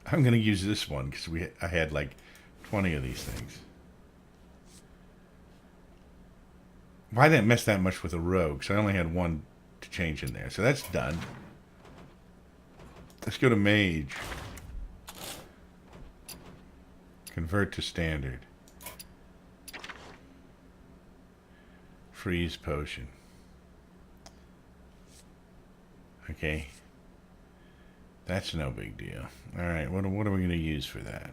I'm going to use this one because I had like 20 of these things. Why didn't mess that much with a rogue? So I only had 1 to change in there. So that's done. Let's go to mage. Convert to standard. Freeze potion. Okay. That's no big deal. Alright, what are we going to use for that?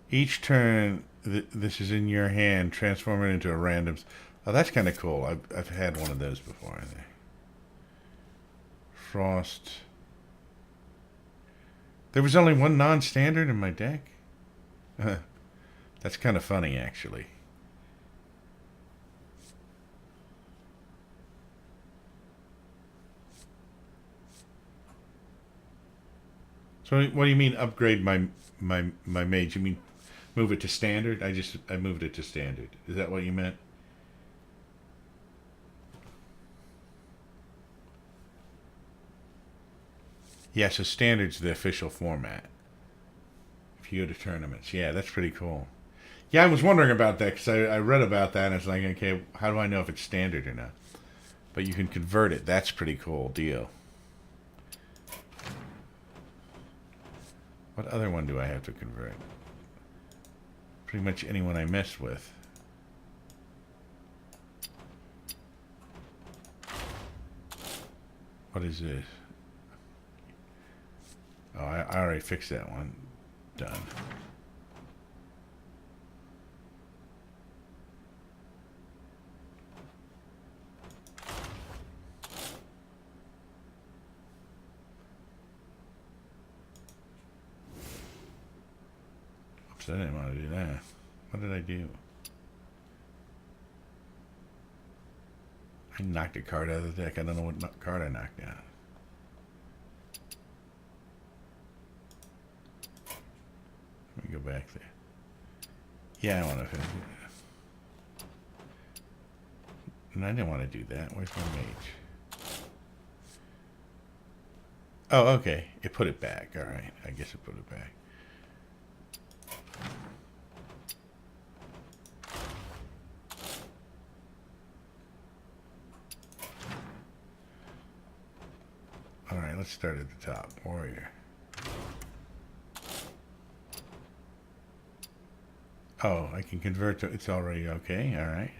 Each turn, this is in your hand, transform it into a random... Oh, that's kind of cool. I've had one of those before, I think. Frost. There was only 1 non-standard in my deck? That's kind of funny, actually. So what do you mean upgrade my mage? You mean move it to standard? I moved it to standard. Is that what you meant? Yeah, so standard's the official format. If you go to tournaments. Yeah, that's pretty cool. Yeah, I was wondering about that because I read about that and it's like, okay, how do I know if it's standard or not? But you can convert it. That's pretty cool deal. What other one do I have to convert? Pretty much anyone I messed with. What is this? Oh, I already fixed that one. Done. Oops, I didn't want to do that. What did I do? I knocked a card out of the deck. I don't know what card I knocked out. Let me go back there. Yeah, I want to finish it. And I didn't want to do that. Where's my mage? Oh, okay. It put it back. All right. I guess it put it back. All right. Let's start at the top. Warrior. Oh, I can convert to... It's already okay. All right.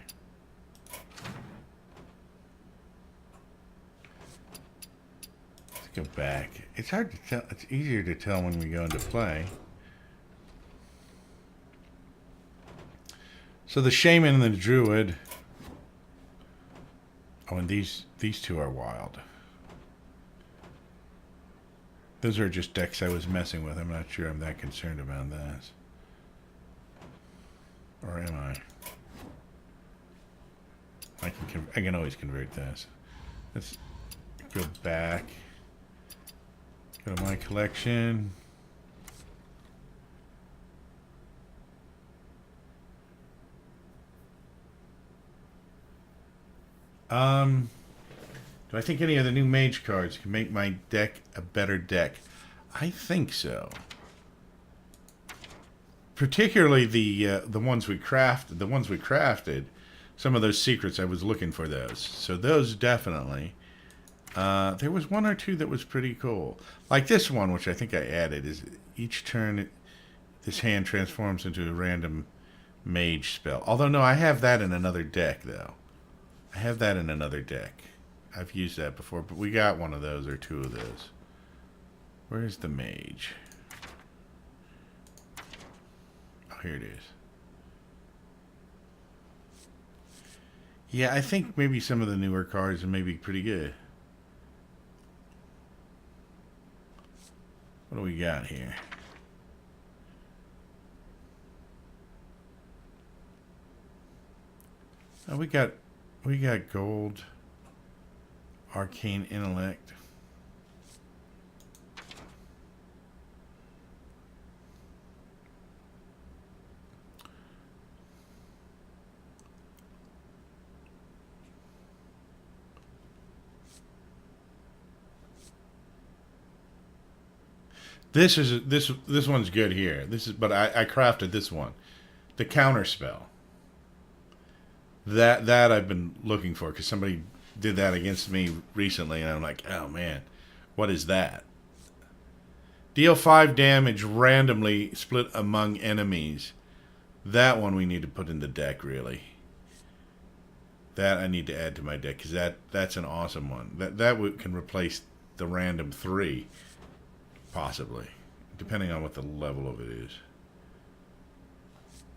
Let's go back. It's hard to tell. It's easier to tell when we go into play. So the Shaman and the Druid... Oh, and these two are wild. Those are just decks I was messing with. I'm not sure I'm that concerned about this. Or am I? I can always convert this. Let's go back. Go to my collection. Do I think any of the new mage cards can make my deck a better deck? I think so. Particularly the ones we crafted, some of those secrets, I was looking for those. So those definitely. There was one or two that was pretty cool. Like this one, which I think I added, is each turn this hand transforms into a random mage spell. Although no, I have that in another deck though. I have that in another deck. I've used that before, but we got one of those or two of those. Where's the mage? Here it is. Yeah, I think maybe some of the newer cards are maybe pretty good. What do we got here? Oh, we got gold, arcane intellect. This one's good here. But I crafted this one, the counter spell. That I've been looking for because somebody did that against me recently, and I'm like, oh man, what is that? Deal 5 damage randomly split among enemies. That one we need to put in the deck really. That I need to add to my deck because that's an awesome one. That can replace the random 3. Possibly, depending on what the level of it is.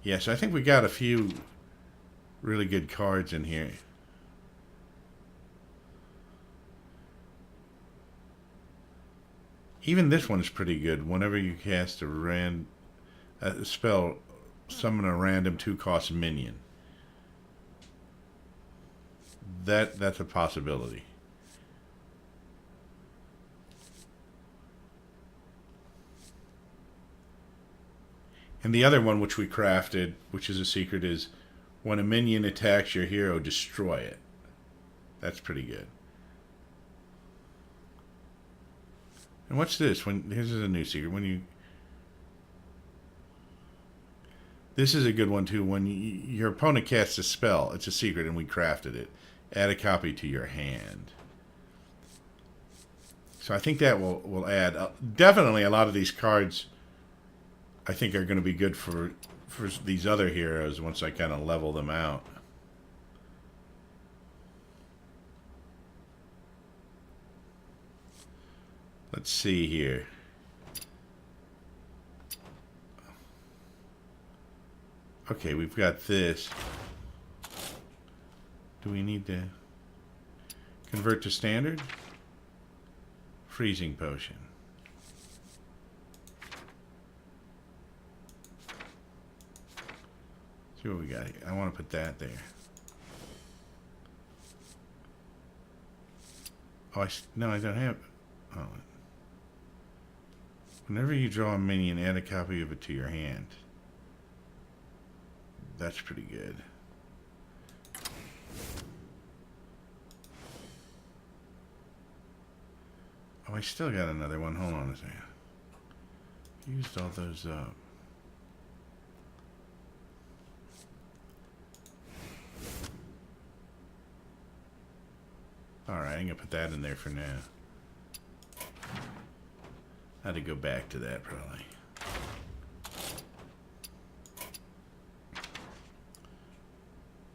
Yeah, so I think we got a few really good cards in here. Even this one is pretty good. Whenever you cast a spell, summon a random 2-cost minion. That's a possibility. And the other one, which we crafted, which is a secret, is when a minion attacks your hero, destroy it. That's pretty good. And what's this? This is a new secret. This is a good one too. When your opponent casts a spell, it's a secret, and we crafted it. Add a copy to your hand. So I think that will add definitely a lot of these cards. I think are going to be good for these other heroes once I kind of level them out. Let's see here. Okay, we've got this. Do we need to convert to standard? Freezing potion. See what we got here. I want to put that there. Oh, no, I don't have. Oh. Whenever you draw a minion, add a copy of it to your hand. That's pretty good. Oh, I still got another one. Hold on a second. Used all those up. Alright, I'm going to put that in there for now. I had to go back to that probably.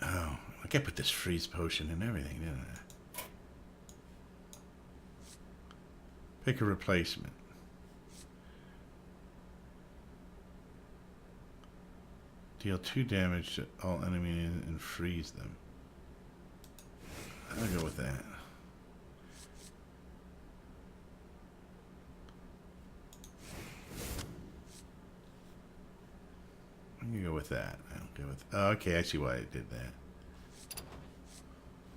Oh, I could put this freeze potion and everything, didn't I? Pick a replacement. Deal 2 damage to all enemies and freeze them. I'll go with that. I'm gonna go with that. I'll go with. Oh, okay, I see why I did that.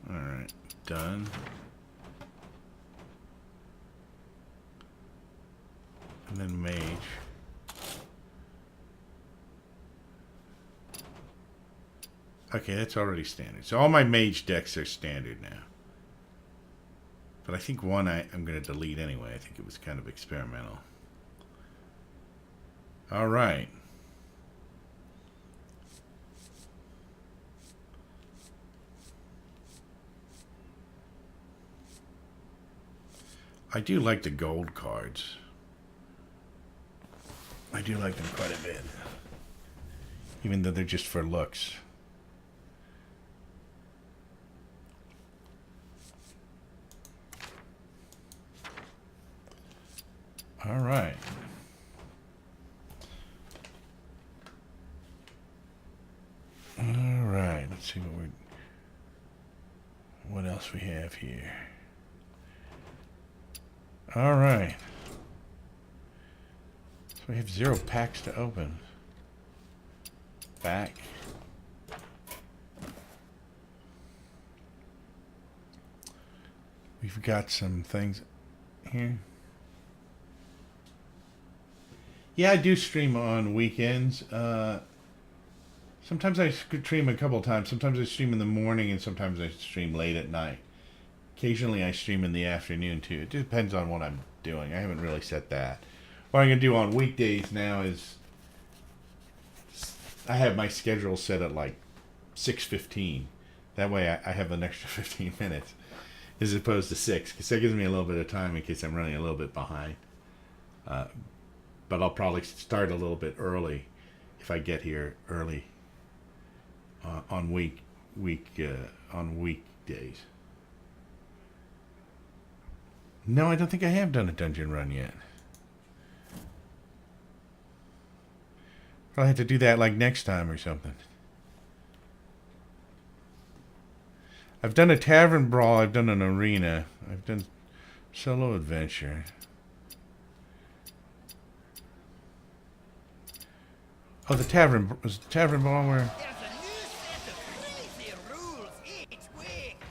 All right, done. And then mage. Okay, that's already standard. So all my mage decks are standard now. But I think one I'm going to delete anyway. I think it was kind of experimental. All right. I do like the gold cards. I do like them quite a bit. Even though they're just for looks. All right. All right. Let's see what else we have here. All right. So we have 0 packs to open. Back. We've got some things here. Yeah, I do stream on weekends. Sometimes I stream a couple of times. Sometimes I stream in the morning and sometimes I stream late at night. Occasionally I stream in the afternoon too. It depends on what I'm doing. I haven't really set that. What I'm going to do on weekdays now is I have my schedule set at like 6:15. That way I have an extra 15 minutes as opposed to 6. Because that gives me a little bit of time in case I'm running a little bit behind. But I'll probably start a little bit early if I get here early on weekdays. No, I don't think I have done a dungeon run yet. Probably have to do that like next time or something. I've done a tavern brawl. I've done an arena. I've done solo adventure. Oh, the tavern was the tavern brawl where. There's a new set of crazy rules each week.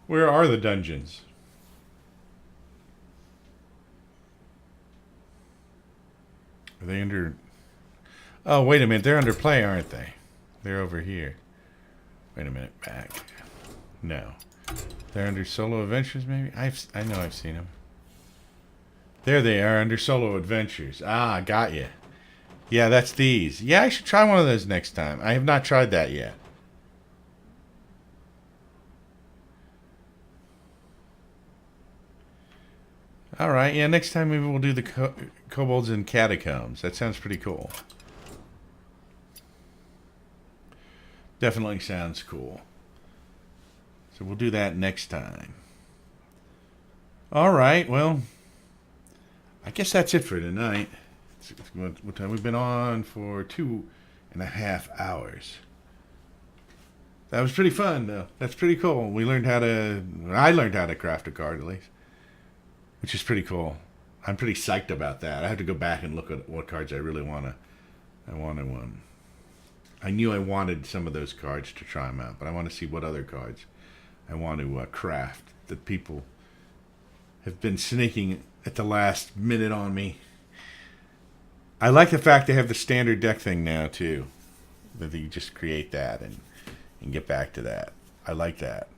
Where are the dungeons? Are they under... Oh, wait a minute. They're under play, aren't they? They're over here. Wait a minute. Back. No. They're under solo adventures, maybe? I know I've seen them. There they are, under solo adventures. Ah, got you. Yeah, that's these. Yeah, I should try one of those next time. I have not tried that yet. All right, yeah, next time maybe we'll do the kobolds and catacombs. That sounds pretty cool. Definitely sounds cool. So we'll do that next time. All right, well, I guess that's it for tonight. What time we've been on for 2.5 hours. That was pretty fun, though. That's pretty cool. I learned how to craft a card, at least, which is pretty cool. I'm pretty psyched about that. I have to go back and look at what cards I really want to. I knew I wanted some of those cards to try them out, but I want to see what other cards I want to craft that people have been sneaking at the last minute on me. I like the fact they have the standard deck thing now, too. That you just create that and get back to that. I like that.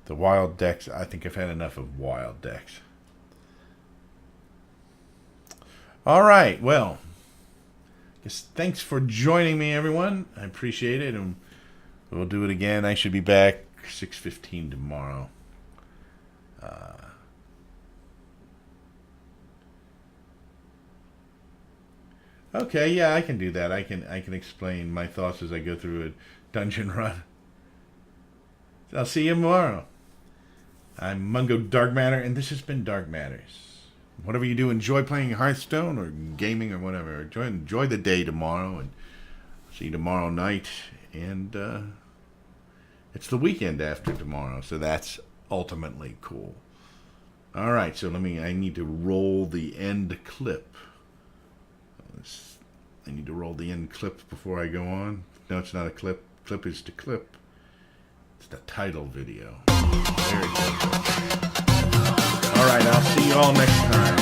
The wild decks, I think I've had enough of wild decks. All right, well, thanks for joining me, everyone. I appreciate it, and we'll do it again. I should be back 6:15 tomorrow. Okay, yeah, I can do that. I can explain my thoughts as I go through a dungeon run. I'll see you tomorrow. I'm Mungo Dark Matter, and this has been Dark Matters. Whatever you do, enjoy playing Hearthstone or gaming or whatever. Enjoy the day tomorrow, and see you tomorrow night. And it's the weekend after tomorrow, so that's ultimately cool. All right, so I need to roll the end clip. I need to roll the end clip before I go on. No, it's not a clip. Clip is to clip. It's the title video. There it goes. All right, I'll see you all next time.